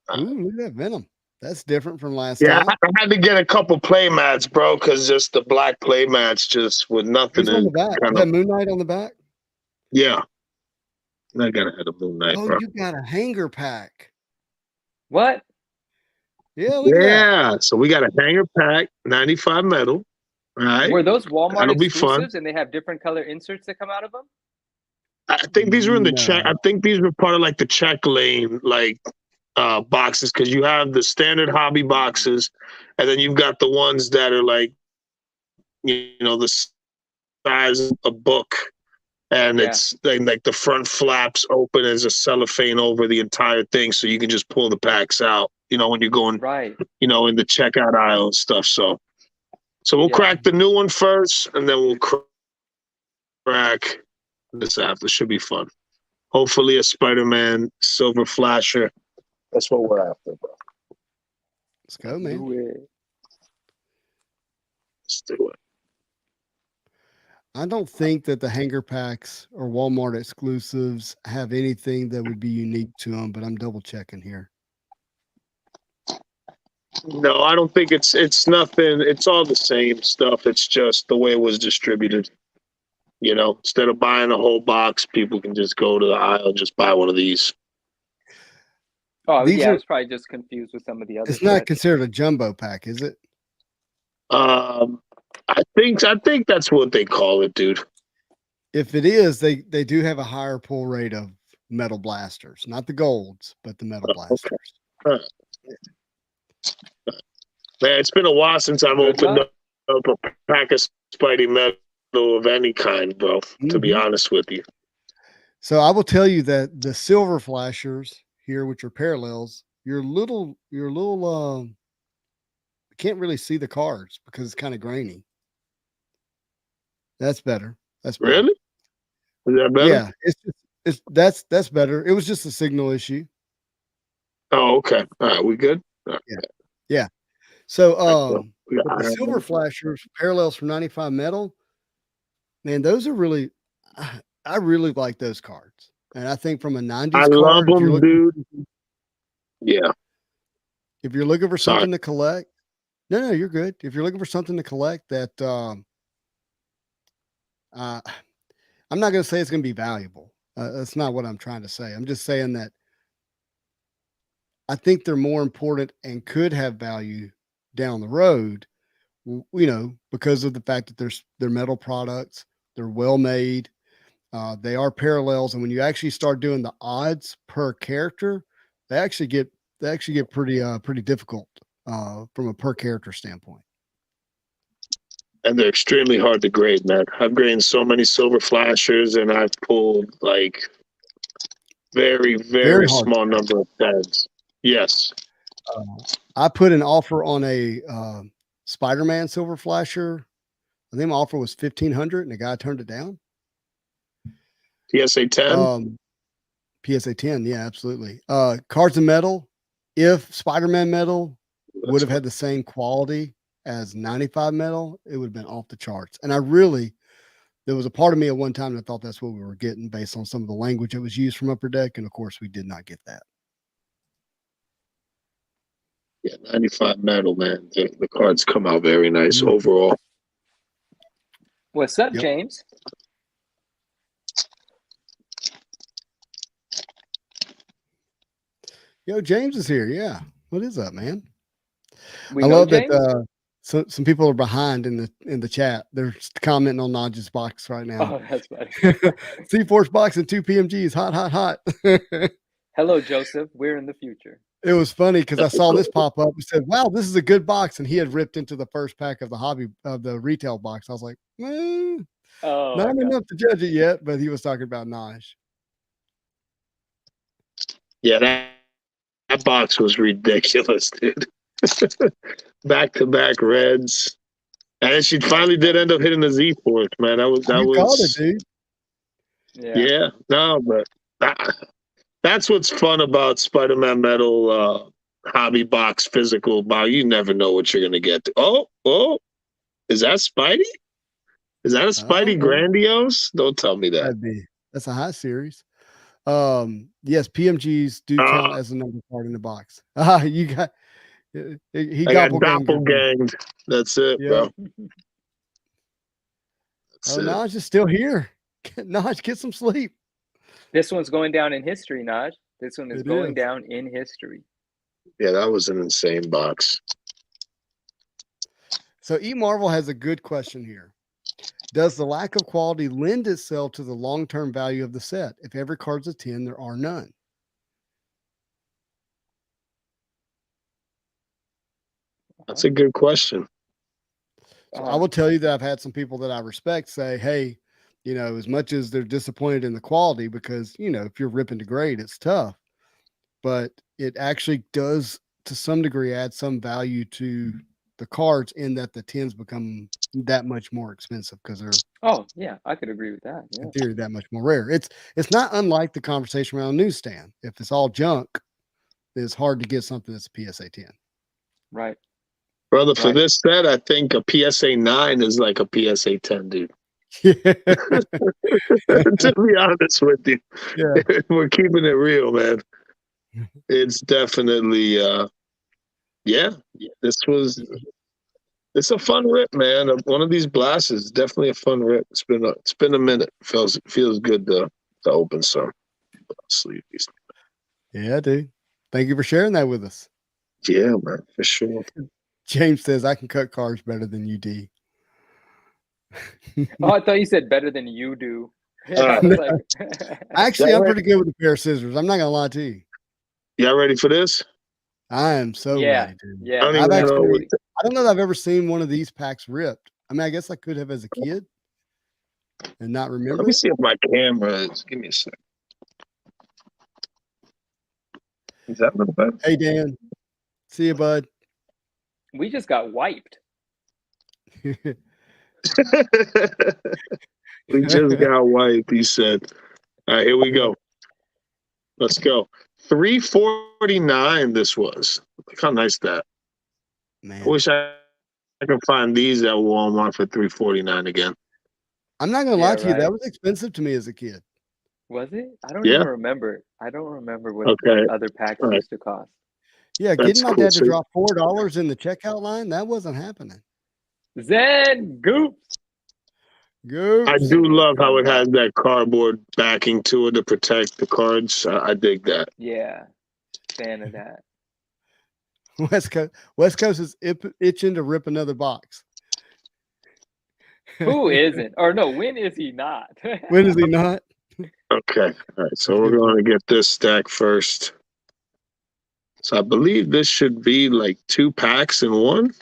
Mhm. Ooh, look at that Venom. That's different from last Yeah, time. I had to get a couple play mats, bro, because just the black play mats just with nothing Who's on the in. back? Is Kind that of, Moon Knight on the back? yeah. I gotta have a Moon Knight, Oh, bro. you got a hanger pack. What? Yeah, look at that. Yeah, so we got a hanger pack, 95 metal. All right, Were those Walmart that'll be fun. exclusives and they have different color inserts that come out of them? I think these were in the No. check. I think these were part of like the check lane, like boxes, because you have the standard hobby boxes, and then you've got the ones that are like, you know, the size of a book, and Yeah. it's like the front flaps open as a cellophane over the entire thing, so you can just pull the packs out. You know, when you're going, Right. you know, in the checkout aisle and stuff. So we'll Yeah. crack the new one first, and then we'll crack this after. Should be fun. Hopefully, a Spider-Man silver flasher. That's what we're after, bro. Let's go, man. Do it. Let's do it. I don't think that the hanger packs or Walmart exclusives have anything that would be unique to them, but I'm double checking here. No, I don't think it's nothing. It's all the same stuff. It's just the way it was distributed. You know, instead of buying a whole box, people can just go to the aisle and just buy one of these. Oh, These yeah, I are- was probably just confused with some of the other It's not sets. considered a jumbo pack, is it? I think that's what they call it, dude. If it is, they do have a higher pull rate of metal blasters, not the golds, but the metal blasters. Man, it's been a while since I've Good opened luck. up a pack of Spidey metal of any kind, bro. To be Mhm. honest with you. So I will tell you that the silver flashers here, which are parallels, you're can't really see the cards because it's kind of grainy. That's better. That's better. Really? Is that better? Yeah, that's better. It was just a signal issue. Oh, okay. All right, we good? All right. Yeah. So We got but the iron silver man. flashers parallels from 95 metal, man, those are really I really like those cards. And I think from a 90s I love card, them, dude. Yeah. if you're looking for Sorry. something to collect, no, you're good. If you're looking for something to collect that I'm not going to say it's going to be valuable. That's not what I'm trying to say. I'm just saying that I think they're more important and could have value down the road, you know, because of the fact that they're metal products, they're well made, they are parallels, and when you actually start doing the odds per character, they actually get pretty difficult from a per character standpoint. And they're extremely hard to grade, man. I've graded so many silver flashers, and I've pulled like very, very Very hard small to number of heads. Yes. I put an offer on a Spider-Man silver flasher. I think my offer was $1,500, and the guy turned it down. PSA 10. PSA 10, yeah, absolutely. Cards of metal. If Spider-Man metal would have had the same quality as 95 metal, it would have been off the charts. And there was a part of me at one time that thought that's what we were getting based on some of the language that was used from Upper Deck, and of course, we did not get that. Yeah, 95 metal, man. The cards come out very nice overall. What's up, Yep. James? Yo, James is here. Yeah. What is up, man? We I know love James? that some people are behind in the chat. They're commenting on Naj's box right now. Oh, that's funny. C-Force box and 2 PMGs. Hot. Hello, Joseph. We're in the future. It was funny because I saw this pop up and said, wow, this is a good box. And he had ripped into the first pack of the retail box. I was like, Oh, not my God. enough to judge it yet, but he was talking about Naj. Yeah, that box was ridiculous, dude. Back-to-back reds. And she finally did end up hitting the Z Force, man. You called it, dude. Yeah, no, but that's what's fun about Spider-Man Metal hobby box physical box. You never know what you're gonna get. Oh, is that Spidey? Is that a Spidey Grandiose? Don't tell me that. That's a high series. Yes, PMGs do count as another part in the box. You got he got doppelganged. doppelganged. That's it, bro. That's it. Naj is still here. Naj, get some sleep. This one's going down in history, Naj. This one is going is. down in history. Yeah, that was an insane box. So E Marvel has a good question here. Does the lack of quality lend itself to the long-term value of the set? If every card's a 10, there are none. That's a good question. So I will tell you that I've had some people that I respect say, hey, you know, as much as they're disappointed in the quality, because, you know, if you're ripping to grade, it's tough, but it actually does to some degree add some value to the cards in that the 10s become that much more expensive because they're I could agree with that. in theory that much more rare. It's not unlike the conversation around newsstand. If it's all junk, it's hard to get something that's a PSA 10. Right. Brother, for this set, I think a PSA 9 is like a PSA 10, dude. To be honest with you. Yeah. We're keeping it real, man. It's definitely it's a fun rip, man. One of these blasts is definitely a fun rip. It's been a minute. Feels good to open some. Sleep. Yeah, dude. Thank you for sharing that with us. Yeah, man, for sure. James says I can cut cards better than you, D. I thought you said better than you do. Actually, I'm pretty good with a pair of scissors. I'm not gonna lie to you. Y'all ready for this? I am so ready, dude. Yeah. I don't know that I've ever seen one of these packs ripped. I mean, I guess I could have as a kid and not remember. Let me see if my camera is. Give me a sec. Is that a little better? Hey, Dan. See you, bud. We just got wiped. We just got wiped, he said. All right, here we go. Let's go. $349 this was. Look how nice that. Man. I wish I could find these at Walmart for $349 again. I'm not gonna lie to you, that was expensive to me as a kid. Was it? I don't even remember. I don't remember what other packs used to cost. Yeah, getting my dad to drop $4 in the checkout line, that wasn't happening. Zen Goops. I do love how it has that cardboard backing to it to protect the cards. I dig that. Yeah, fan of that. West Coast is itching to rip another box. Who isn't? Or no, when is he not? When is he not? Okay. All right. So we're going to get this stack first. So I believe this should be like 2 packs in one.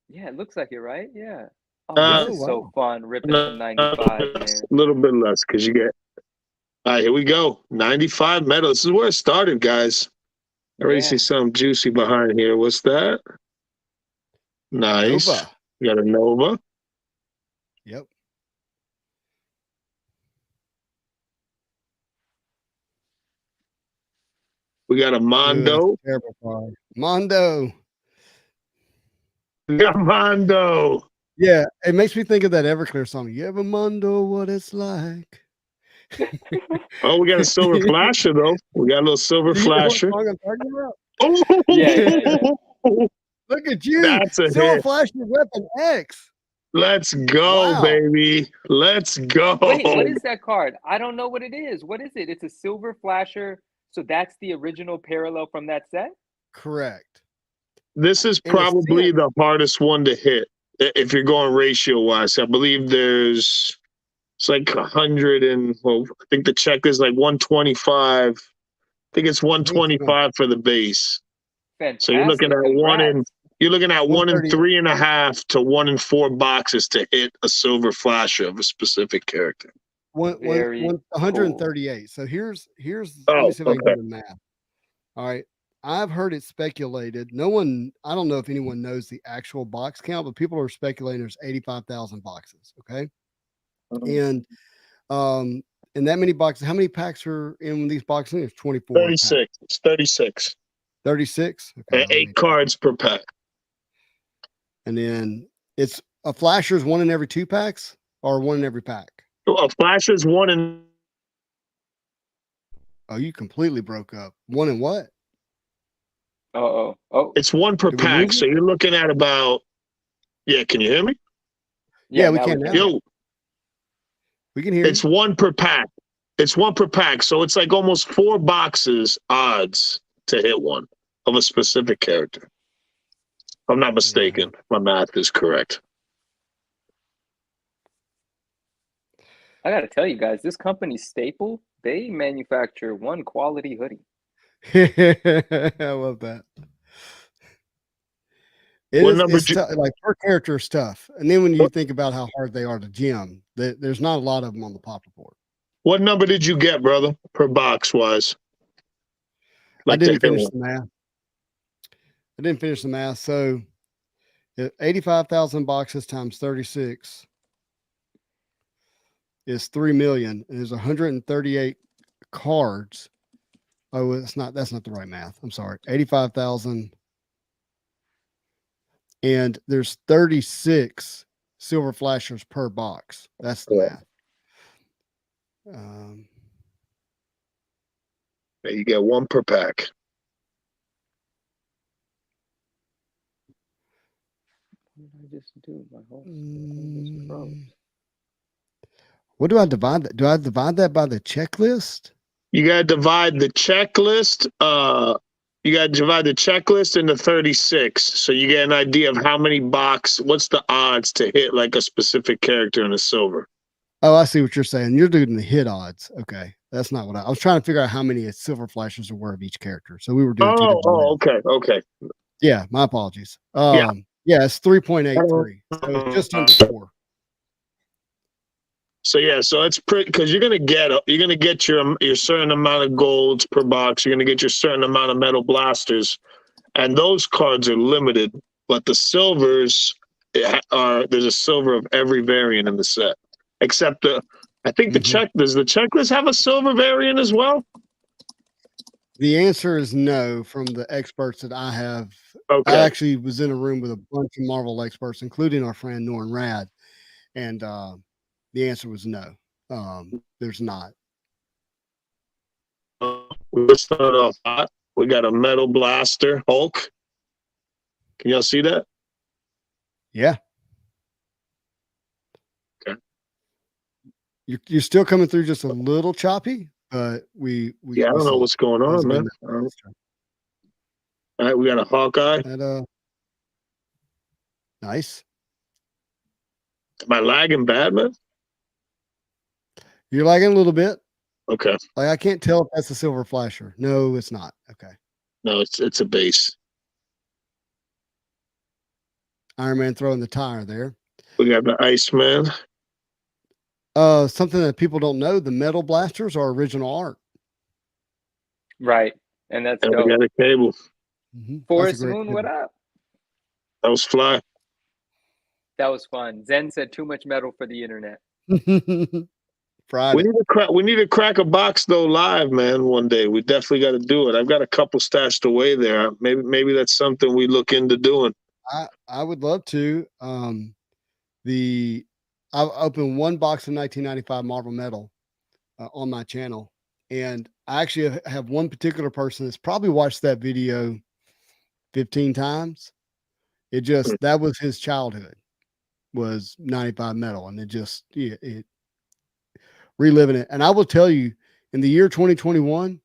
Yeah, it looks like it, right? Yeah. Oh, this is so fun ripping some 95, man. A little bit less because you get. All right, here we go. 95 metal. This is where it started, guys. I already see something juicy behind here. What's that? Nice. Nova. You got a Nova. Yep. We got a Mondo. Terrible card. Mondo. We got Mondo. Yeah, it makes me think of that Everclear song. You ever Mondo what it's like? Oh, we got a silver flasher though. We got a little silver flasher. What song I'm talking about? Oh, yeah. Look at you. That's a silver hit. flasher weapon X. Let's go, baby. Let's go. Wait, what is that card? I don't know what it is. What is it? It's a silver flasher. So that's the original parallel from that set? Correct. This is probably the hardest one to hit if you're going ratio wise. I believe it's like 100 and I think the check is like 125. I think it's 125 for the base. Fantastic. So you're looking at one in 3.5 to 1 in 4 boxes to hit a silver flasher of a specific character. 138. Cool. So here's let me see if I can do the math. All right. I've heard it speculated. No one, I don't know if anyone knows the actual box count, but people are speculating there's 85,000 boxes. Okay. And in that many boxes, how many packs are in these boxes? There's 24. 36. Packs. It's 36. 36. Okay. 8 cards per pack. And then it's a flasher's 1 in every 2 packs or 1 in every pack. A flasher's 1 in. Oh, you completely broke up. 1 in what? Oh. It's 1 per Did we pack. lose So you're looking at about. Yeah, can you hear me? Yeah, we now can now. Yo, We can hear you. it's 1 per pack. It's 1 per pack. So it's like almost 4 boxes odds to hit one of a specific character. If I'm not mistaken. My math is correct. I gotta tell you guys, this company Staple, they manufacture one quality hoodie. I love that. What number It's like per character stuff. And then when you think about how hard they are to gem, there's not a lot of them on the popper board. What number did you get, brother, per box wise? I Like to didn't hit finish one. the math. So 85,000 boxes times 36 is 3 million. And there's 138 cards. Oh, that's not the right math. I'm sorry. 85,000. And there's 36 silver flashers per box. That's the math. You get 1 per pack. What did I just do? My whole thing just froze. What do I divide that? Do I divide that by the checklist? You gotta divide the checklist. You gotta divide the checklist into 36. So you get an idea of how many what's the odds to hit like a specific character in a silver. Oh, I see what you're saying. You're doing the hit odds. Okay. That's not what I was trying to figure out how many silver flashes there were of each character. So we were doing two different math. Okay. Yeah, my apologies. Yeah. Yeah, it's 3.83. So it's just under 4. So yeah, so it's pretty because you're gonna get your certain amount of golds per box. You're gonna get your certain amount of metal blasters, and those cards are limited. But the silvers there's a silver of every variant in the set, except I think does the checklist have a silver variant as well? The answer is no from the experts that I have. Okay. I actually was in a room with a bunch of Marvel experts, including our friend Norrin Rad, and the answer was no. There's not. We'll start off hot. We got a metal blaster, Hulk. Can y'all see that? Yeah. Okay. You're still coming through just a little choppy, but we I don't know what's going on, man. All right, we got a Hawkeye. Nice. Am I lagging bad, man? You're lagging a little bit. Okay. Like I can't tell if that's a silver flasher. No, it's not. Okay. No, it's a base. Iron Man throwing the tire there. We got the Iceman. Something that people don't know, the metal blasters are original art. Right. And that's And dope. we got a cable. Forest Moon, what up? That was fly. That was fun. Zen said too much metal for the internet. Friday. We need to crack a box though live, man. One day we definitely got to do it. I've got a couple stashed away there. Maybe that's something we look into doing. I would love to. I opened one box of 1995 Marvel Metal on my channel, and I actually have one particular person that's probably watched that video 15 times. That was his childhood, was 95 Metal, and it reliving it. And I will tell you, in the year 2021,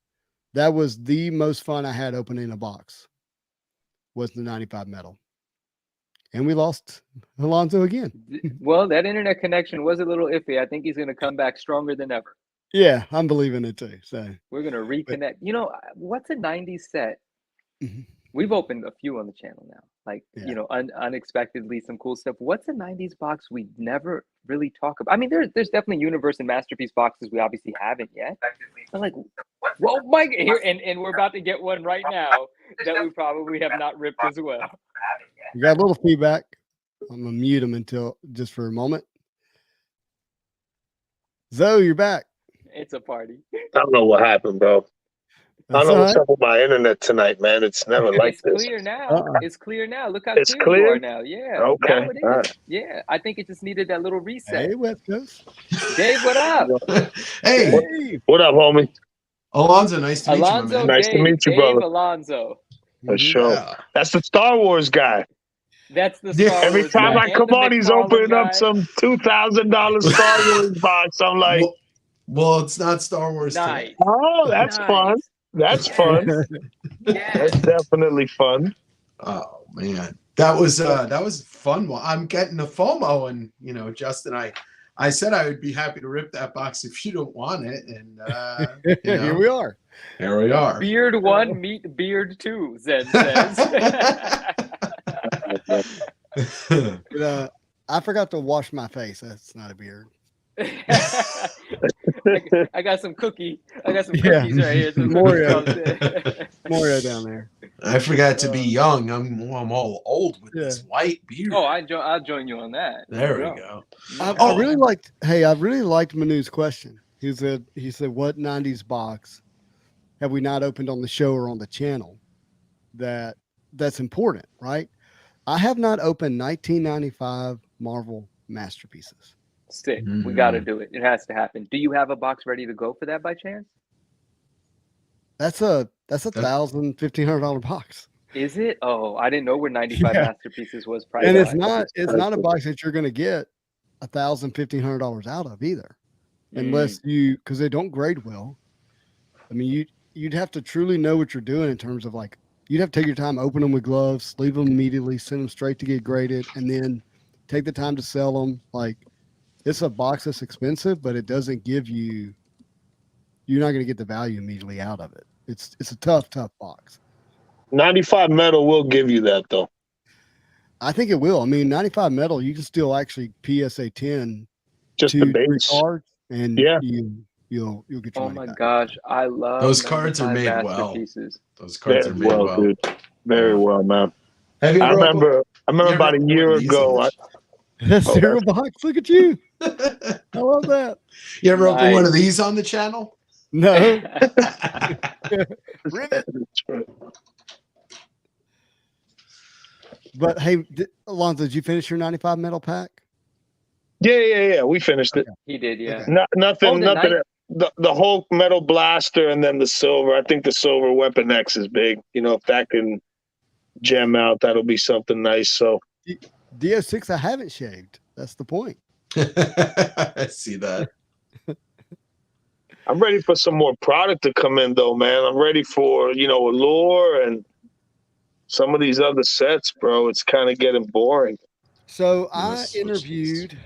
that was the most fun I had opening a box, was the 95 Metal. And we lost Alonzo again. Well, that internet connection was a little iffy. I think he's going to come back stronger than ever. Yeah, I'm believing it too. So we're going to reconnect. What's a 90s set We've opened a few on the channel now, like, Yeah. you know, unexpectedly some cool stuff. What's a 90s box we never really talk about? I mean, there's definitely universe and masterpiece boxes we obviously haven't yet. But like, well, Mike, here, and we're about to get one right now that we probably have not ripped as well. We got a little feedback. I'm gonna mute him until just for a moment. Zoe, you're back. It's a party. I don't know what happened, bro. I That's don't know all what's right. up with my internet tonight, man. It's never like It's this. clear now. Uh-uh. It's clear now. Look how It's clear, clear? you are now. Yeah. Okay, Now it is. all right. Yeah. I think it just needed that little reset. Hey, West Coast. Dave, what up? Hey, Hey. What up, homie? Alonzo, nice to meet Alonzo, you, my man. Nice to Dave, meet you, Dave brother. Alonzo. For Mhm. sure. Yeah. That's the Star Wars guy. That's the Yeah. Star Every Wars time guy I and come the on, he's McFarlane opening up guy. some $2,000 Star Wars box. I'm like, Well, it's not Star Wars Nice. today. oh, that's fun. Nice. That's Yes. fun. Yes. That's definitely fun. Oh man, that was fun. Well, I'm getting the FOMO, and Justin, I said I would be happy to rip that box if you don't want it, and Here we are. here we are. Beard 1, meet Beard 2, Zen says. But, I forgot to wash my face. That's not a beard. I got some cookies. I got some Yeah. cookies right here. Some Mario. cookies. Mario down there. I forgot to be young. I'm all old with this white beard. Oh, I'll join you on that. There we go. I really liked. Hey, I really liked Manu's question. He said, "What '90s box have we not opened on the show or on the channel? That's important, right? I have not opened 1995 Marvel masterpieces. Sick. We got to do it. It has to happen. Do you have a box ready to go for that by chance? That's a $1,500 box, Is it? Oh, I didn't know where 95 Yeah. masterpieces was priced. and it's not a box that you're going to get $1,500 out of either, unless because they don't grade well. I mean, you'd have to truly know what you're doing in terms of like you'd have to take your time, open them with gloves, leave them immediately, send them straight to get graded, and then take the time to sell them. Like it's a box that's expensive, but it doesn't give you. You're not going to get the value immediately out of it. It's a tough box. 95 metal will give you that, though. I think it will. I mean, 95 metal, you can still actually PSA 10 Just the 2-3 base. cards, and Yeah. you'll get your Oh money my back. gosh, I love Those cards are 95 made well. masterpieces. Those cards Very are made well. dude. Very well, man. Have you I ever remember you ever about a opened year one of these on ago. That cereal box. Look at you. the- I love that. You ever open one Nice. of these on the channel? No. Ribbit. But hey, Alonzo, did you finish your 95 metal pack? Yeah. We finished it. He did, yeah. Okay. Nothing. the Nothing. The Hulk metal blaster and then the silver. I think the silver Weapon X is big. If that can gem out, that'll be something nice. So DO6, I haven't shaved. That's the point. I see that. I'm ready for some more product to come in, though, man. I'm ready for Allure and some of these other sets, bro. It's kind of getting boring. So I'm gonna I switch these. interviewed.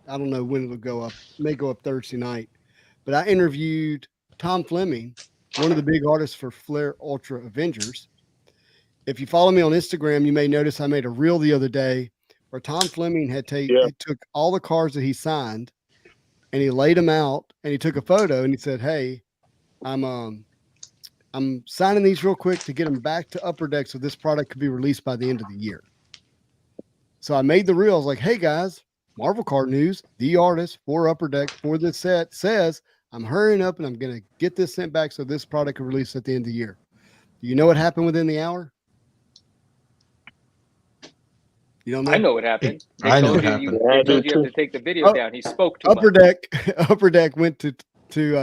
I don't know when it'll go up. It may go up Thursday night, but I interviewed Tom Fleming, one of the big artists for Flair Ultra Avengers. If you follow me on Instagram, you may notice I made a reel the other day where Tom Fleming he took all the cards that he signed and he laid them out and he took a photo and he said, "Hey, I'm signing these real quick to get them back to Upper Deck so this product could be released by the end of the year." So I made the reel. I was like, "Hey guys, Marvel card news. The artist for Upper Deck for this set says I'm hurrying up and I'm going to get this sent back so this product can release at the end of the year." Do you know what happened within the hour? You don't know? I know what happened. They I know told what you, happened. they I told do you have too. to take the video down. He spoke too Upper much. Deck went to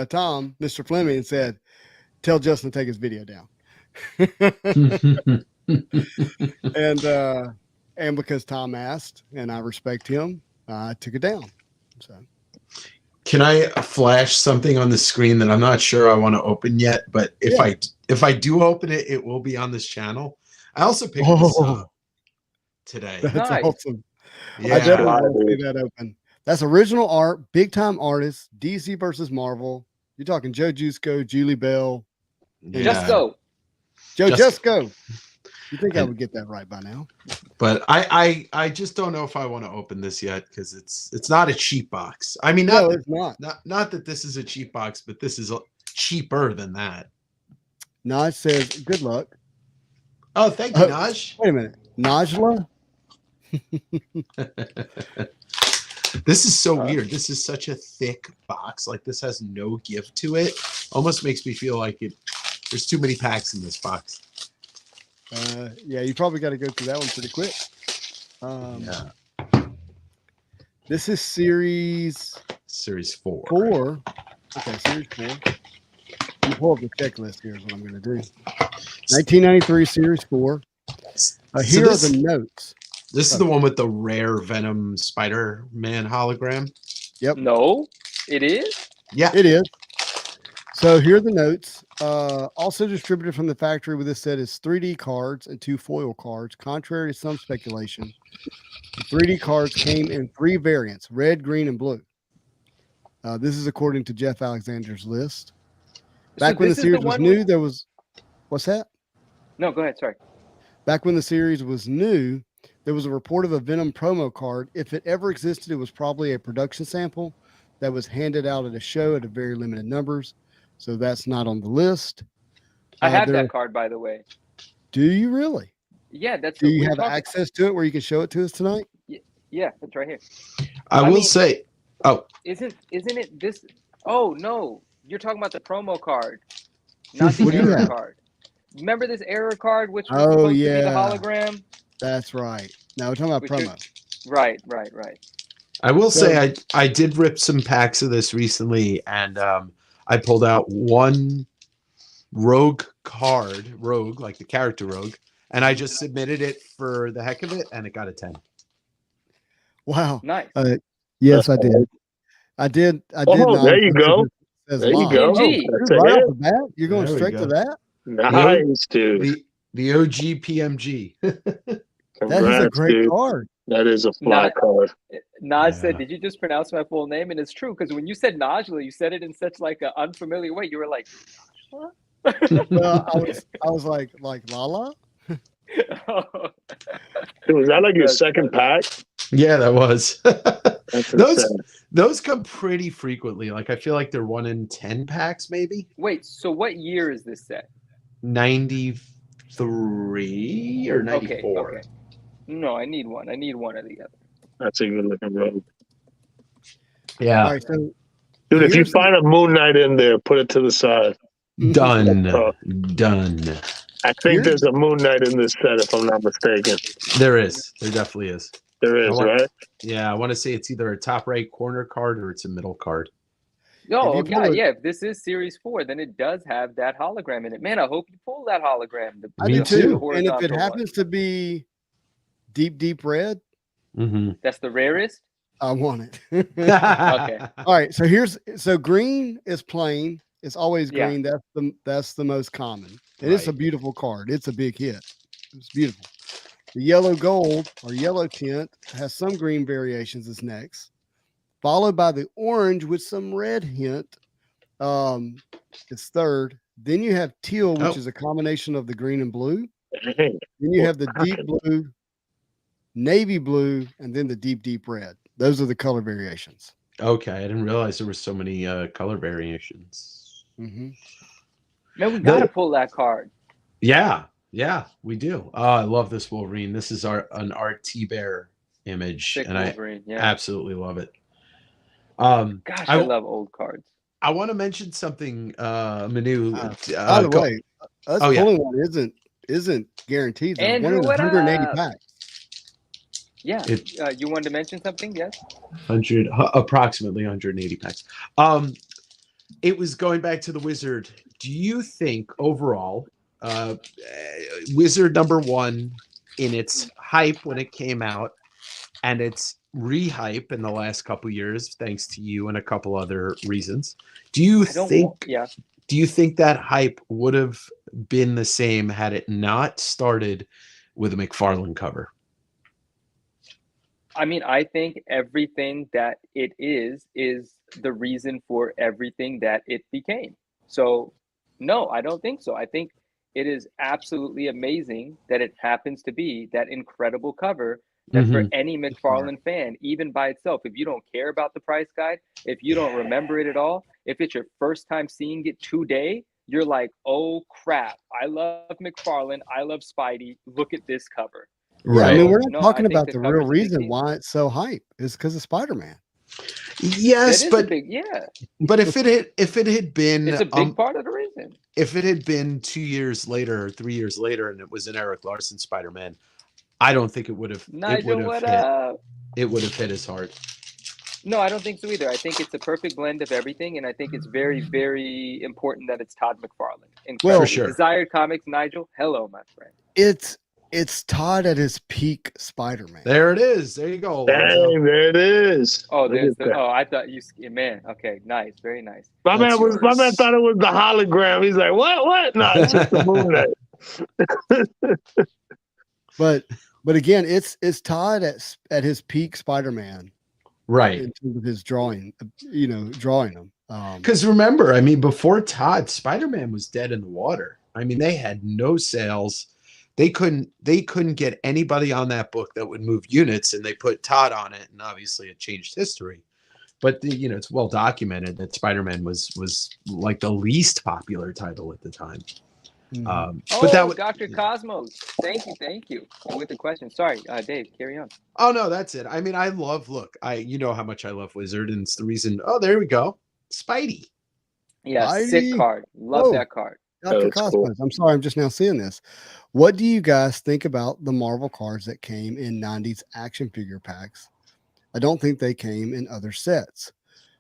Tom, Mr. Fleming, and said, "Tell Justin to take his video down." And because Tom asked, and I respect him, I took it down. So Can I flash something on the screen that I'm not sure I want to open yet? But if I do open it, it will be on this channel. I also picked this up today. that's Nice. awesome. Yeah. I definitely want to see that open. That's original art, big time artists, DC versus Marvel. You're talking Joe Jusko, Julie Bell. Yeah. Just go. Joe, Just- go. You think I And- would get that right by now? But I just don't know if I want to open this yet because it's not a cheap box. I mean, No, not it's not. not that this is a cheap box, but this is cheaper than that. Naj says, good luck. Oh, thank you, Naj. Wait a minute. Najla? This is so weird. This is such a thick box. Like this has no give to it. Almost makes me feel like there's too many packs in this box. Yeah, you probably got to go through that one pretty quick. Yeah. This is series 4. 4. Okay, series 4. You pull up the checklist here is what I'm going to do. 1993 series 4. Here are the notes. This is the one with the rare Venom Spider-Man hologram. Yep. No, it is? Yeah. It is. So here are the notes. Also distributed from the factory with this set is 3D cards and 2 foil cards. Contrary to some speculation, the 3D cards came in 3 variants: red, green, and blue. This is according to Jeff Alexander's list. Back when the series was new, there was... What's that? No, go ahead. Sorry. Back when the series was new, there was a report of a Venom promo card. If it ever existed, it was probably a production sample that was handed out at a show at a very limited numbers. So that's not on the list. I have that card, by the way. Do you really? Yeah, that's. Do you have access to it where you can show it to us tonight? Yeah, that's right here. I will say. Oh. Isn't it this? Oh no, you're talking about the promo card, not the What do you error have? card. Remember this error card, which was Oh, supposed to be yeah. the hologram? That's right. Now we're talking about Which promo. Right. I will say I did rip some packs of this recently, and I pulled out one rogue card, like the character rogue, and I just submitted it for the heck of it, and it got a 10. Wow. Nice. Yes, I did. I did. Oh, there you go. There you go. PMG. That's Right it. off the bat, you're going There we straight to go. that. Nice, dude. The OG PMG. That is a Congrats, great dude. card. That is a fly Naj card. Naj Yeah. said, "Did you just pronounce my full name?" And it's true because when you said Najla, you said it in such like an unfamiliar way. You were like, "Najla?" Well, I was like LaLa. Dude, was that like your That's second pack? Yeah, that was. That's those insane. those come pretty frequently. Like I feel like they're 1 in 10 packs, maybe. Wait, so what year is this set? 93 or 94. Okay. No, I need one. I need one or the other. That's a good looking robe. Yeah. All right, so Dude, if you here's find a Moon Knight in there, put it to the side. Done. Oh. Done. I think Here- there's a Moon Knight in this set, if I'm not mistaken. There is. There definitely is. There is, right? Yeah, I want to say it's either a top right corner card or it's a middle card. No, you pull it- If this is Series 4, then it does have that hologram in it. Man, I hope you pull that hologram. I Me do too. too. And if it horizontal one. happens to be deep red, Mm-hmm. That's the rarest. I want it. Okay. All right, so green is plain. It's always Yeah. green. That's the most common. And it's a Right. beautiful card. It's a big hit. It's beautiful. The yellow gold or yellow tint has some green variations is next, followed by the orange with some red hint. It's third. Then you have teal, which Oh. is a combination of the green and blue. Dang. Then you have the deep Cracking. blue, navy blue, and then the deep red. Those are the color variations. Okay, I didn't realize there were so many color variations. Mm-hmm. Man, we gotta pull that card. Yeah, we do. Oh, I love this Wolverine. This is an RT Bear image, Sick and Wolverine. I Yeah. absolutely love it. Gosh, I love old cards. I want to mention something, Manu. By the way, us Oh, yeah. pulling one isn't guaranteed. Though. Andrew, One in what 180 up? packs. Yeah. It- You wanted to mention something? Yes. approximately 180 packs. It was going back to the Wizard. Do you think overall, Wizard #1 in its hype when it came out, and its rehype in the last couple years, thanks to you and a couple other reasons, do you think that hype would have been the same had it not started with a McFarlane cover? I mean, I think everything that it is the reason for everything that it became. So, no, I don't think so. I think it is absolutely amazing that it happens to be that incredible cover that for any McFarlane fan, even by itself, if you don't care about the price guide, if you don't remember it at all, if it's your first time seeing it today, you're like, oh crap, I love McFarlane, I love Spidey, look at this cover. Yeah, I Right. mean, we're not No, I talking think about the the real cover's a big reason deal. why it's so hype is because of Spider-Man. Yes, That is a but big, yeah, but if it had been it's a big part of the reason. if it had been 2 years later or 3 years later and it was an Eric Larson Spider-Man, I don't think it would have Nigel, what hit up? it would have hit as hard. No, I don't think so either. I think it's a perfect blend of everything, and I think it's very, very important that it's Todd McFarlane. Well, For Incredibly. sure. Desired Comics, Nigel. Hello, my friend. It's Todd at his peak Spider-Man. There it is. There you go, Alonzo. Dang, there it is. Oh, Look there's at that. I thought you, man. Okay, nice, very nice. My man That's my man yours. thought it was the hologram. He's like, what? No, it's just the Moon Knight. But again, it's Todd at his peak Spider-Man Right. in terms of his drawing, drawing them. Because remember, I mean, before Todd, Spider-Man was dead in the water. I mean, they had no sales. They couldn't get anybody on that book that would move units, and they put Todd on it, and obviously it changed history. But it's well documented that Spider-Man was like the least popular title at the time. But that would, Dr. Cosmos. Thank you. With the question. Sorry, Dave, carry on. Oh no, that's it. I mean, you know how much I love Wizard, and it's the reason. Oh, there we go. Spidey. Yeah, sick card. Love that card. Dr. That's Cosmos, cool. I'm sorry, I'm just now seeing this. What do you guys think about the Marvel cards that came in 90s action figure packs? I don't think they came in other sets.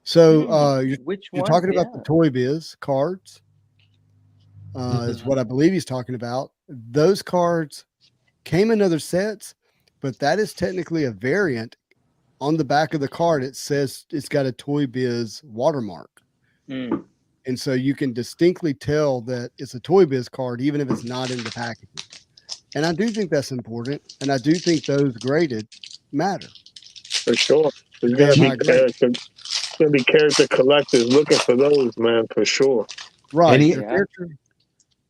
So you're talking about the Toy Biz cards. Is what I believe he's talking about. Those cards came in other sets, but that is technically a variant. On the back of the card, it says it's got a Toy Biz watermark. And so you can distinctly tell that it's a Toy Biz card, even if it's not in the packaging. And I do think that's important. And I do think those graded matter. For sure. There's gonna be character collectors looking for those, man, for sure. Right.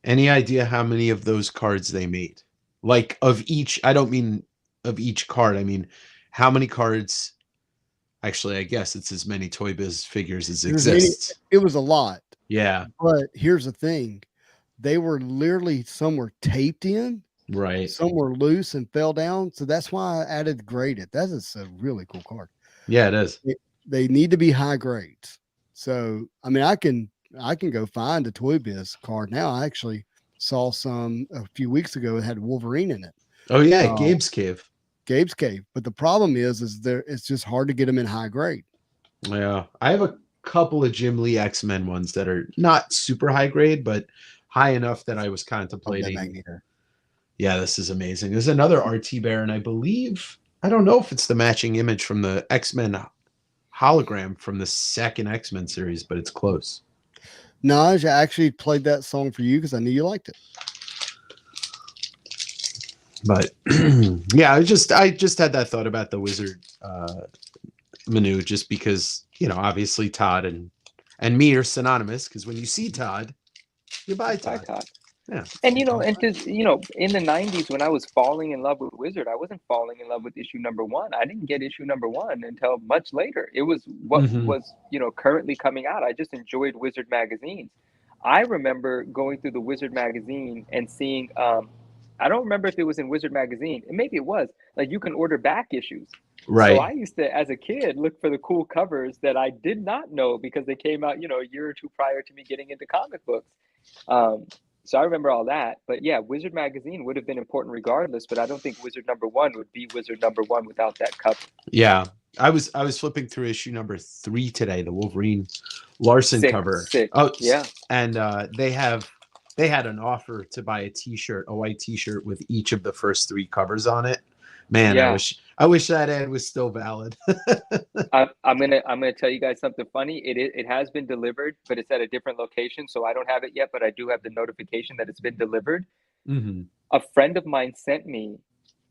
Any idea how many of those cards they made? Like of each, I don't mean of each card. I mean, how many cards? Actually, I guess it's as many Toy Biz figures as exists. It was a lot. Yeah. But here's the thing. They were literally, some were taped in. Right. Some were loose and fell down. So that's why I added graded. That is a really cool card. Yeah, it is. They need to be high grades. So, I mean, I can go find a Toy Biz card now. I actually saw some a few weeks ago. It had Wolverine in it. Oh yeah, Gabe's Cave. But the problem is it's just hard to get them in high grade. Yeah, I have a couple of Jim Lee X-Men ones that are not super high grade, but high enough that I was contemplating. Yeah, this is amazing. There's another RT Bear, and I don't know if it's the matching image from the X-Men hologram from the second X-Men series, but it's close. Naj, I actually played that song for you because I knew you liked it. But yeah, I just had that thought about the Wizard menu, just because obviously Todd and me are synonymous, because when you see Todd, you buy Todd. Yeah. And in the 90s when I was falling in love with Wizard, I wasn't falling in love with issue number 1. I didn't get issue number 1 until much later. It was what was currently coming out. I just enjoyed Wizard magazines. I remember going through the Wizard magazine and seeing I don't remember if it was in Wizard magazine, and maybe it was, like you can order back issues. Right. So I used to, as a kid, look for the cool covers that I did not know because they came out, a year or two prior to me getting into comic books. So I remember all that. But yeah, Wizard magazine would have been important regardless, but I don't think Wizard number 1 would be Wizard number 1 without that cover. Yeah. I was flipping through issue number 3 today, the Wolverine Larson cover. Oh yeah. And they had an offer to buy a white t-shirt with each of the first 3 covers on it. Man, yeah. I wish that ad was still valid. I'm gonna tell you guys something funny. It has been delivered, but it's at a different location, so I don't have it yet. But I do have the notification that it's been delivered. Mm-hmm. A friend of mine sent me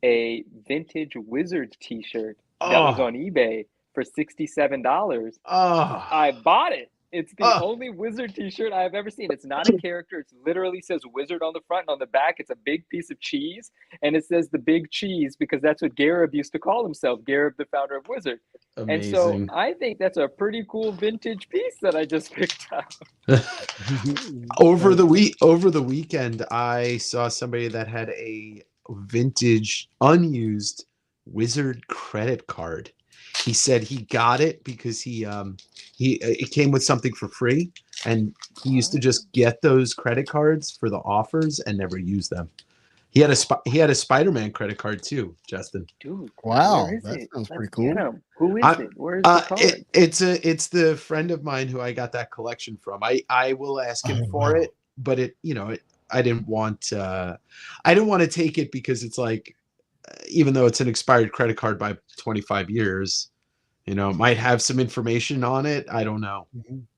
a vintage Wizard T-shirt that was on eBay for $67. Oh. I bought it. It's the Oh. only Wizard t-shirt I've ever seen. It's not a character. It literally says Wizard on the front, and on the back it's a big piece of cheese, and it says the big cheese because that's what Garib used to call himself, Garib, the founder of Wizard. And so Amazing. I think that's a pretty cool vintage piece that I just picked up. Over the weekend, I saw somebody that had a vintage, unused Wizard credit card. He said he got it because it came with something for free, and he used to just get those credit cards for the offers and never use them. He had a Spider-Man credit card too, Justin. Dude, Wow, where is that it? sounds Let's pretty get cool. him. Who is I- it? Where is the card? It's the friend of mine who I got that collection from. I will ask him Oh, for wow. it, but I didn't want to take it because it's like, even though it's an expired credit card by 25 years, it might have some information on it. I don't know.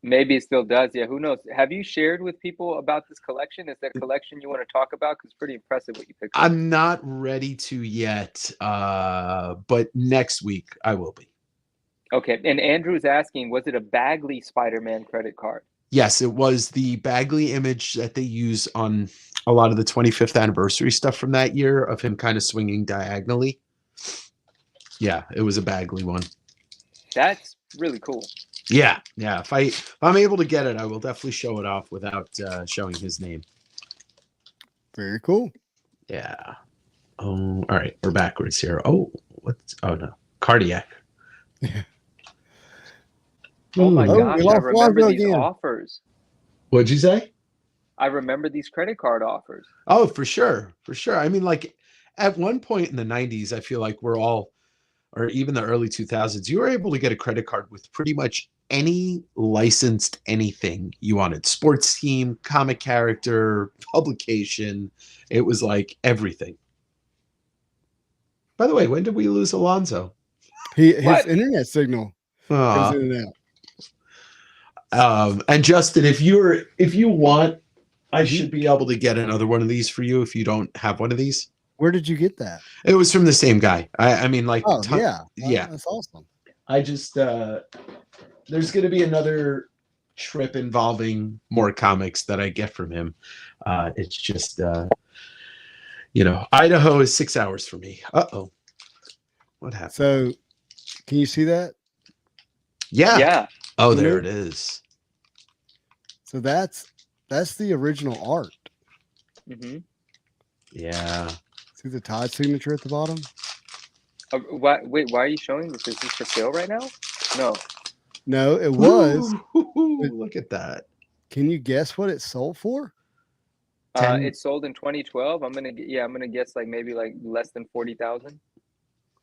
Maybe it still does. Yeah, who knows? Have you shared with people about this collection? Is that collection you want to talk about? Because it's pretty impressive what you picked up. I'm not ready to yet, but next week I will be. Okay, and Andrew's asking, was it a Bagley Spider-Man credit card? Yes, it was the Bagley image that they use on a lot of the 25th anniversary stuff from that year of him kind of swinging diagonally. Yeah, it was a Bagley one. That's really cool. Yeah. If I'm able to get it, I will definitely show it off without showing his name. Very cool. Yeah. Oh, all right. We're backwards here. Oh, no. Cardiac. Oh my Oh, gosh, we I lost remember Lonzo these again. offers. What'd you say? I remember these credit card offers. Oh, for sure. For sure. I mean, like at one point in the 90s, I feel like we're all, or even the early 2000s, you were able to get a credit card with pretty much any licensed anything you wanted. Sports team, comic character, publication. It was like everything. By the way, when did we lose Alonzo? His What? internet signal goes Uh, in and out. and Justin, if you want, I Mhm. should be able to get another one of these for you if you don't have one of these. Where did you get that? It was from the same guy. I mean, like, Oh, yeah. yeah. That's awesome. I just there's going to be another trip involving more comics that I get from him. It's just Idaho is 6 hours for me. Uh-oh. What happened? So, can you see that? Yeah. Yeah. Oh, there it is. So that's the original art. Mm-hmm. Yeah. See the Todd signature at the bottom? Wait, why are you showing this? Is this for sale right now? No. No, it was. Ooh, look at that. Can you guess what it sold for? It sold in 2012. I'm gonna guess maybe less than 40,000.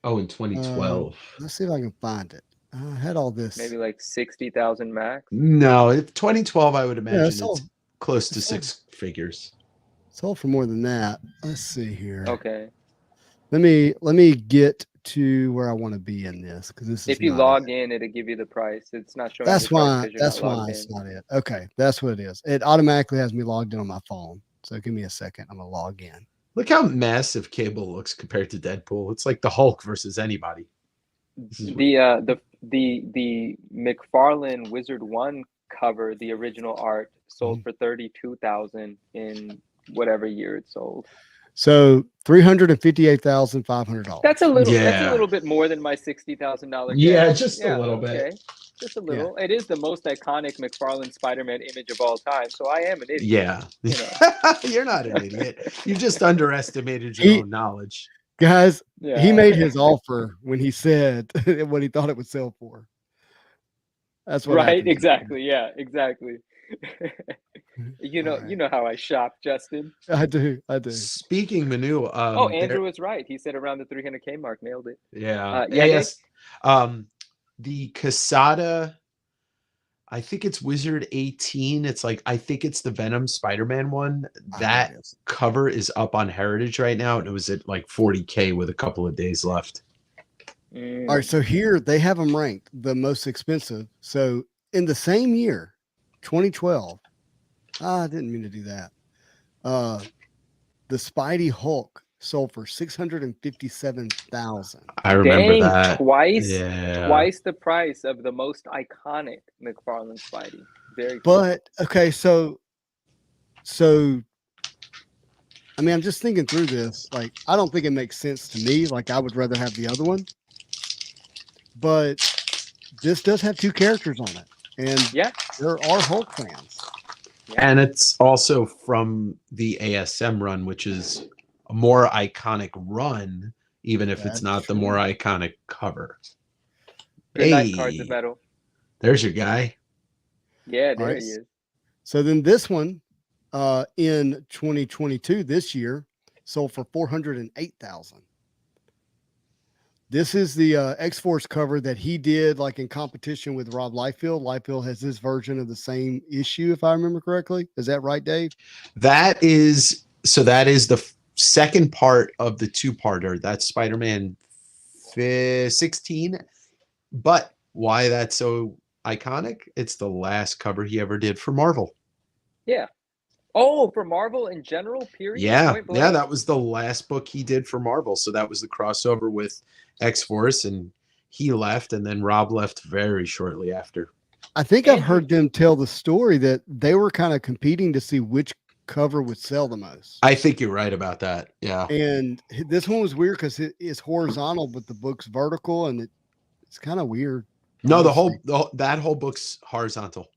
Oh, in 2012. Let's see if I can find it. I had all this. Maybe 60,000 max. No, 2012, I would imagine sold- it's close to it sold- 6 figures. Sold for more than that. Let's see here. Okay. Let me get to where I want to be in this because this is. If you not log it. in, it'll give you the price. It's not showing. That's the price why. 'cause you're That's not why logged it's in. not it. Okay, that's what it is. It automatically has me logged in on my phone. So give me a second. I'm gonna log in. Look how massive Cable looks compared to Deadpool. It's like the Hulk versus anybody. The McFarlane Wizard 1 cover, the original art, sold for $32,000 in whatever year it sold. So $358,500. That's a little. That's Yeah. a little bit more than my $60,000. Yeah, guess. just a little bit. Okay. Just a little. It is the most iconic McFarlane Spider-Man image of all time. So I am an idiot. Yeah. You know. You're not an idiot. You just underestimated your own knowledge. Guys, Yeah. he made his offer when he said what he thought it would sell for. That's what Right. happened. Exactly. Yeah. Exactly. You know how I shop, Justin. I do. Speaking Manu, Andrew was right. He said around the 300K mark. Nailed it. Yeah. Yeah, yes. The Casada, I think it's Wizard 18. It's I think it's the Venom Spider-Man one. That cover is up on Heritage right now, and it was at 40K with a couple of days left. All right, so here they have them ranked the most expensive. So in the same year, 2012, I didn't mean to do that. The Spidey Hulk sold for $657,000. I remember Dang, that. twice Yeah. the price of the most iconic McFarlane Spidey. Very cool. But okay, so I mean, I'm just thinking through this. Like, I don't think it makes sense to me. Like, I would rather have the other one. But this does have two characters on it, and Yeah. there are Hulk fans. And it's also from the ASM run, which is a more iconic run, even if it's That's not the true. more iconic cover. Good night, Cards of Metal. There's your guy. Yeah, All there right. he is. So then this one, in 2022, this year, sold for 408,000. This is the X-Force cover that he did like in competition with Rob Liefeld. Liefeld has this version of the same issue, if I remember correctly. Is that right, Dave? That is the second part of the two-parter. That's Spider-Man 16. But why that's so iconic? It's the last cover he ever did for Marvel. Yeah. Oh, for Marvel in general, period? Yeah, Point blank? that was the last book he did for Marvel. So that was the crossover with X-Force, and he left, and then Rob left very shortly after. I think I've heard them tell the story that they were kind of competing to see which cover would sell the most. I think you're right about that. Yeah. And this one was weird because it's horizontal, but the book's vertical, and it's kind of weird. No, honestly. that whole book's horizontal.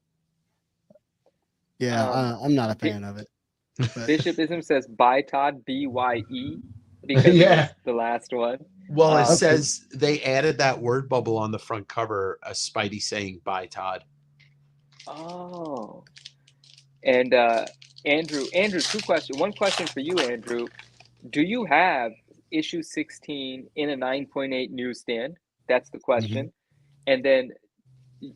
Yeah, I'm not a fan of it. But Bishopism says by Todd, BYE, because Yeah. it's the last one. Well, it Okay. says they added that word bubble on the front cover, a Spidey saying "Bye, Todd." Oh. And Andrew, two questions. One question for you, Andrew. Do you have issue 16 in a 9.8 newsstand? That's the question. And then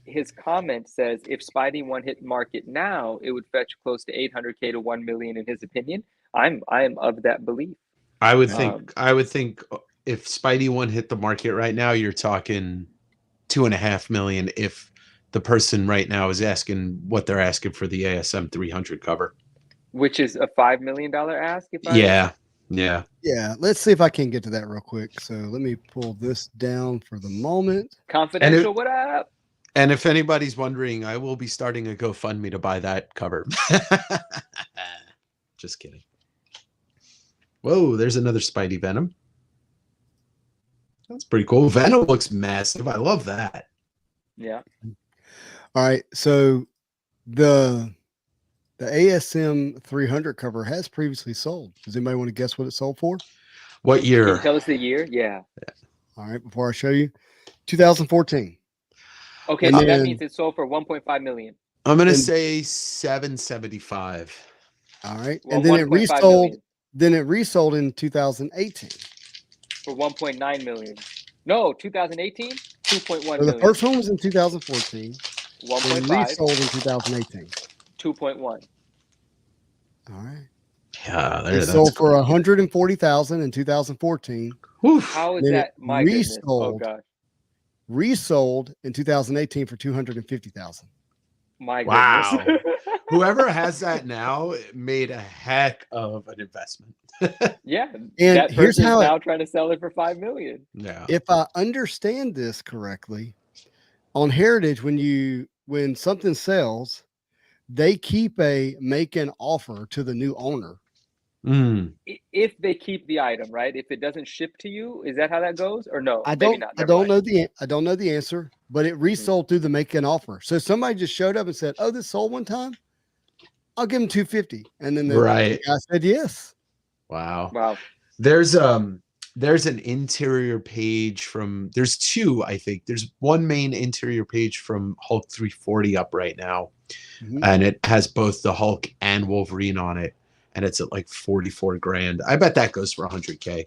his comment says, if Spidey 1 hit market now, it would fetch close to 800K to 1 million in his opinion. I'm of that belief. I would think if Spidey 1 hit the market right now, you're talking 2.5 million. If the person right now is asking what they're asking for the ASM 300 cover, which is a $5 million ask. Yeah. Let's see if I can get to that real quick. So let me pull this down for the moment. Confidential. What up? And if anybody's wondering, I will be starting a GoFundMe to buy that cover. Just kidding. Whoa, there's another Spidey Venom. That's pretty cool. Venom looks massive. I love that. Yeah. All right. So the ASM 300 cover has previously sold. Does anybody want to guess what it sold for? What year? Can you tell us the year? Yeah. All right. Before I show you, 2014. Okay, so that means it sold for 1.5 million. I'm going to say 775. All right. Well, and then it 1.5 resold. million. Then it resold in 2018. For 1.9 million. No, 2018, 2.1 So million. the first one was in 2014. 1.5. Resold in 2018. 2.1. All right. Yeah, It sold for 140,000 in 2014. How is Then that? it My goodness. Oh resold. gosh. Resold in 2018 for 250,000. My Wow. goodness. Whoever has that now made a heck of an investment. Yeah. And that here's person's how now trying to sell it for 5 million. Yeah. If I understand this correctly, on Heritage, when something sells, they keep a make an offer to the new owner. If they keep the item, right? If it doesn't ship to you, is that how that goes? Or no? I Maybe don't. not. I Never don't mind. know I don't know the answer, but it resold through the make an offer. So somebody just showed up and said, "Oh, this sold one time. I'll give them 250," and then the guy said yes. Wow. There's an interior page from. There's two, I think. There's one main interior page from Hulk 340 up right now, and it has both the Hulk and Wolverine on it. And it's at like 44 grand. I bet that goes for 100K.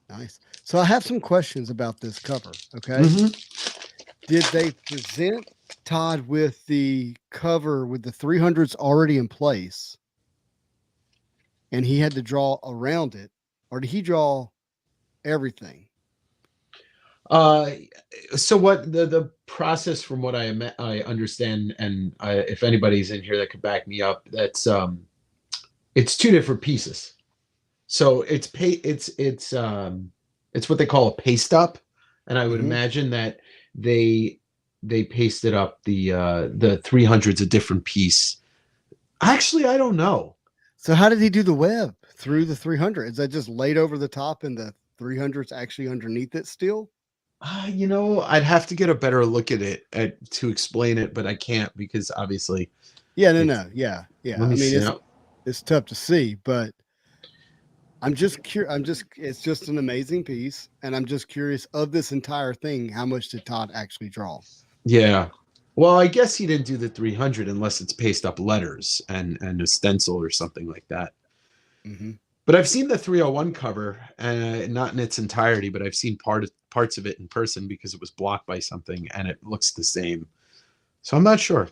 Nice. So I have some questions about this cover. Okay. Did they present Todd with the cover with the 300s already in place, and he had to draw around it, or did he draw everything? So what the process, from what I understand, and if anybody's in here that could back me up, that's it's two different pieces. So it's what they call a paste up, and I would imagine that they they pasted up the 300's a different piece. Actually, I don't know. So how did he do the web through the 300? Is that just laid over the top and the 300's actually underneath it still? I'd have to get a better look at it to explain it, but I can't because obviously. Yeah, no. Yeah. Let I me mean, see. it's tough to see, but I'm just curious. It's just an amazing piece. And I'm just curious of this entire thing. How much did Todd actually draw? Yeah. Well, I guess he didn't do the 300 unless it's paste up letters and a stencil or something like that. Mm-hmm. But I've seen the 301 cover, not in its entirety, but I've seen parts of it in person because it was blocked by something and it looks the same. So I'm not sure.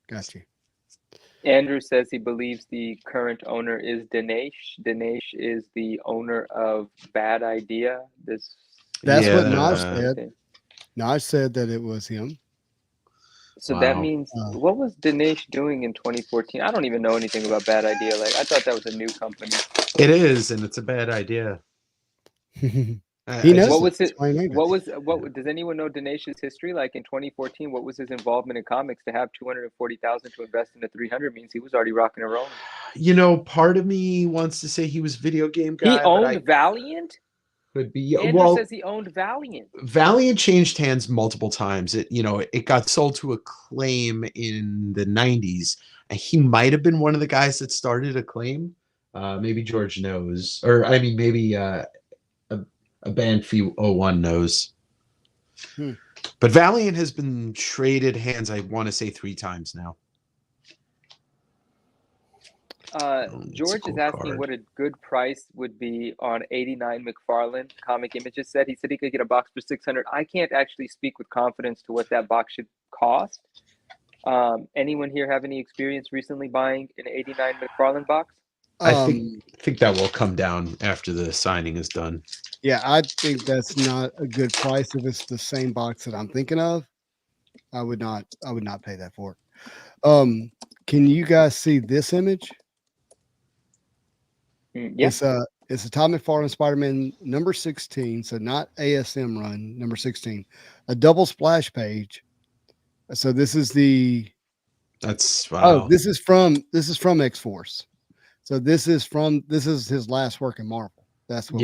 Got you. Andrew says he believes the current owner is Dinesh. Dinesh is the owner of Bad Idea. That's what Naj said. Naj said that it was him. So that means, what was Dinesh doing in 2014? I don't even know anything about Bad Idea. Like, I thought that was a new company. It is, and it's a bad idea. He knows. What was it? What does anyone know Dinesh's history? Like in 2014, what was his involvement in comics? To have 240,000 to invest in a 300 means he was already rocking and rolling. Part of me wants to say he was video game guy. He owned Valiant. Could be. Andrew says he owned Valiant. Valiant changed hands multiple times. It got sold to Acclaim in the 90s, and he might have been one of the guys that started Acclaim. Maybe George knows, or I mean, maybe a band fee 01 knows. But Valiant has been traded hands, I want to say 3 times now. George is asking what a good price would be on 89 McFarlane Comic Images set. He said he could get a box for 600. I can't actually speak with confidence to what that box should cost. Anyone here have any experience recently buying an 89 McFarlane box? I think that will come down after the signing is done. Yeah, I think that's not a good price if it's the same box that I'm thinking of. I would not pay that for it. Can you guys see this image? Yes. It's a Todd McFarlane Spider-Man number 16, so not ASM run number 16, a double splash page. So this is wow. This is from X-Force. So this is his last work in Marvel. That's what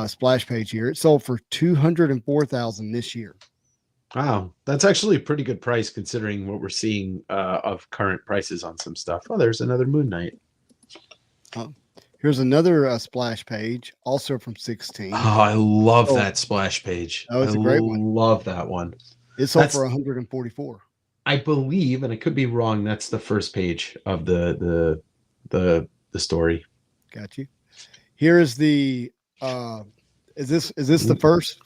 splash page here. It sold for $204,000 this year. Wow, that's actually a pretty good price considering what we're seeing of current prices on some stuff. Oh, there's another Moon Knight. Here's another splash page, also from 16. Oh, I love that splash page. Oh, it's a great one. Love that one. It sold for 144. I believe, and I could be wrong, that's the first page of the story. Got you. Here is the is this the first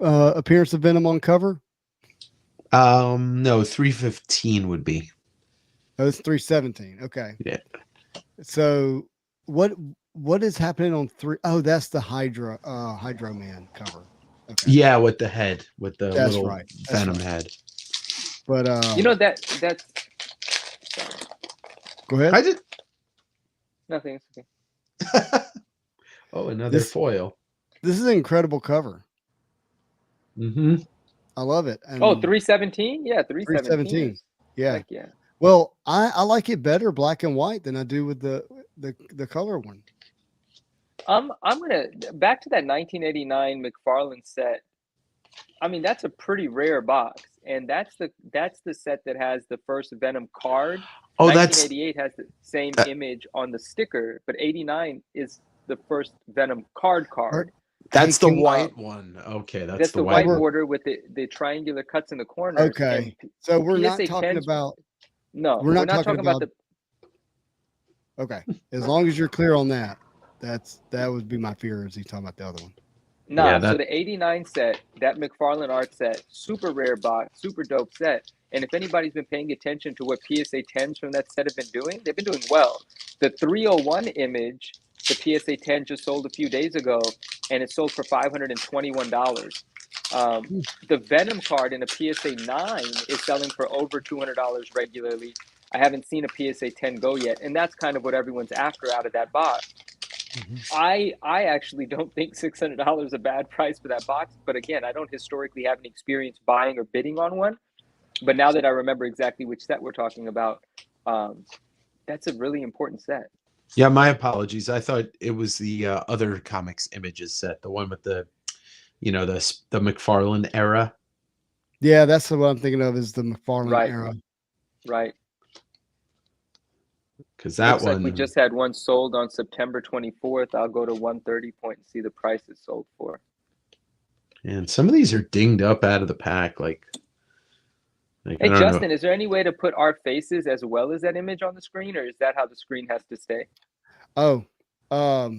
appearance of Venom on cover? No, 315 would be. Oh, it's 317. Okay. Yeah. So what is happening on 3? Oh, that's the Hydro Man cover. Okay. Yeah, with the head, with the that's little right. Venom head. But that's go ahead. I did nothing. It's okay. Oh, another foil. This is an incredible cover. Mm-hmm. I love it. And 317? Yeah, 317. Yeah. Like, yeah. Well, I like it better black and white than I do with the color one. I'm gonna back to that 1989 McFarlane set. I mean, that's a pretty rare box, and that's the set that has the first Venom card. Oh, 1988 has the same image on the sticker, but 89 is the first Venom card. That's the white one. Okay, that's the white border with the triangular cuts in the corner. Okay, so we're not talking about. No, we're not talking about the. Okay, as long as you're clear on that, that would be my fear. Is he talking about the other one? No, yeah, so the 89 set, that McFarlane art set, super rare box, super dope set. And if anybody's been paying attention to what PSA 10s from that set have been doing, they've been doing well. The 301 image, the PSA 10 just sold a few days ago, and it sold for $521. The Venom card in a PSA 9 is selling for over $200 regularly. I haven't seen a PSA 10 go yet, and that's kind of what everyone's after out of that box. I actually don't think $600 is a bad price for that box. But again, I don't historically have any experience buying or bidding on one. But now that I remember exactly which set we're talking about, that's a really important set. Yeah, my apologies. I thought it was the other comics images set, the one with the, the McFarlane era. Yeah, that's what I'm thinking of is the McFarlane Right. era. Right. Because that Looks one, like we just had one sold on September 24th. I'll go to 130 point and see the price it's sold for. and some of these are dinged up out of the pack. Like I Hey, don't Justin, know. is there any way to put our faces as well as that image on the screen, or is that how the screen has to stay? Oh, there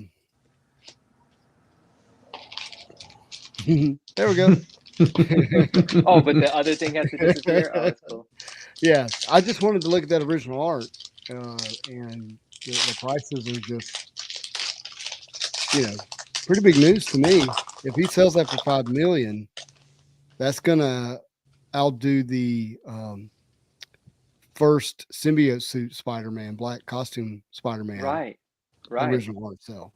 we go. Oh, but the other thing has to disappear? Oh, that's cool. Yeah, I just wanted to look at that original art, and the prices are just, pretty big news to me. If he sells that for $5 million, that's gonna outdo the first symbiote suit Spider-Man, black costume Spider-Man, Right. original art sale.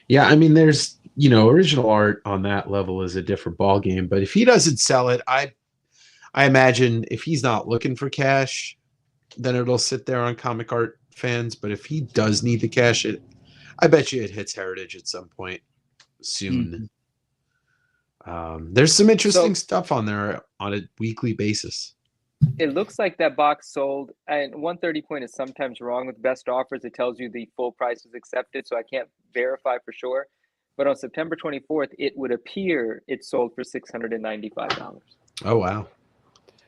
Yeah, I mean, there's original art on that level is a different ball game. But if he doesn't sell it, I imagine if he's not looking for cash, then it'll sit there on Comic Art Fans. But if he does need the cash, I bet you it hits Heritage at some point soon. There's some interesting stuff on there on a weekly basis. It looks like that box sold, and 130 point is sometimes wrong with best offers. It tells you the full price was accepted, so I can't verify for sure. But on September 24th, it would appear it sold for $695. Oh wow!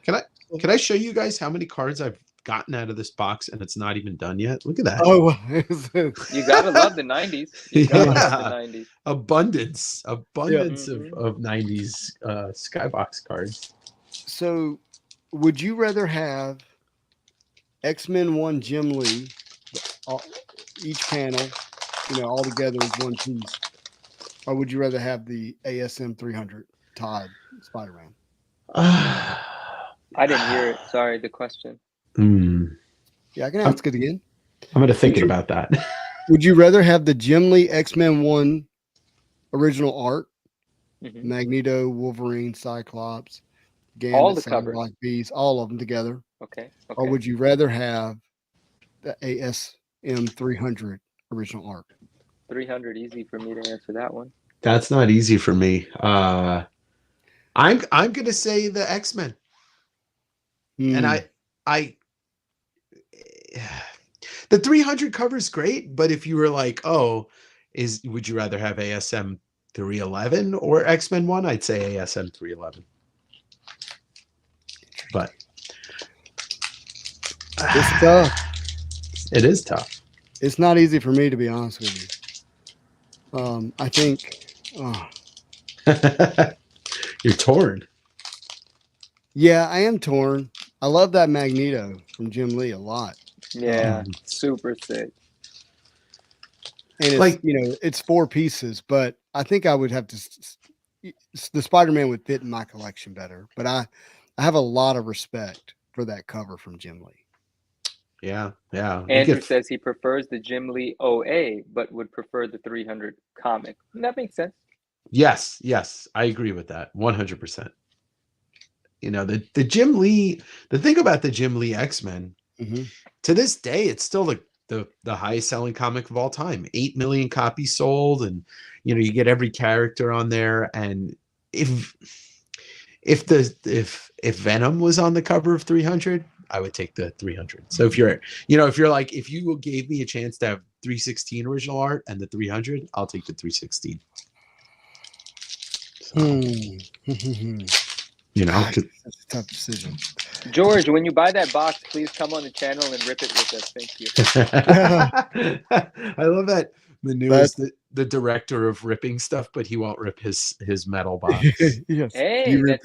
Can I show you guys how many cards I've gotten out of this box and it's not even done yet? Look at that. Oh, you gotta love the 90s. You gotta love the 90s. Abundance of 90s Skybox cards. So, would you rather have X-Men 1 Jim Lee, each panel, all together as one piece, or would you rather have the ASM 300 Todd Spider-Man? I didn't hear it. Sorry, the question. Yeah, I can ask it again. I'm gonna think about that. Would you rather have the Jim Lee X-Men 1 original art, Magneto, Wolverine, Cyclops, Gambit, all the covers, Black Beast, all of them together? Okay. Or would you rather have the ASM 300 original art? 300, easy for me to answer that one. That's not easy for me. I'm gonna say the X-Men. And I the 300 cover is great, but if you were like, would you rather have ASM 311 or X-Men 1? I'd say ASM 311. But it's tough. It is tough. It's not easy for me, to be honest with you. I think you're torn. Yeah, I am torn. I love that Magneto from Jim Lee a lot. Yeah, super sick. And it's, it's 4 pieces, but I think I would have to. The Spider-Man would fit in my collection better, but I have a lot of respect for that cover from Jim Lee. Yeah. Andrew says he prefers the Jim Lee OA, but would prefer the 300 comic. That makes sense. Yes, I agree with that 100%. The Jim Lee. The thing about the Jim Lee X-Men, to this day, it's still the highest selling comic of all time. 8 million copies sold, and you get every character on there. And if Venom was on the cover of 300, I would take the 300. So if you gave me a chance to have 316 original art and the 300, I'll take the 316. That's a tough decision. George, when you buy that box, please come on the channel and rip it with us. Thank you. I love that Manu is the director of ripping stuff, but he won't rip his metal box. Yes. Hey, that's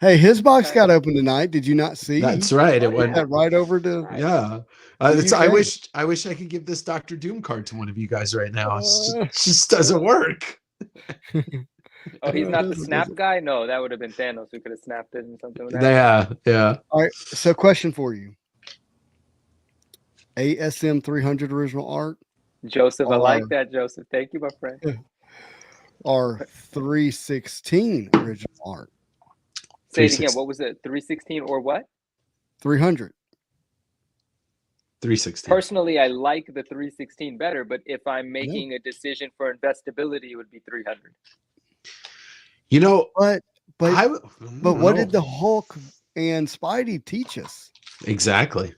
Hey, his box got opened tonight. Did you not see? That's right. It went right over to. Yeah. I wish I could give this Dr. Doom card to one of you guys right now. It just doesn't work. Oh, he's not the snap guy? No, that would have been Thanos who could have snapped it and something like that. Yeah. All right. So, question for you: ASM 300 original art Joseph, I like Or- that, Joseph. Thank you, my friend. or 316 original art? Say it again. 360. What was it? 316 or what? 300. 360. Personally, I like the 316 better, but if I'm making a decision for investability, it would be 300. You know, But I what did the Hulk and Spidey teach us? Exactly.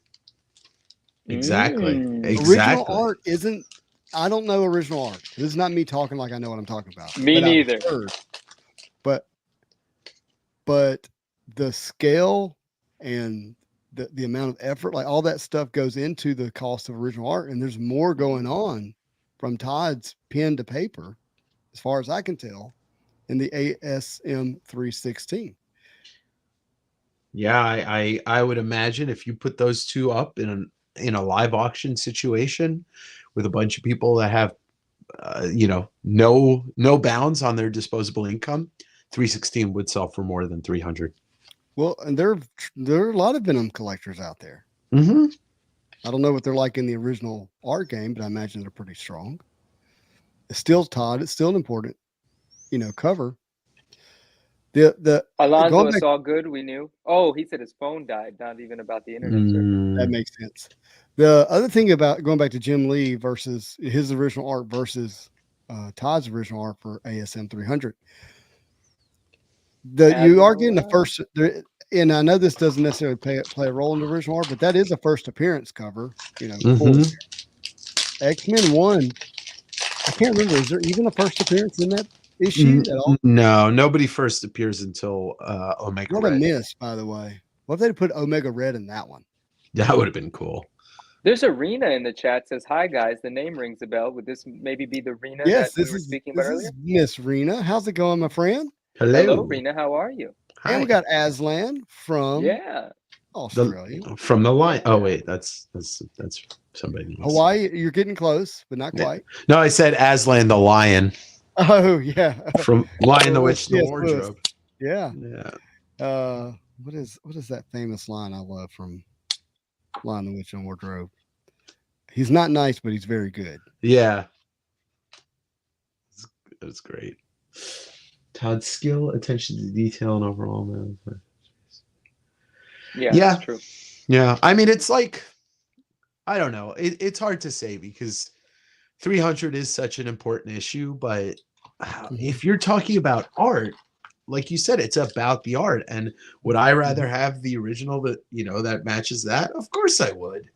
Exactly. Mm. Original Exactly. art isn't. I don't know original art. This is not me talking like I know what I'm talking about. Me but I've neither. heard. But the scale and the amount of effort, like all that stuff goes into the cost of original art. And there's more going on from Todd's pen to paper, as far as I can tell, in the ASM 316. Yeah, I would imagine if you put those two up in a live auction situation with a bunch of people that have no bounds on their disposable income, 316 would sell for more than 300. Well, and there are a lot of Venom collectors out there. Mm-hmm. I don't know what they're like in the original art game, but I imagine they're pretty strong. It's still Todd. It's still an important, cover. Alonzo, it's all good. We knew. Oh, he said his phone died. Not even about the internet. That makes sense. The other thing about going back to Jim Lee versus his original art versus Todd's original art for ASM 300. You are getting the first, and I know this doesn't necessarily play a role in the original art, but that is a first appearance cover. X-Men 1. I can't remember. Is there even a first appearance in that issue at all? No, nobody first appears until Omega What Red. a miss, by the way. What if they put Omega Red in that one? That would have been cool. There's a Rena in the chat says, "Hi guys, the name rings a bell. Would this maybe be the Rena Yes, that we were speaking about earlier?" Miss Rena. How's it going, my friend? Hello, Rena. How are you? Hi. And we got Aslan from Australia. From the line. Oh wait, that's somebody else. Hawaii. You're getting close, but not quite. No, I said Aslan the lion. Oh yeah, from Lion the Witch and the Yes, Wardrobe. Yeah. Yeah. What is that famous line I love from Lion the Witch and Wardrobe? He's not nice, but he's very good. Yeah. That's great. Todd's skill, attention to detail, and overall. Yeah, that's true. Yeah. I mean, it's like, I don't know. It's hard to say because 300 is such an important issue, but if you're talking about art, like you said, it's about the art. And would I rather have the original that matches that? Of course I would.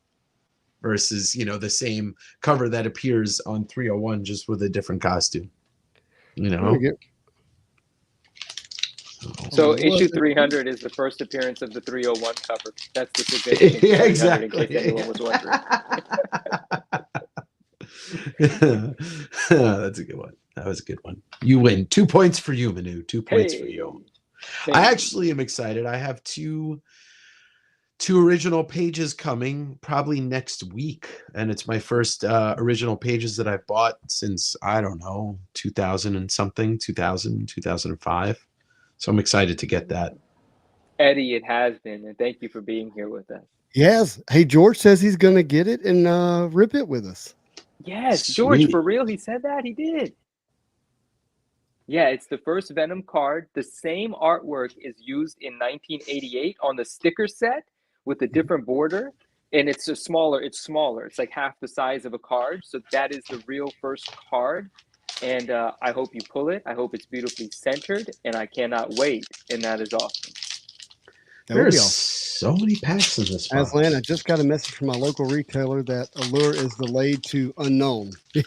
Versus, the same cover that appears on 301 just with a different costume. So issue 300 is the first appearance of the 301 cover. That's the significance. Yeah, exactly. In case anyone was wondering. That's a good one. That was a good one. You win. 2 points for you, Manu. 2 points for you. I actually am excited. I have two original pages coming probably next week, and it's my first original pages that I've bought since, I don't know, 2000 and something, 2005. So I'm excited to get that. Eddie, it has been, and thank you for being here with us. Yes. Hey, George says he's going to get it and rip it with us. Yes, Sweet. George, for real, he said that? He did. Yeah, it's the first Venom card. The same artwork is used in 1988 on the sticker set with a different border, and it's smaller. It's like half the size of a card. So that is the real first card, and I hope you pull it. I hope it's beautifully centered, and I cannot wait. And that is awesome. There's so many packs in this box. Aslan, I just got a message from my local retailer that allure is delayed to unknown. We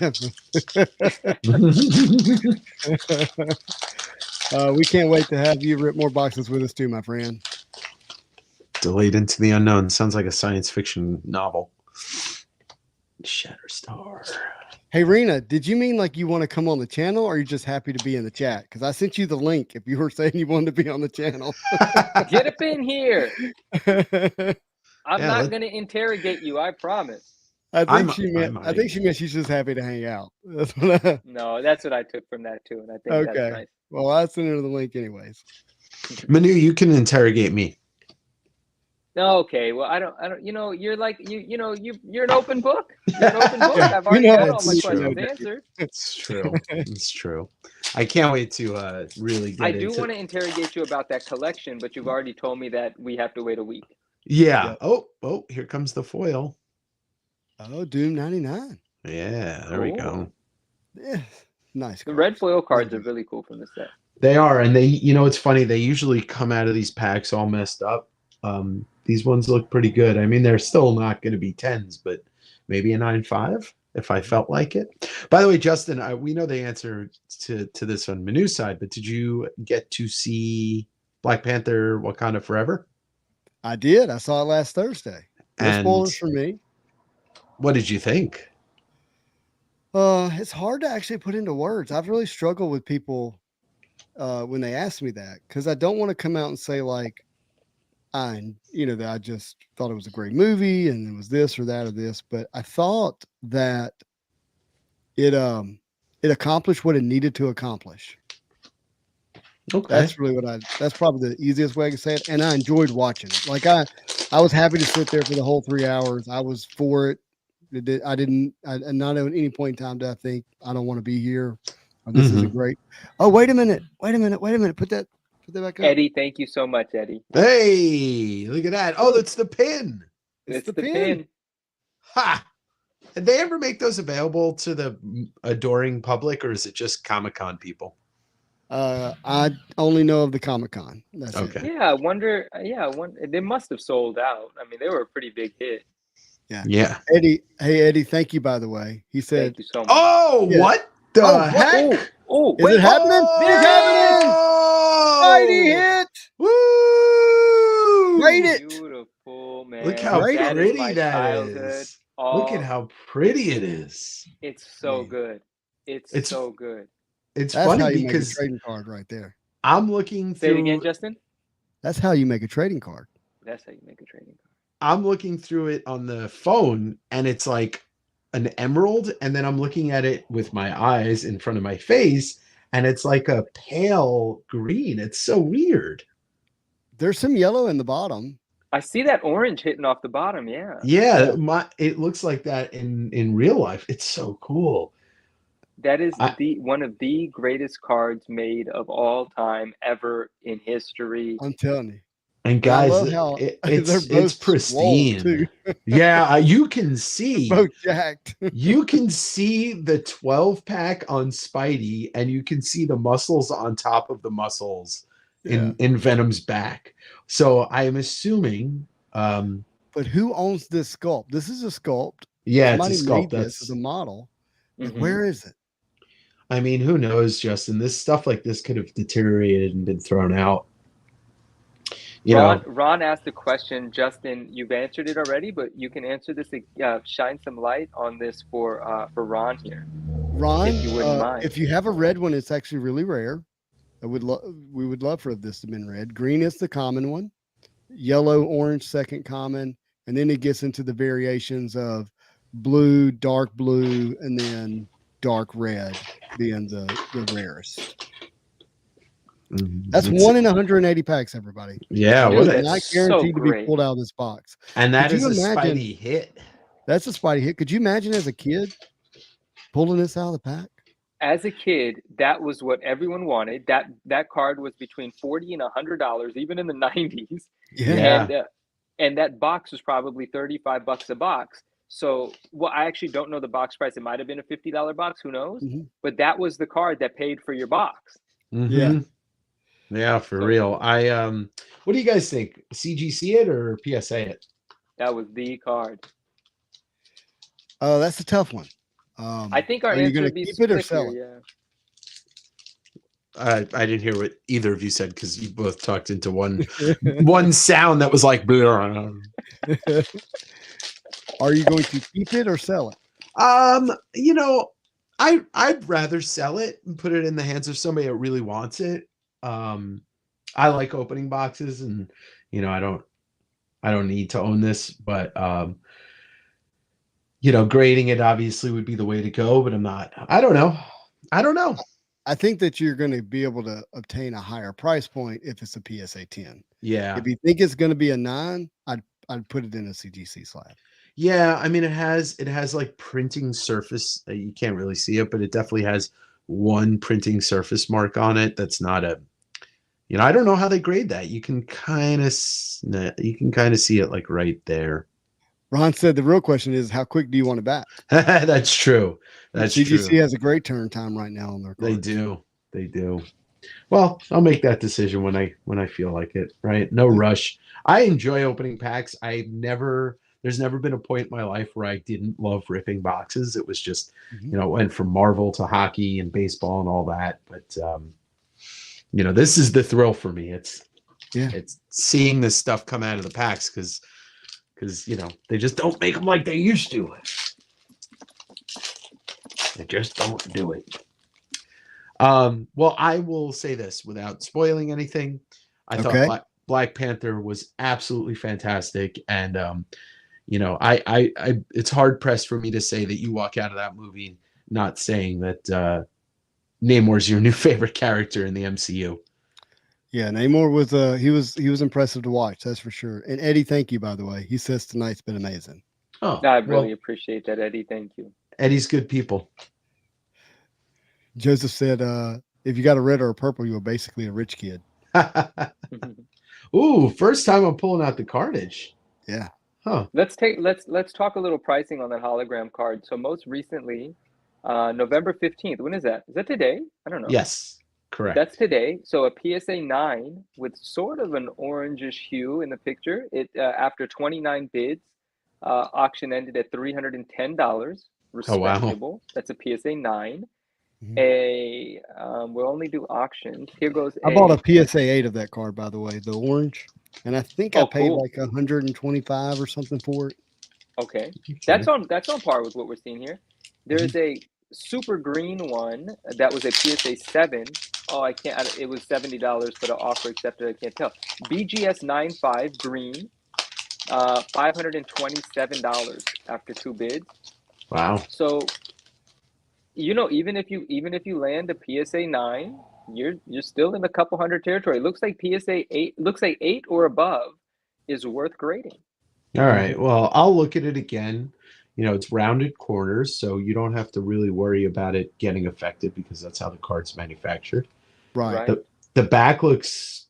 can't wait to have you rip more boxes with us too, my friend. Delayed into the unknown. Sounds like a science fiction novel. Shatterstar. Hey, Rena, did you mean like you want to come on the channel, or are you just happy to be in the chat? Because I sent you the link if you were saying you wanted to be on the channel. Get up in here. I'm not going to interrogate you. I promise. I think she meant she's just happy to hang out. No, that's what I took from that too, and I think okay. that's nice. Well, I sent her the link anyways. Manu, you can interrogate me. Okay, well, I don't, you're like, you're an open book. You're an open book. I've You already know got all my It's questions true. answered. It's true. It's true. I can't wait to really I get do into. want to interrogate you about that collection, but you've already told me that we have to wait a week. Yeah. Yep. Oh, here comes the foil. Oh, Doom 99. Yeah, there we Cool. go. Yeah, nice. The cards. red foil cards Really are really cool from the set. They are, and they, it's funny. They usually come out of these packs all messed up. These ones look pretty good. I mean, they're still not going to be 10s, but maybe a 9.5 if I felt like it. By the way, Justin, we know the answer to this on Manu's side, but did you get to see Black Panther: Wakanda Forever? I did. I saw it last Thursday. No And spoilers for me. what did you think? It's hard to actually put into words. I've really struggled with people when they ask me that, because I don't want to come out and say like, that I just thought it was a great movie and it was this or that or this, but I thought that it accomplished what it needed to accomplish. Okay. That's really that's probably the easiest way I can say it. And I enjoyed watching it. Like I was happy to sit there for the whole 3 hours. I was for it. And not at any point in time did I think I don't want to be here. Or this isn't great. Oh, wait a minute. Put that back up. Eddie, thank you so much, Eddie. Hey, look at that. Oh, that's the pin. It's the pin. Ha! Did they ever make those available to the adoring public, or is it just Comic-Con people? I only know of the Comic-Con. That's Okay. it. Yeah, I wonder. They must have sold out. I mean, they were a pretty big hit. Yeah. Eddie, thank you, by the way. He said, Thank you so much. Oh, Yeah. what the heck? Oh, is it happening? It's happening! Mighty hit! Woo! Rate it! Beautiful, man. Look how Right? That is pretty my that childhood. is. Look at how pretty it is. It's so Man. good. It's so good. It's That's how funny you make a because trading card right there. I'm looking Say it through. again, Justin. That's how you make a trading card. That's how you make a trading card. I'm looking through it on the phone, and it's like an emerald, and then I'm looking at it with my eyes in front of my face, and it's like a pale green. It's so weird. There's some yellow in the bottom. I see that orange hitting off the bottom. Yeah. Yeah, it looks like that in real life. It's so cool. That is one of the greatest cards made of all time ever in history. I'm telling you. And I guys, love how it's they're both pristine. swole, too. Yeah, you can see. Both jacked. You can see the 12-pack on Spidey, and you can see the muscles on top of the muscles in Venom's back. So I am assuming. But who owns this sculpt? This is a sculpt. Yeah, Somebody it's a sculpt. made this as a model. Mhm. Where is it? I mean, who knows, Justin? This stuff like this could have deteriorated and been thrown out. Ron asked a question. Justin, you've answered it already, but you can answer this. Shine some light on this for Ron here. Ron, if you wouldn't mind. if you have a red one, it's actually really rare. We would love for this to have been red. Green is the common one. Yellow, orange, second common, and then it gets into the variations of blue, dark blue, and then dark red being the rarest. That's 1 in 180 packs, everybody. Yeah, Dude, It's not guaranteed so to be great. pulled out of this box. And that Could is you a imagine- Spidey hit. That's a Spidey hit. Could you imagine as a kid pulling this out of the pack? As a kid, that was what everyone wanted. That card was between $40 and $100, even in the 90s. Yeah. And that box was probably $35 a box. So, I actually don't know the box price. It might have been a $50 box. Who knows? Mhm. But that was the card that paid for your box. Mhm. Yeah, for real. What do you guys think? CGC it or PSA it? That was the card. Oh, that's a tough one. I think our are you answer gonna would be keep it or split sell here, I didn't hear what either of you said because you both talked into one sound that was like. Bleh. Are you going to keep it or sell it? I'd rather sell it and put it in the hands of somebody that really wants it. I like opening boxes, and I don't need to own this, but grading it obviously would be the way to go, but I don't know. I think that you're going to be able to obtain a higher price point if it's a PSA 10. Yeah. If you think it's going to be a 9, I'd put it in a CGC slab. Yeah, I mean it has like printing surface. You can't really see it, but it definitely has one printing surface mark on it. That's not a, I don't know how they grade that. You can kind of see it like right there. Ron said the real question is, how quick do you want it back? That's true. That's CGC true. has a great turn time right now on their cards. They do. They do. Well, I'll make that decision when I feel like it, right? No rush. I enjoy opening packs. There's never been a point in my life where I didn't love ripping boxes. It was just, it went from Marvel to hockey and baseball and all that. But this is the thrill for me. It's seeing this stuff come out of the packs because they just don't make them like they used to. They just don't do it. Well, I will say this without spoiling anything. I thought Black Panther was absolutely fantastic, and I it's hard pressed for me to say that you walk out of that movie not saying that Namor's your new favorite character in the MCU. Yeah, Namor was he was impressive to watch, that's for sure. And Eddie, thank you, by the way. He says tonight's been amazing. Oh, I really appreciate that, Eddie. Thank you. Eddie's good people. Joseph said, if you got a red or a purple, you were basically a rich kid. Ooh, first time I'm pulling out the cartage. Yeah. Huh. Let's talk a little pricing on that hologram card. So most recently, November 15th. When is that? Is that today? I don't know. Yes, correct. That's today. So a PSA 9 with sort of an orangish hue in the picture. It after 29 bids, auction ended at $310. Respectable. Oh, wow. That's a PSA 9. We'll only do auctions. Here goes. I bought a PSA 8 of that card, by the way, the orange, and I think I paid like 125 or something for it. Okay, that's on par with what we're seeing here. There's a super green one that was a PSA 7. Oh, I can't. It was $70 for the offer accepted. I can't tell. BGS 95 green, $527 after 2 bids. Wow. So, even if you land a PSA 9, you're still in a couple hundred territory. It looks like PSA 8 looks like 8 or above is worth grading. All right. Well, I'll look at it again. It's rounded corners, so you don't have to really worry about it getting affected because that's how the card's manufactured. Right. The back looks,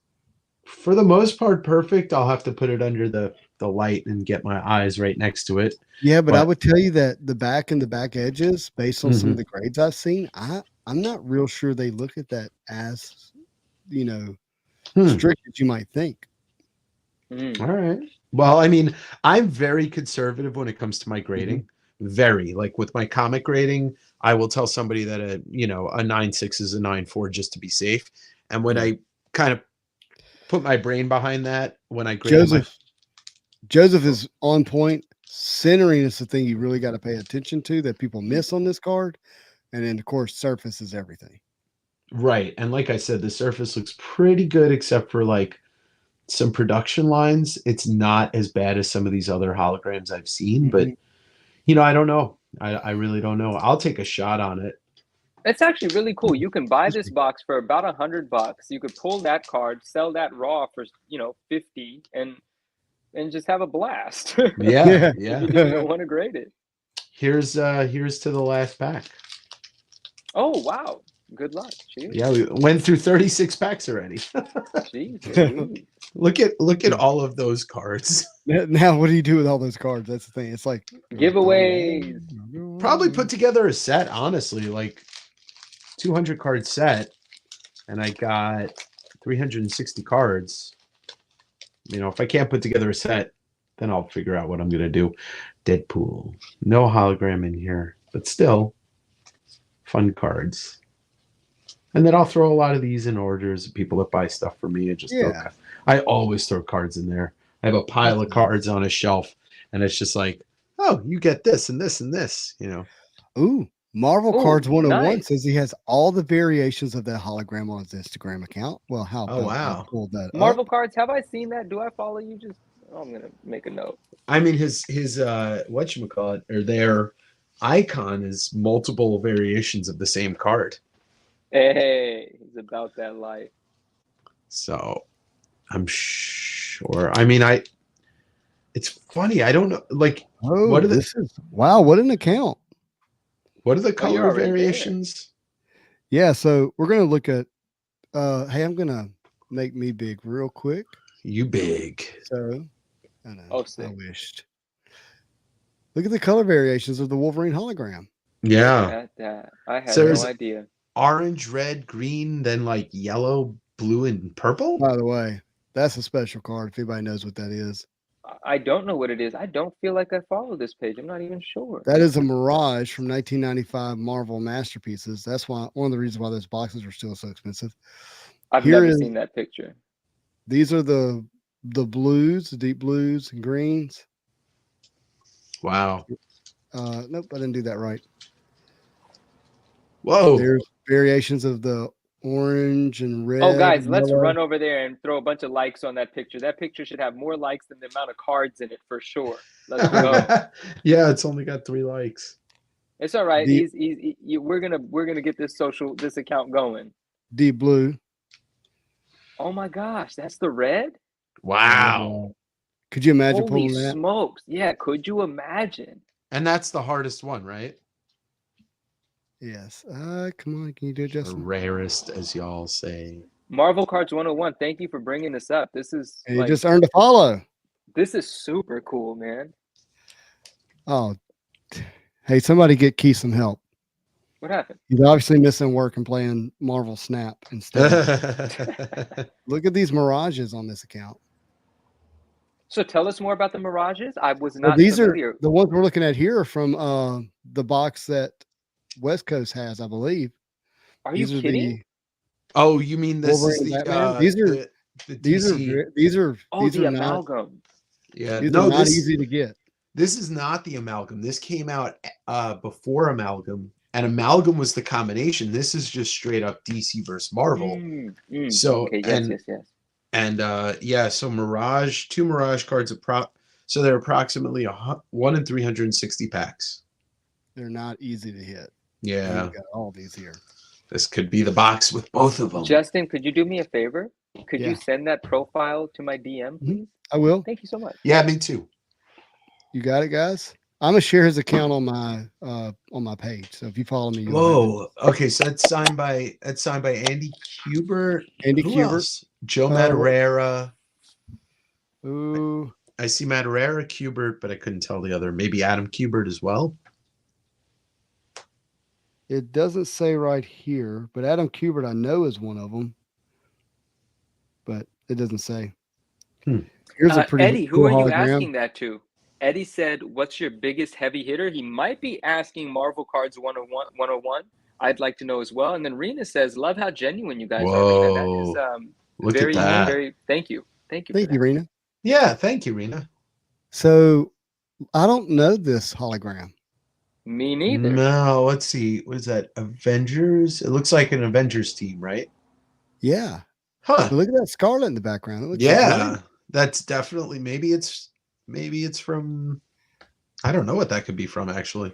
for the most part, perfect. I'll have to put it under the light and get my eyes right next to it. Yeah, but I would tell you that the back and the back edges, based on some of the grades I've seen, I'm not real sure they look at that as, strict as you might think. All right. Well, I mean, I'm very conservative when it comes to my grading. Very, like with my comic grading, I will tell somebody that a 9.6 is a 9.4 just to be safe. And when I kind of put my brain behind that, when I grade Joseph is on point. Centering is the thing you really got to pay attention to that people miss on this card. And then, of course, surface is everything. Right. And like I said, the surface looks pretty good except for like some production lines. It's not as bad as some of these other holograms I've seen, but I don't know. I really don't know. I'll take a shot on it. It's actually really cool. You can buy this box for about $100. You could pull that card, sell that raw for 50, and just have a blast. Yeah. You don't want to grade it. Here's to the last pack. Oh wow! Good luck. Jeez. Yeah, we went through 36 packs already. Jeez. Look at all of those cards. Now, what do you do with all those cards? That's the thing. It's like giveaways. Probably put together a set, honestly, like 200 card set, and I got 360 cards. If I can't put together a set, then I'll figure out what I'm gonna do. Deadpool, no hologram in here, but still fun cards. And then I'll throw a lot of these in orders of people that buy stuff for me. I always throw cards in there. I have a pile of cards on a shelf, and it's just like, oh, you get this and this and this, Ooh, Marvel Cards 101 nice. says he has all the variations of that hologram on his Instagram account. Well, how Oh, wow. I pulled that Marvel up. Cards, have I seen that? Do I follow you? I'm gonna make a note. I mean, his whatchamacallit, or their icon is multiple variations of the same card. Hey, he's about that life. So I'm sure. I mean, it's funny. I don't know. Like, Oh, what are the this is wow! What an account. what are the Oh, you're color already there. variations? Yeah, so we're gonna look at. Hey, I'm gonna make me big real quick. You big. So, I know. Oh, I sick. wished. Look at the color variations of the Wolverine hologram. Yeah. Look at that. I had So no there's idea. orange, red, green, then like yellow, blue, and purple. By the way, that's a special card. If anybody knows what that is, I don't know what it is. I don't feel like I follow this page. I'm not even sure. that is a Mirage from 1995 Marvel Masterpieces. That's why one of the reasons why those boxes are still so expensive. I've Here never is- seen that picture. These are the blues, the deep blues and greens. Wow. Nope, I didn't do that right. Whoa. There's variations of the orange and red. Oh, guys, let's yellow. run over there and throw a bunch of likes on that picture. That picture should have more likes than the amount of cards in it for sure. Let's go. Yeah, it's only got 3 likes. It's all right. The- We're gonna get this account going. Deep blue. Oh my gosh, that's the red. Wow. Could you imagine Holy pulling that? smokes! Yeah, could you imagine? And that's the hardest one, right? Yes. Come on, can you do it, The Justin? rarest, as y'all say. Marvel Cards 101. Thank you for bringing this up. This is And you like, just earned a follow. this is super cool, man. Oh, hey, somebody get Key some help. What happened? He's obviously missing work and playing Marvel Snap instead. Look at these mirages on this account. So tell us more about the Mirages. I was Well, not these familiar. are the ones we're looking at here are from the box that West Coast has, I believe. Are you These are kidding? Oh, you mean this Wolverine is and the Batman? These are- the These are DC. these are Oh, these the are not amalgam. Yeah, these no, are not this easy to get. this is not the amalgam. This came out before amalgam, and amalgam was the combination. This is just straight up DC versus Marvel. So, okay, yes, and- yes, yes. And yeah, so Mirage, 2 Mirage cards so they're approximately 1 in 360 packs. They're not easy to hit. Yeah, We've got all these here. this could be the box with both of them. Justin, could you do me a favor? Could Yeah. you send that profile to my DM, please? I will. Thank you so much. Yeah, me too. You got it, guys. I'm gonna share his account on my page. So if you follow me, you'll have Whoa. Okay, so that's signed by Andy Kubert. it. Andy Who Kubert. else? Joe Uh, Madureira. Ooh, I see Madureira, Kubert, but I couldn't tell the other. Maybe Adam Kubert as well. it doesn't say right here, but Adam Kubert I know is one of them, but it doesn't say. Hmm. Here's a pretty Eddie, who cool are you hologram. asking that to? Eddie said, "What's your biggest heavy hitter?" He might be asking Marvel Cards 101. I'd like to know as well. And then Rena says, "Love how genuine you guys are, Rena." That is Look very, at that. very. Thank you, thank you. Thank for you, that. Rena. Yeah, thank you, Rena. So I don't know this hologram. Me neither. No, let's see. What is that? Avengers? It looks like an Avengers team, right? Yeah. Huh. But look at that Scarlet in the background. It looks Yeah. great. That's definitely maybe it's from I don't know what that could be from actually.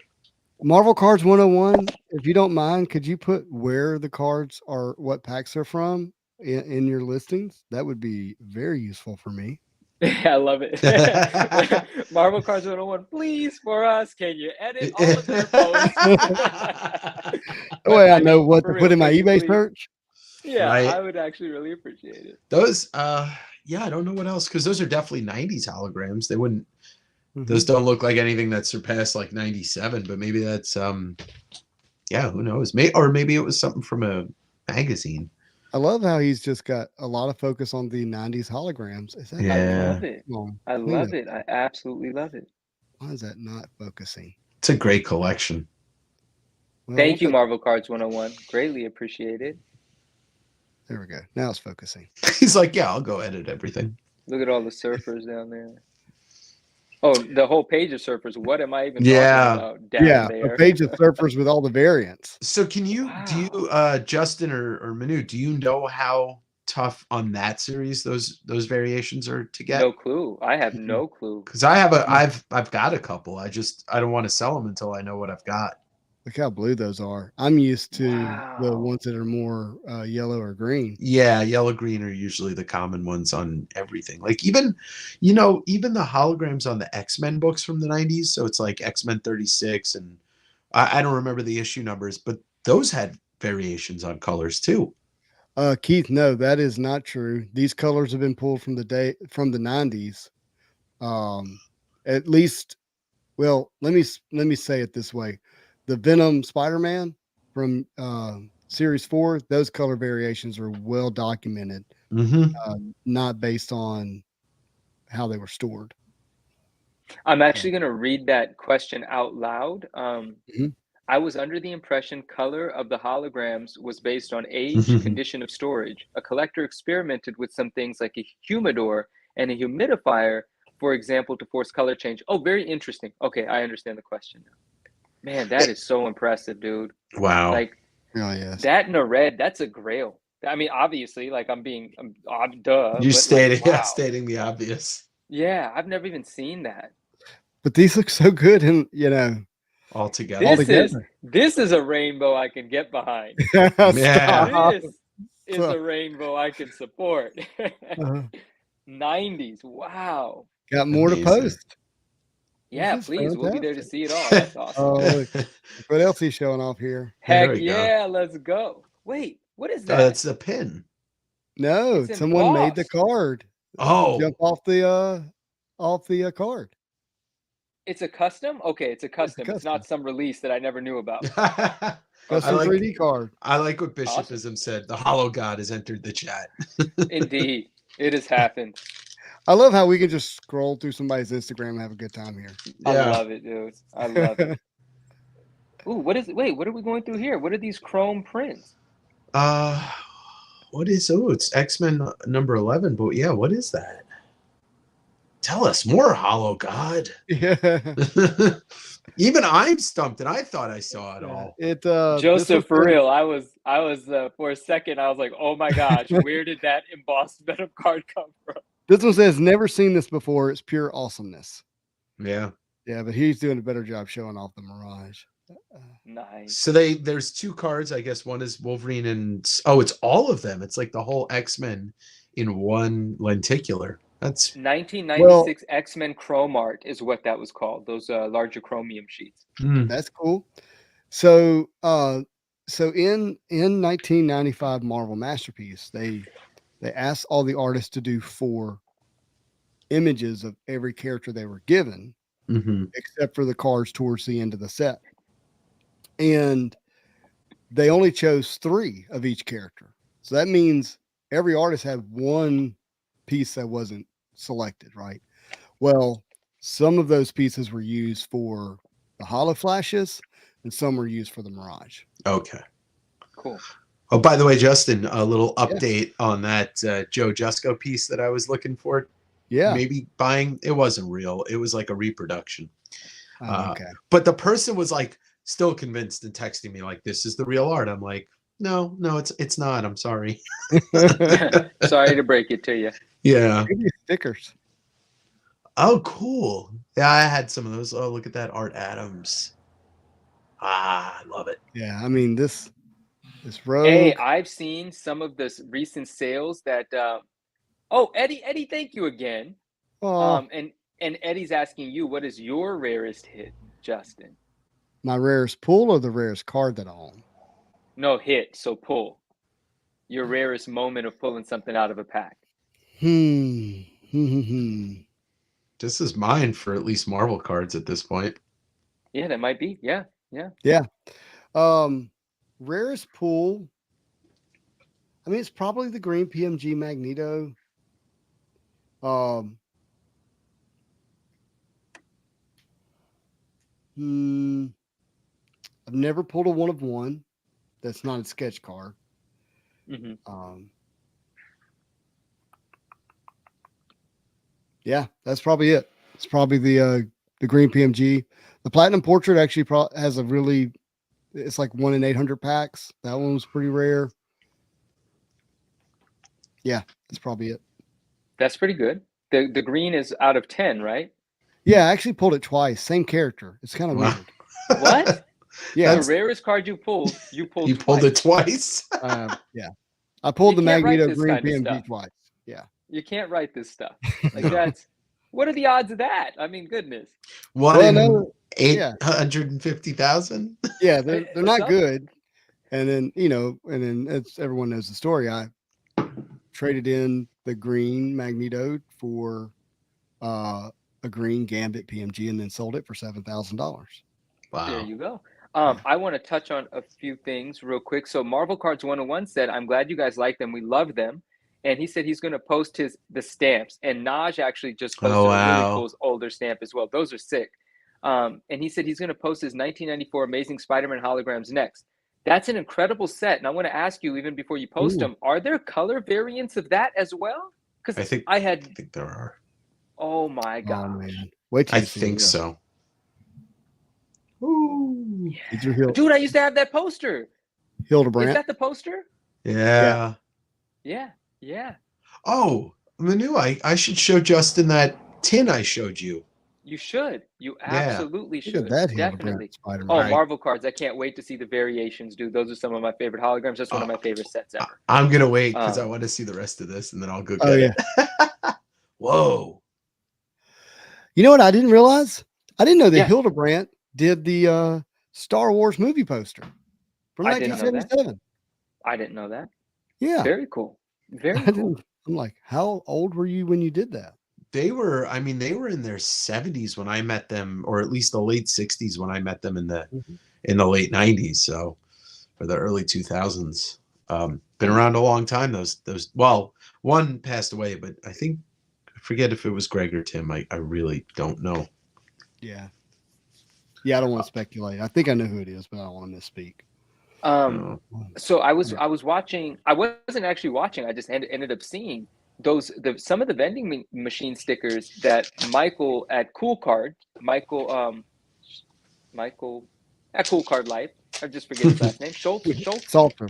Marvel Cards 101. If you don't mind, could you put where the cards are, what packs they're from in your listings? That would be very useful for me. I love it. Marvel Cards 101, please, for us, can you edit all of your posts? That way I know what for to real, put in my can you eBay please? search. Yeah, Right. I would actually really appreciate it. Those yeah, I don't know what else because those are definitely 90s holograms. They wouldn't Mhm. those don't look like anything that surpassed like 97, but maybe that's yeah, who knows? Maybe it was something from a magazine. I love how he's just got a lot of focus on the 90s holograms. Is that Yeah. I love it. wrong? I Clean love it. it. I absolutely love it. Why is that not focusing? It's a great collection. Well, Thank you, what Marvel Cards 101. Greatly appreciated. the- There we go. Now it's focusing. He's like, yeah, I'll go edit everything. Look at all the surfers down there. Oh, the whole page of surfers. What am I even Yeah. talking about down Yeah, there? a page of surfers with all the variants. So can you do you Justin or Manu, do you know how tough on that series those variations are to get? No clue. I have no clue. Because I've got a couple. I don't want to sell them until I know what I've got. Look how blue those are. I'm used to the Wow. ones that are more yellow or green. Yeah, yellow green are usually the common ones on everything. Like even, you know, even the holograms on the X-Men books from the 90s. So it's like X-Men 36 and I don't remember the issue numbers, but those had variations on colors too. Keith, no, that is not true. These colors have been pulled from the 90s. At least, well, let me say it this way: the Venom Spider-Man from Series 4, those color variations are well documented, not based on how they were stored. I'm actually going to read that question out loud. Mhm. I was under the impression color of the holograms was based on age, condition of storage. A collector experimented with some things like a humidor and a humidifier, for example, to force color change. Oh, very interesting. Okay, I understand the question now. Man, that is so impressive, dude. Wow. Like Oh yes. that in a red, that's a grail. I mean, obviously, like duh, You but like, wow. stating the obvious. Yeah, I've never even seen that. But these look so good, and All together. This is a rainbow I can get behind. Yeah. This is a rainbow I can support. Uh-huh. 90s. Wow. Got more Amazing. to post. Yeah, This is please. We'll be there to fantastic. see it all. That's awesome. Oh, look, what else he's showing off here? Heck we go. yeah, let's go. Wait, what is that? That's a pin. No, It's someone made the embossed. card. Oh. Jump off the card. It's a custom? Okay, it's a custom. It's custom. not some release that I never knew about. Custom like- 3D card. I like what Bishopism said. The Hollow God has entered the chat. Indeed. It has happened. I love how we can just scroll through somebody's Instagram and have a good time here. I love it, dude. I love it. Ooh, what is it? Wait, what are we going through here? What are these chrome prints? What is it's X-Men number 11, but yeah, what is that? Tell us more, Hollow God. Yeah. Even I'm stumped, and I thought I saw it all. Joseph, for real, I was for a second, I was like, oh my gosh, where did that embossed Venom card come from? This one says, never seen this before. It's pure awesomeness. Yeah. Yeah, but he's doing a better job showing off the Mirage. Nice. So there's two cards. I guess one is Wolverine and it's all of them. It's like the whole X-Men in one lenticular. That's 1996 X-Men Chrome Art is what that was called. Those larger chromium sheets. That's cool. So in 1995 Marvel Masterpiece, they asked all the artists to do 4 images of every character they were given, except for the cards towards the end of the set. And they only chose 3 of each character. So that means every artist had 1 piece that wasn't selected, right? Well, some of those pieces were used for the holo flashes and some were used for the Mirage. Okay. Cool. Oh, by the way, Justin, a little update on that Joe Jusko piece that I was looking for. Yeah. Maybe buying. It wasn't real. It was like a reproduction. Okay. But the person was like still convinced and texting me like, this is the real art. I'm like, no, it's not. I'm sorry. Sorry to break it to you. Yeah. Maybe stickers. Oh, cool. Yeah, I had some of those. Oh, look at that, Art Adams. I love it. Yeah, I mean this Rogue. Hey, I've seen some of the recent sales that Eddie, thank you again. And Eddie's asking you, what is your rarest hit, Justin? My rarest pull or the rarest card that I own? No, hit, so pull. Your rarest moment of pulling something out of a pack. This is mine for at least Marvel cards at this point. Yeah, that might be. Yeah. Rarest pull. I mean, it's probably the green PMG Magneto. I've never pulled a 1 of 1. That's not a sketch card. Yeah, that's probably it. It's probably the green PMG. The Platinum Portrait actually has a really, it's like 1 in 800 packs. That one was pretty rare. Yeah, that's probably it. That's pretty good. The green is out of 10, right? Yeah, I actually pulled it twice. Same character. It's kind of weird. What? Yeah. The rarest card you pulled You twice. pulled it twice. Yeah. I pulled You the can't write Magneto this Green kind of PMG stuff. twice. Yeah. You can't write this stuff. Like No. what are the odds of that? I mean, goodness. One Well, in no, yeah. 850,000. Yeah, they're What's not up? good. And then, everyone knows the story. I traded in the green Magneto for a green Gambit PMG and then sold it for $7,000. There Wow. you go. I want to touch on a few things real quick. So Marvel Cards 101 said, I'm glad you guys like them. We love them. And he said he's going to post the stamps. And Naj actually just posted a really wow. cool older stamp as well. Those are sick. And he said he's going to post his 1994 Amazing Spider-Man holograms next. That's an incredible set. And I want to ask you, even before you post Ooh. them, are there color variants of that as well? I Because think I had, there are. oh my Oh, gosh. man. Wait till I you see think this. so. Ooh. Did you Dude, I used to have that poster. Is Hildebrandt? that the poster? Yeah. Yeah. Yeah. Oh, Manu, I should show Justin that tin I showed you. You should. You Yeah. absolutely Look should. at that Definitely. Hildebrandt Spider-Man. Oh, Right. Marvel cards. I can't wait to see the variations, dude. Those are some of my favorite holograms. That's one of my favorite sets ever. I'm gonna wait because I Um, want to see the rest of this, and then I'll go Oh, get it. Whoa. You know what I didn't realize? I didn't know that Yeah. Hildebrandt did the Star Wars movie poster from I didn't know that. 1977. I didn't know that. Yeah. Very cool. Very I cool. didn't, I'm like, how old were you when you did that? They were in their 70s when I met them, or at least the late 60s when I met them in the late 90s. So, or the early 2000s. Been around a long time. Those well, one passed away, but I forget if it was Greg or Tim. I really don't know. Yeah. Yeah, I don't want to speculate. I think I know who it is, but I don't want to misspeak. So I was watching. I wasn't actually watching. I just ended up seeing some of the vending machine stickers that Michael at Cool Card Life. I just forget his last name. Schultz. Salter.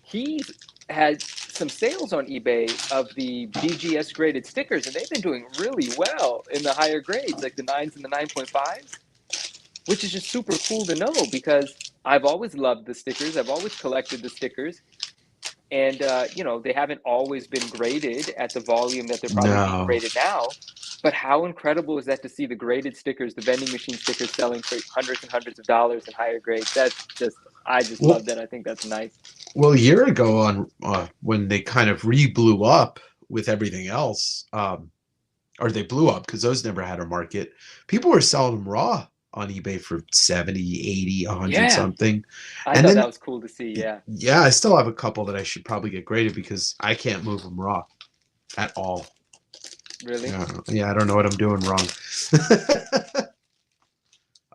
He had some sales on eBay of the BGS graded stickers, and they've been doing really well in the higher grades, like the 9s and the 9.5s, which is just super cool to know because I've always loved the stickers. I've always collected the stickers. And, they haven't always been graded at the volume that they're probably being graded now. But how incredible is that to see the graded stickers, the vending machine stickers selling for hundreds and hundreds of dollars in higher grades? That's just, I just love that. I think that's nice. Well, a year ago on when they kind of blew up with everything else, or they blew up because those never had a market. People were selling them raw on eBay for 70, 80, 100 something. I thought that was cool to see. Yeah. Yeah, I still have a couple that I should probably get graded because I can't move them raw at all. Really? Yeah, I don't know what I'm doing wrong.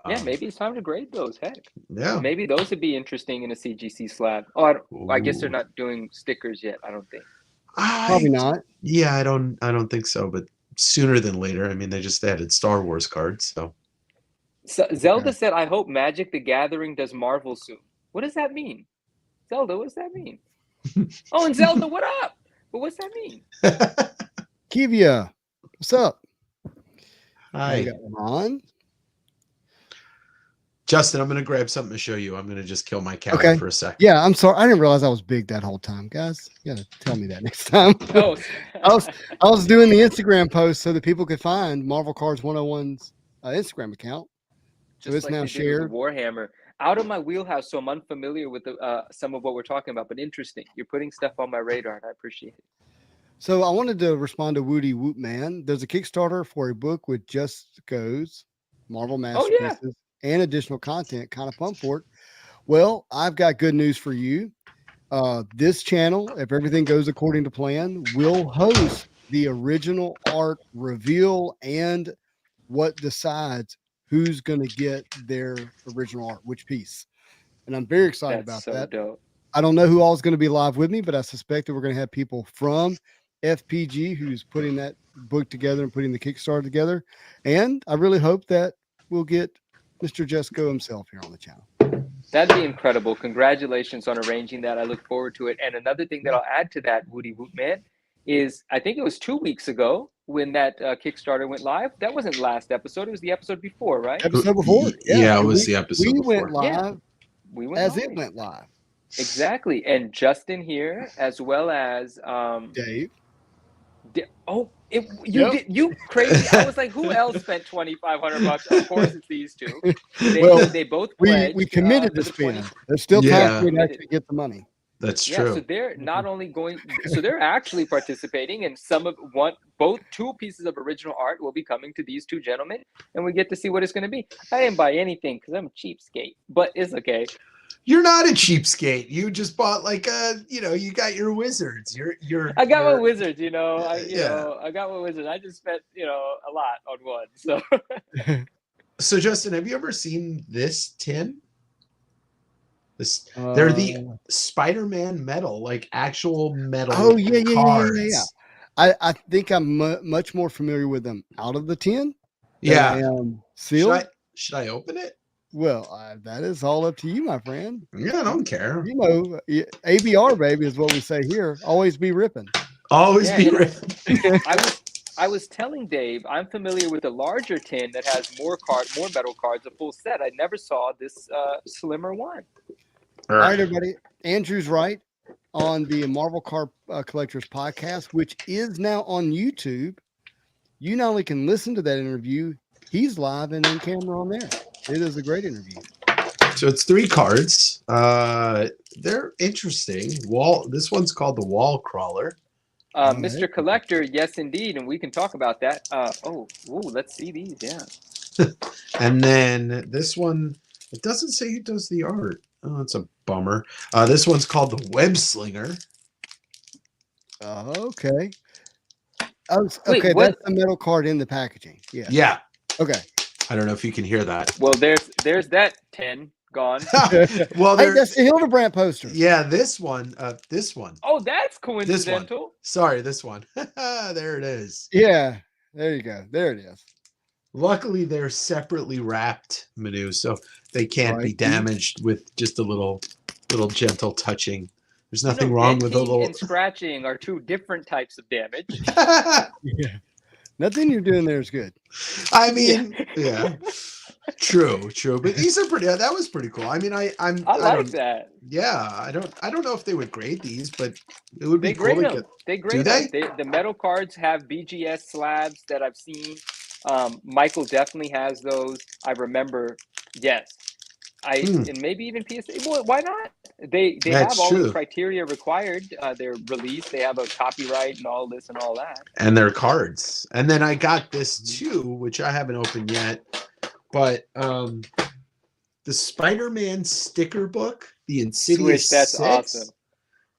Yeah, maybe it's time to grade those. Heck. Yeah. Maybe those would be interesting in a CGC slab. Oh, I guess they're not doing stickers yet. I don't think. Probably not. Yeah, I don't think so. But sooner than later. I mean, they just added Star Wars cards, so. Zelda said, "I hope Magic the Gathering does Marvel soon." What does that mean? Zelda, what does that mean? Oh, and Zelda, what up? But what's that mean? Kivia, what's up? Hi. We got Ron. Justin, I'm going to grab something to show you. I'm going to just kill my cat for a second. Yeah, I'm sorry. I didn't realize I was big that whole time, guys. You got to tell me that next time. Oh. I was doing the Instagram post so that people could find Marvel Cards 101's Instagram account. So Just it's like now they did with shared. the Warhammer. Out of my wheelhouse, so I'm unfamiliar with some of what we're talking about, but interesting. You're putting stuff on my radar, and I appreciate it. So I wanted to respond to Woody Whoop Man. There's a Kickstarter for a book with Just Goes, Marvel Masterpieces, and additional content. Kind of pumped for it. Well, I've got good news for you. This channel, if everything goes according to plan, will host the original art reveal and what decides who's going to get their original art, which piece. And I'm very excited about that. Dope. I don't know who all is going to be live with me, but I suspect that we're going to have people from FPG who's putting that book together and putting the Kickstarter together. And I really hope that we'll get Mr. Jesco himself here on the channel. That'd be incredible. Congratulations on arranging that. I look forward to it. And another thing that I'll add to that, Woody Woot Man, is I think it was 2 weeks ago, when that Kickstarter went live. That wasn't last episode. It was the episode before, right? Episode before. Yeah, it and was the episode we before. went live We went as live. it went live. Exactly. And Justin here, as well as Dave. You crazy. I was like, who else spent $2,500? Of course it's these two. They both we pledged, committed for to the 20 spend. There's still time Yeah. for you to actually get the money. That's Yeah, true. so they're not only going, so they're actually participating, and two pieces of original art will be coming to these two gentlemen, and we get to see what it's going to be. I didn't buy anything because I'm a cheapskate, but it's okay. You're not a cheapskate. You just bought like you got your wizards. I got my wizards, I got my wizards. I just spent, a lot on one. So So Justin, have you ever seen this tin? They're the Spider-Man metal, like actual metal. Oh yeah. I think I'm much more familiar with them out of the tin. Yeah. I am sealed. Should I open it? Well, that is all up to you, my friend. Yeah, I don't care. ABR baby is what we say here. Always be ripping. Always be ripping. I was telling Dave, I'm familiar with the larger tin that has more metal cards, a full set. I never saw this slimmer one. All right, everybody. Andrew's right on the Marvel Card Collectors podcast, which is now on YouTube. You not only can listen to that interview, he's live and in camera on there. It is a great interview. So it's 3 cards. They're interesting. This one's called the Wall Crawler. Mr. Collector, yes, indeed, and we can talk about that. Let's see these, yeah. And then this one, it doesn't say who does the art. Oh, it's a bummer. This one's called the Web Slinger. Okay. That's the metal card in the packaging. Yeah. Yeah. Okay. I don't know if you can hear that. Well, there's that 10 gone. Well, that's the Hildebrand poster. Yeah, this one. This one. Oh, that's coincidental. Sorry, this one. There it is. Yeah, there you go. There it is. Luckily, they're separately wrapped, Manu, so they can't be damaged with just a little gentle touching. There's nothing wrong with a little. And scratching are two different types of damage. Yeah. Nothing you're doing there is good. I mean, yeah. True. But these are pretty. That was pretty cool. I mean, I like that. Yeah, I don't know if they would grade these, but it would be cool grade to them. get. They grade them. The metal cards have BGS slabs that I've seen. Michael definitely has those. I remember. Yes. And maybe even PSA. Well, why not? They have all the criteria required. They're released. They have a copyright and all this and all that. And their cards. And then I got this too, which I haven't opened yet. But the Spider-Man sticker book, the Insidious That's 6. awesome.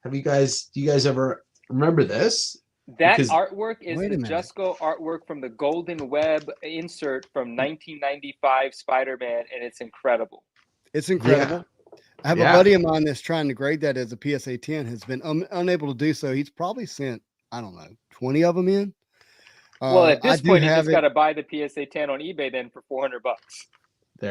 Do you guys ever remember this? That artwork is the Jusco artwork from the Golden Web insert from 1995 Spider-Man, and it's incredible. It's incredible. Yeah. I have a buddy of mine that's trying to grade that as a PSA 10, has been unable to do so. He's probably sent, 20 of them in. Well, at this point, you just got to buy the PSA 10 on eBay then for $400.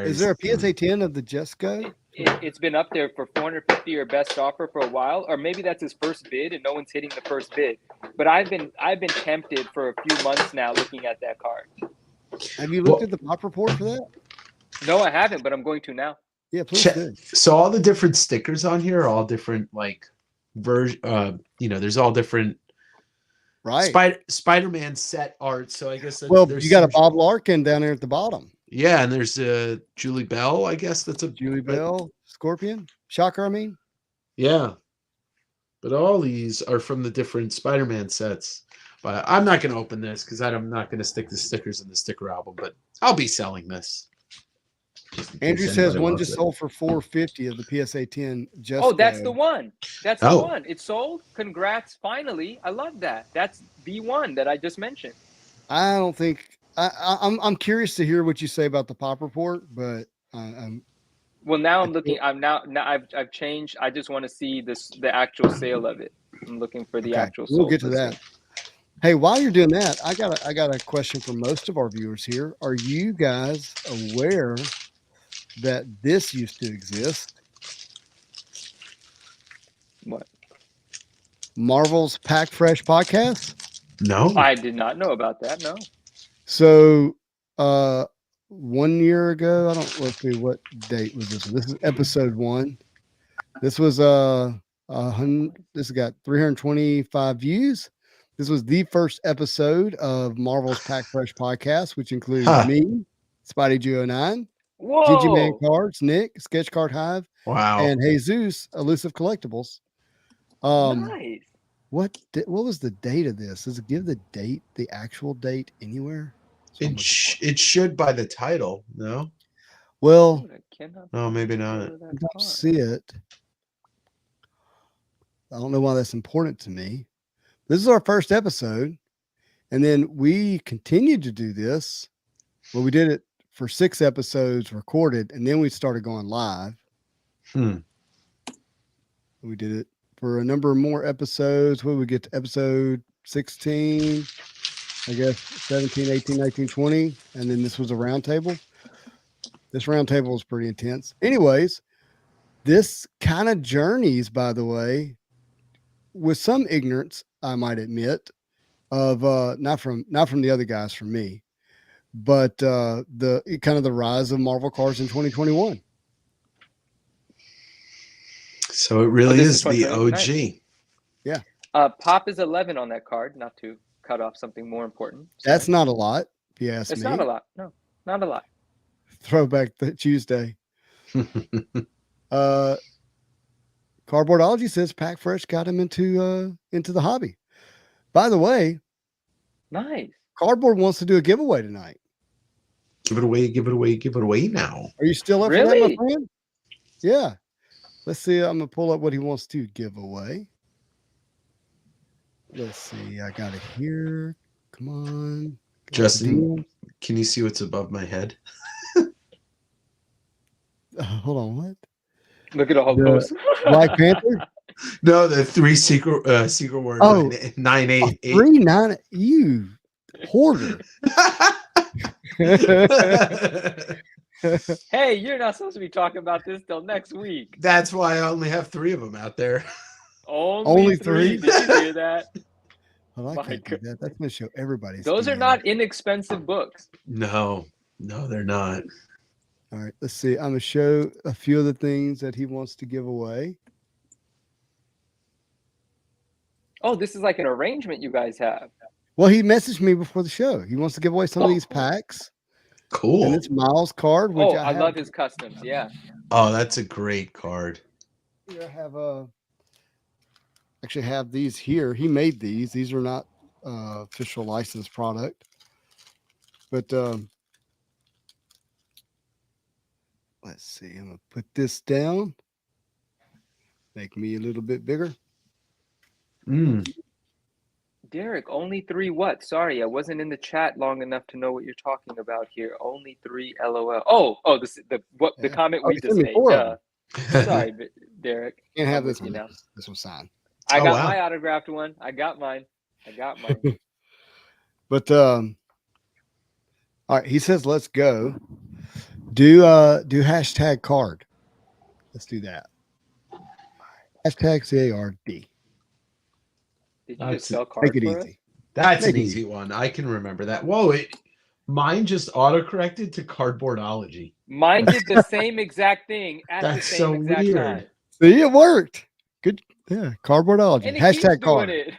Is there a PSA 10 of the Jusco? It's been up there for $450 or best offer for a while, or maybe that's his first bid and no one's hitting the first bid. But I've been tempted for a few months now looking at that card. Have you looked at the pop report for that? No, I haven't, but I'm going to now. Yeah, please do. So all the different stickers on here are all different, like version. There's all different. Right. Spider-Man set art. So I guess you got a Bob Larkin down there at the bottom. Yeah, and there's Julie Bell. I guess that's a Julie Bell, Scorpion, Shocker. I mean, yeah. But all these are from the different Spider-Man sets. But I'm not going to open this because I'm not going to stick the stickers in the sticker album. But I'll be selling this. Andrew says one just sold for $450 of the PSA 10. That's the one. That's the one. It sold. Congrats! Finally, I love that. That's the one that I just mentioned. I don't think I'm curious to hear what you say about the pop report, but well, now I'm looking. I've changed. I just want to see the actual sale of it. I'm looking for the actual. We'll get to that. Hey, while you're doing that, I got a question for most of our viewers here. Are you guys aware that this used to exist? What? Marvel's Pack Fresh podcast. No. I did not know about that. No. So 1 year ago, let's see, what date was this one? This is episode 1. This was this got 325 views. This was the first episode of Marvel's Pack Fresh podcast, which includes me, Spidey Geo9, Gigi Man Whoa. Cards, Nick, Sketch Card Hive, Wow. and Jesus, Elusive Collectibles. Nice. What was the date of this? Does it give the date, the actual date anywhere? It should by the title. No. Well, Dude, I cannot No, maybe find not. the photo of that I don't card. see it. I don't know why that's important to me. This is our first episode, and then we continued to do this. Well, we did it for 6 episodes recorded, and then we started going live. We did it for a number of more episodes. When we get to episode 16, I guess 17, 18, 19, 20, and then this was a roundtable. This roundtable was pretty intense. Anyways, this kind of journeys, by the way, with some ignorance, I might admit, of not from the other guys, from me, but the kind of the rise of Marvel cards in 2021. So it really this is is the 2021. OG. Nice. Yeah. Pop is 11 on that card, not to cut off something more important. That's not a lot, if you ask It's me. not a lot. No, not a lot. Throwback Tuesday. Cardboardology says Pack Fresh got him into the hobby. By the way, Nice. Cardboard wants to do a giveaway tonight. Give it away, give it away, give it away now. Are you still up for Really? that, my friend? Yeah. Let's see. I'm gonna pull up what he wants to give away. Let's see. I got it here. Come on. Got the Justin, deal. can you see what's above my head? Hold on. What? Look at all The those. Black Panther? No, the 3 secret word. Oh, 988. 3-9. You hoarder. Hey, you're not supposed to be talking about this till next week. That's why I only have 3 of them out there. Only three? Did you hear that? Well, I My can't do that. That's gonna show everybody's. Those are DM. not inexpensive books. No, they're not. All right, let's see. I'm gonna show a few of the things that he wants to give away. Oh, this is like an arrangement you guys have. Well, he messaged me before the show. He wants to give away some of these packs, Cool. and it's Miles' card, which Oh, I I have. love his customs. Yeah. Oh, that's a great card. Here I have actually have these here. He made these. These are not official licensed product, but let's see. I'm gonna put this down. Make me a little bit bigger. Derek, only 3 what? Sorry, I wasn't in the chat long enough to know what you're talking about here. Only 3 LOL. Oh, this the Yeah. comment Oh, we you just sent me made. 4 of them. Sorry, Derek. Can't have I'm this with you one. now. This one's signed. I Oh, got wow. my autographed one. I got mine. But all right, he says let's go. Do hashtag card. Let's do that. Hashtag CARD. Did you That's just spell card Make it for us? easy. That's an Maybe. easy one. I can remember that. Whoa, mine just autocorrected to cardboardology. Mine did the same exact thing at the That's same so exact weird. time. See, it worked. Good. Yeah, cardboardology. And it Hashtag keeps doing card. it.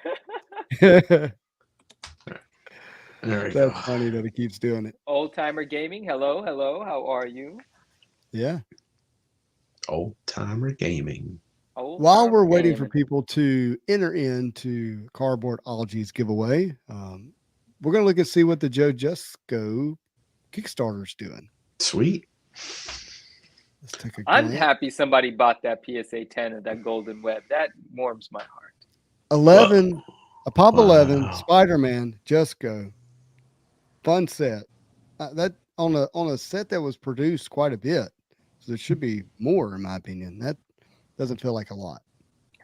There we go. That's funny that he keeps doing it. Old Timer Gaming. Hello. How are you? Yeah. Old timer gaming. Old While Timer we're waiting for Gaming. people to enter into Cardboardology's giveaway, we're gonna look and see what the Joe Jusco Kickstarter's doing. Sweet. Let's take a I'm glance. happy somebody bought that PSA 10 of that golden web. That warms my heart. 11, a pop 11, Wow. Spider-Man, Jusco. Fun set. That on a set that was produced quite a bit. So there should be more, in my opinion. That doesn't feel like a lot.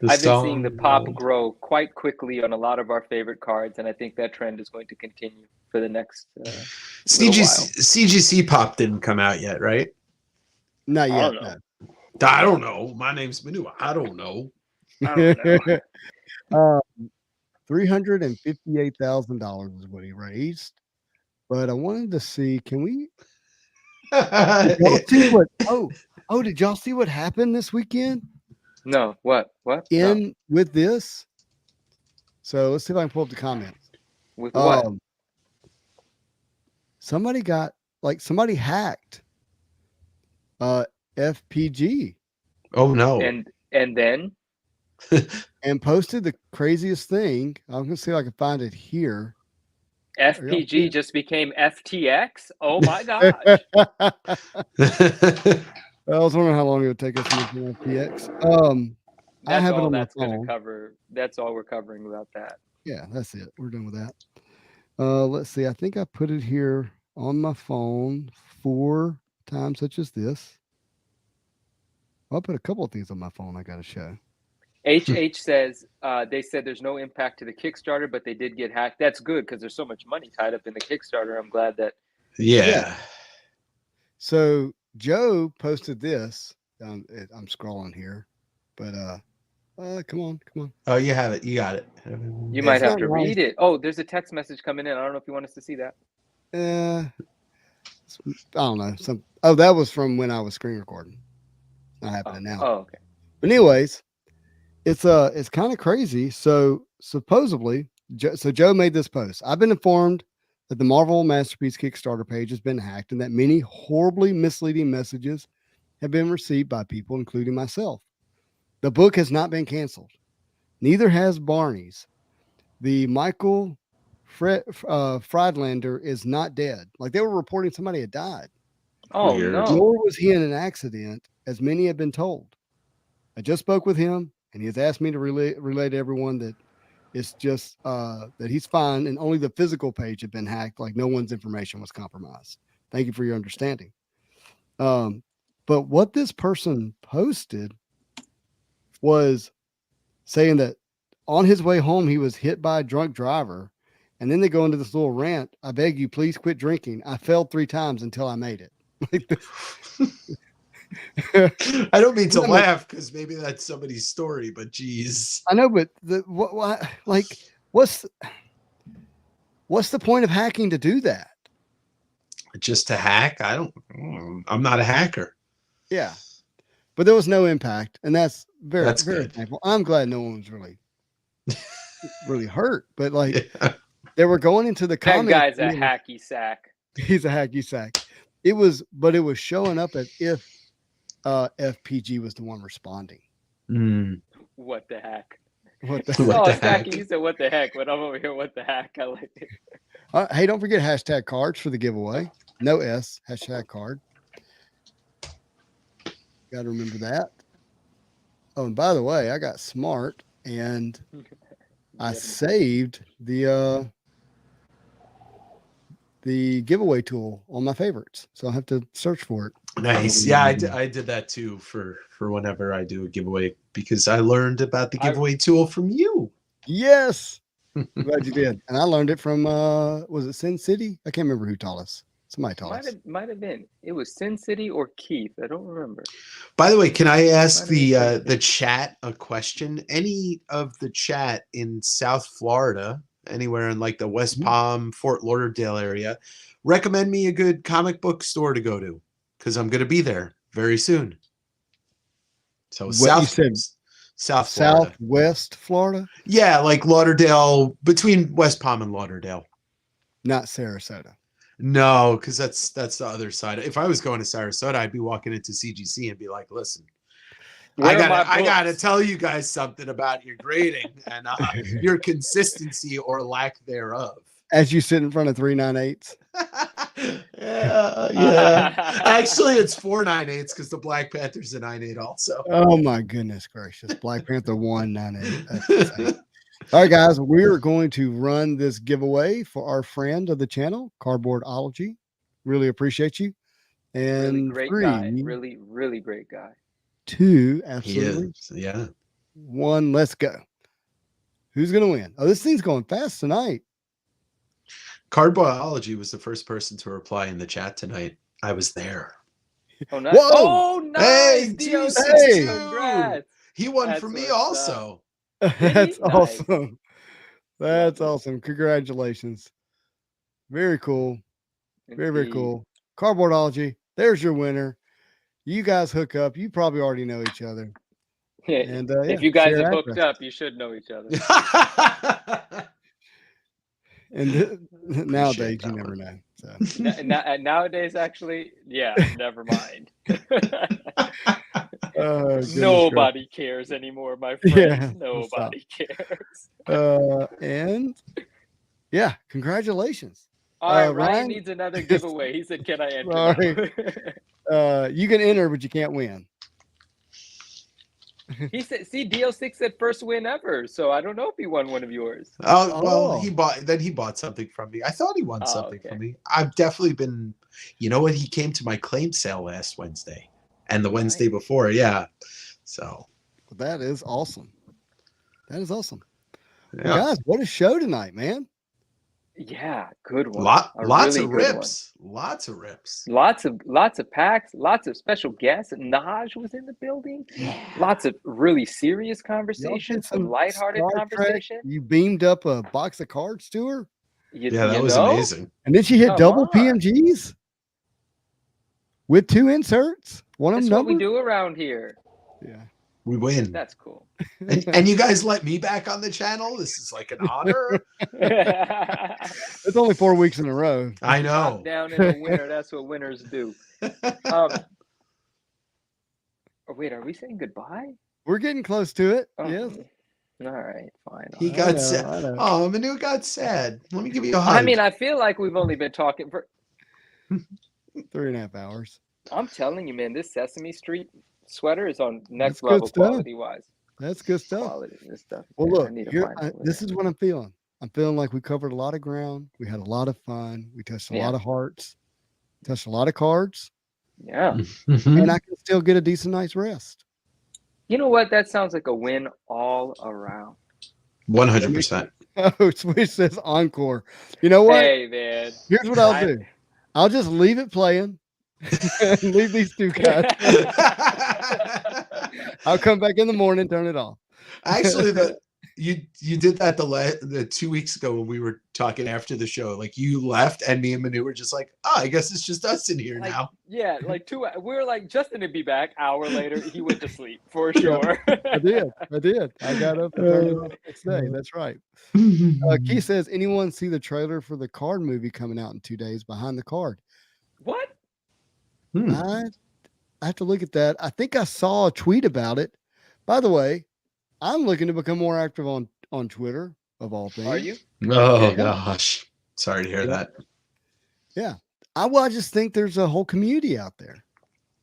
I've been seeing the song pop rolled. grow quite quickly on a lot of our favorite cards, and I think that trend is going to continue for the next little CGC pop didn't come out yet, right? Not I yet. don't know. I don't know. My name's Manu. I don't know. I don't know. $358,000 is what he raised. But I wanted to see, can we did y'all see what did y'all see what happened this weekend No, what? No. in with this? So let's see if I can pull up the comments. With what? Somebody hacked FPG Oh no. And then and posted the craziest thing. I'm gonna see if I can find it here. FPG just became FTX. Oh my gosh. I was wondering how long it would take us to get to FTX. I That's have it all on my that's going to phone. cover. That's all we're covering about that. Yeah, that's it. We're done with that. Let's see. I think I put it here on my phone 4 times such as this. I'll put a couple of things on my phone I got to show. HH says they said there's no impact to the Kickstarter, but they did get hacked. That's good because there's so much money tied up in the Kickstarter. I'm glad that. Yeah. So Joe posted this. I'm scrolling here, but come on. Oh, you have it. You got it. You might It's have not to right. read it. Oh, there's a text message coming in. I don't know if you want us to see that. I don't know. That was from when I was screen recording. It's not happening now. Oh, okay. But anyways, it's kind of crazy. So supposedly, Joe made this post. I've been informed that the Marvel Masterpiece Kickstarter page has been hacked and that many horribly misleading messages have been received by people, including myself. The book has not been canceled. Neither has Barney's. The Michael Friedlander is not dead. Like they were reporting somebody had died. Oh, Weird. no. Nor was he in an accident, as many have been told. I just spoke with him, and he has asked me to relay to everyone that it's just that he's fine, and only the physical page had been hacked. Like no one's information was compromised. Thank you for your understanding. But what this person posted was saying that on his way home, he was hit by a drunk driver. And then they go into this little rant. I beg you, please quit drinking. I failed 3 times until I made it. I don't mean to laugh because maybe that's somebody's story, but geez. I know, but what's the point of hacking to do that? Just to hack? I'm not a hacker. Yeah. But there was no impact. And that's very good. thankful. I'm glad no one was really hurt. But they were going into the That comments. guy's a hacky sack. He's a hacky sack. It was showing up as if FPG was the one responding. What the heck? What the Oh, heck? Stacky, you said what the heck, but I'm over here. What the heck? I like it. Hey, don't forget hashtag cards for the giveaway. No S, hashtag card. Got to remember that. Oh, and by the way, I got smart and I saved the giveaway tool on my favorites, so I have to search for it. Nice. Yeah, I did that too for whenever I do a giveaway because I learned about the giveaway tool from you. Yes. Glad you did. And I learned it from was it Sin City? I can't remember who taught us. Somebody taught us. Might have been. It was Sin City or Keith. I don't remember. By the way, can I ask the chat a question? Any of the chat in South Florida, anywhere in like the West Palm, Fort Lauderdale area, recommend me a good comic book store to go to because I'm going to be there very soon. So Southwest Florida? Yeah, like Lauderdale, between West Palm and Lauderdale. Not Sarasota. No, because that's the other side. If I was going to Sarasota, I'd be walking into CGC and be like, listen, I gotta tell you guys something about your grading and your consistency or lack thereof. As you sit in front of 398s. Yeah. Actually, it's 498s because the Black Panther's a 98 also. Oh my goodness gracious. Black Panther 198. All right, guys, we're going to run this giveaway for our friend of the channel, Cardboardology. Really appreciate you. And really great guy. Really, really great guy. 2, absolutely. Yeah. 1, let's go. Who's going to win? Oh, this thing's going fast tonight. Cardboardology was the first person to reply in the chat tonight. I was there. Oh, nice. Whoa! Oh, nice. Hey, 262. Congrats. He won for me also. That's awesome. That's awesome. Congratulations. Very cool. Very Indeed. cool. Cardboardology. There's your winner. You guys hook up. You probably already know each other. Yeah, And if yeah, you guys share have hooked addresses. up, you should know each other. And nowadays, that you never one. know. So. Nowadays, actually, yeah, never mind. Oh, goodness Nobody cares anymore, my Yeah, friends. we'll stop. Nobody cares. And yeah, congratulations. All right, Ryan Ryan needs another giveaway. He said, "Can I enter now?" Sorry. You can enter, but you can't win. He said, "See, DL6 said first win ever." So I don't know if he won one of yours. Oh well, Oh. he bought something from me. I thought he won something okay. from me. I've definitely been. You know what? He came to my claim sale last Wednesday, and the Wednesday before. Yeah. So That is awesome. That is awesome. yeah. Well, guys, what a show tonight, man. Yeah, good one. Lots really of good rips. Lots of rips. one. Lots of packs. Lots of special guests. Naj was in the building. Lots of really serious Y'all conversation. did Some lighthearted Star Trek. conversation. You beamed up a box of cards to her, Yeah, that was amazing. and then she hit Come double on. PMGs with 2 inserts. One of That's them what we numbered. do around here. Yeah. We win. That's cool. And you guys let me back on the channel. This is like an honor. It's only 4 weeks in a row. I know. Top down in a winner. That's what winners do. Wait, are we saying goodbye? We're getting close to it. Oh, Yes. All right, fine. He I got know, sad. I know. Oh, Manu got sad. Let me give you a hug. I mean, I feel like we've only been talking for. 3.5 hours. I'm telling you, man, this Sesame Street sweater is on That's next good level stuff. quality wise. That's good stuff. Quality, this stuff. Well, man, I look, need to here, find it. this is what I'm feeling. I'm feeling like we covered a lot of ground. We had a lot of fun. We touched a Yeah. lot of hearts, touched a lot of cards, Yeah. and I can still get a decent night's rest. You know what? That sounds like a win all around. 100%. Oh, Switch says encore. You know what? Hey, man. Here's what I'll do. I'll just leave it playing. Leave these two guys. I'll come back in the morning, turn it off. Actually, you did that the 2 weeks ago when we were talking after the show. Like you left, and me and Manu were just like, "Oh, I guess it's just us in here Like, now." yeah, like we were like, Justin would be back. Hour later, he went to sleep for sure. I did. I got up and turned it on the next day. That's right. Keith says, anyone see the trailer for the Card movie coming out in 2 days? Behind the Card. What? I have to look at that. I think I saw a tweet about it. By the way, I'm looking to become more active on Twitter, of all things. Are you? Oh Yeah. gosh, sorry to hear that. Yeah. I just think there's a whole community out there.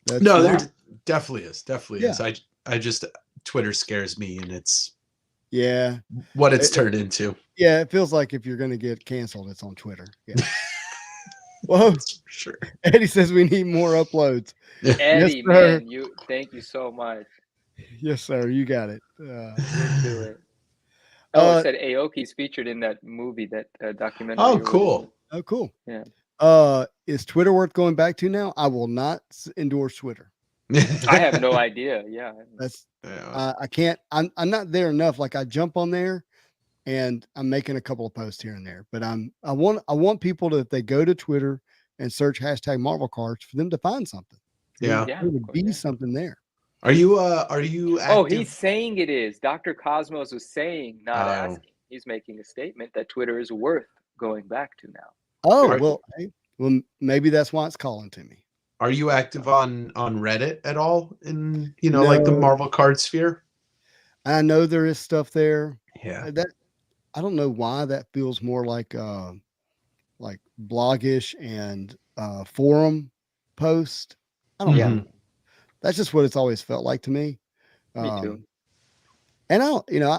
That's No, not- there definitely is. Definitely is. I just Twitter scares me, and it's yeah. what it's turned into. Yeah, it feels like if you're going to get canceled, it's on Twitter. Yeah. Whoa. Sure. Eddie says we need more uploads. Eddie, sir. man, thank you so much. Yes, sir. You got it. Let's do it. Oh, it said Aoki's featured in that movie, that documentary. Oh, cool. Oh, cool. Yeah. Is Twitter worth going back to now? I will not endorse Twitter. I have no idea. Yeah. That's Yeah. I can't. I'm not there enough. Like I jump on there, and I'm making a couple of posts here and there. But I want people to, if they go to Twitter and search hashtag Marvel Cards, for them to find something. Yeah. Yeah, There of would course, be yeah. something there. Are you active? Oh, he's saying it is. Dr. Cosmos was saying, not Oh. asking. He's making a statement that Twitter is worth going back to now. Oh Right. well, well maybe that's why it's calling to me. Are you active on Reddit at all in like the No. Marvel card sphere? I know there is stuff there. Yeah. That I don't know why that feels more like blogish and forum post. I don't know. That's just what it's always felt like to me. Me too. And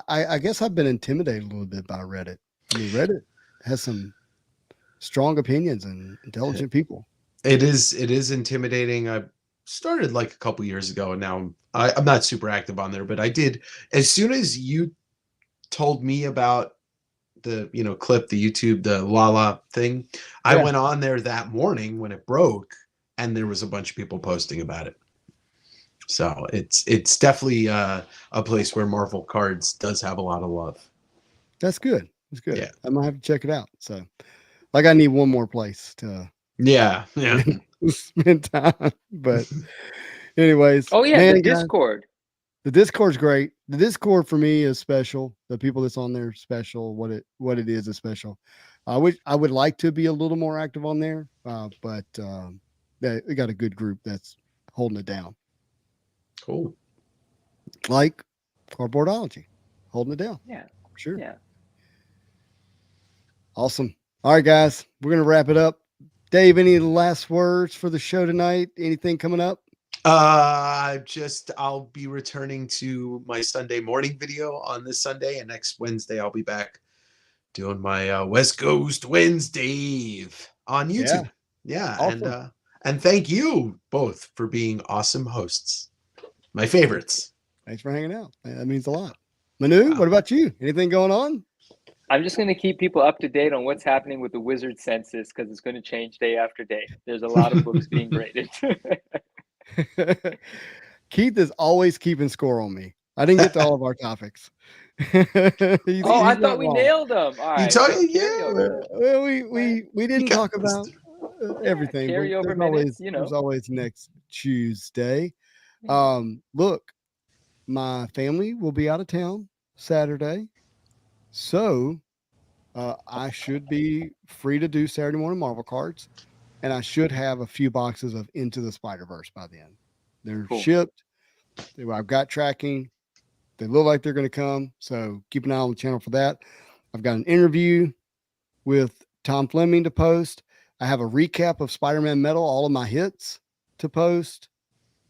I guess I've been intimidated a little bit by Reddit. I mean, Reddit has some strong opinions and intelligent people. It is intimidating. I started like a couple years ago, and now I'm not super active on there, but I did as soon as you told me about the clip, the YouTube, the LaLa thing. I Yeah. went on there that morning when it broke, and there was a bunch of people posting about it. So it's definitely a place where Marvel Cards does have a lot of love. That's good. It's good. Yeah. I might have to check it out. So, like, I need one more place to Yeah. spend time. But, anyways, Oh yeah, man, the guys, Discord. the Discord's great. The Discord for me is special. The people that's on there are special. What it is special. I would like to be a little more active on there, but we got a good group that's holding it down. Cool. Like Cardboardology, holding it down. Yeah. Sure. Yeah. Awesome. All right, guys, we're gonna wrap it up. Dave, any last words for the show tonight? Anything coming up? I'll be returning to my Sunday morning video on this Sunday, and next Wednesday I'll be back doing my West Coast Wednesday on YouTube. Yeah, Awesome. and thank you both for being awesome hosts, my favorites. Thanks for hanging out. That means a lot. Manu, what about you? Anything going on? I'm just going to keep people up to date on what's happening with the wizard census because it's going to change day after day. There's a lot of books being graded. Keith is always keeping score on me. I didn't get to all of our topics. I he's thought not we wrong. nailed them. All right. Well, we didn't talk about everything. But carryover there's minutes, there's always next Tuesday. Look, my family will be out of town Saturday, so I should be free to do Saturday morning Marvel cards, and I should have a few boxes of Into the Spider-Verse by then. They're shipped. I've got tracking. They look like they're going to come, so keep an eye on the channel for that. I've got an interview with Tom Fleming to post. I have a recap of Spider-Man Metal, all of my hits to post.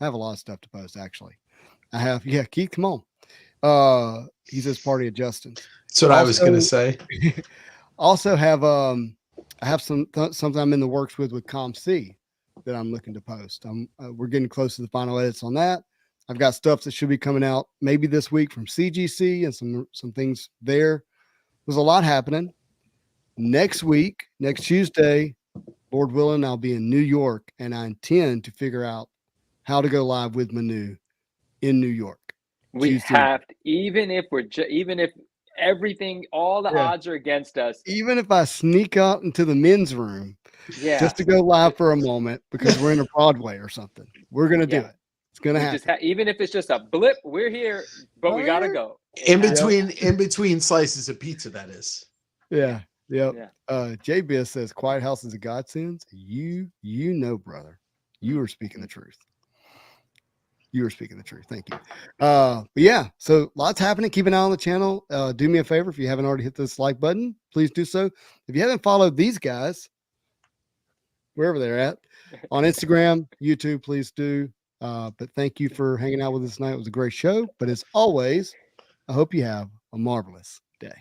I have a lot of stuff to post, actually. I have, Keith, come on. He says party of Justin's. That's what I was going to say. Also have, I have something I'm in the works with ComC that I'm looking to post. We're getting close to the final edits on that. I've got stuff that should be coming out maybe this week from CGC and some things there. There's a lot happening. Next week, next Tuesday, Lord willing, I'll be in New York, and I intend to figure out how to go live with Manu in New York. We have to, even if everything, all the odds are against us. Even if I sneak out into the men's room, just to go live for a moment because we're in a Broadway or something, we're gonna do it. It's gonna happen. Even if it's just a blip, we're here, but we gotta go. In between slices of pizza, that is. Yeah. Yep. JBS says Quiet House is a godsend. You know, brother, you are speaking the truth. You were speaking the truth. Thank you. But yeah, so lots happening. Keep an eye on the channel. Do me a favor. If you haven't already hit this like button, please do so. If you haven't followed these guys, wherever they're at, on Instagram, YouTube, please do. But thank you for hanging out with us tonight. It was a great show. But as always, I hope you have a marvelous day.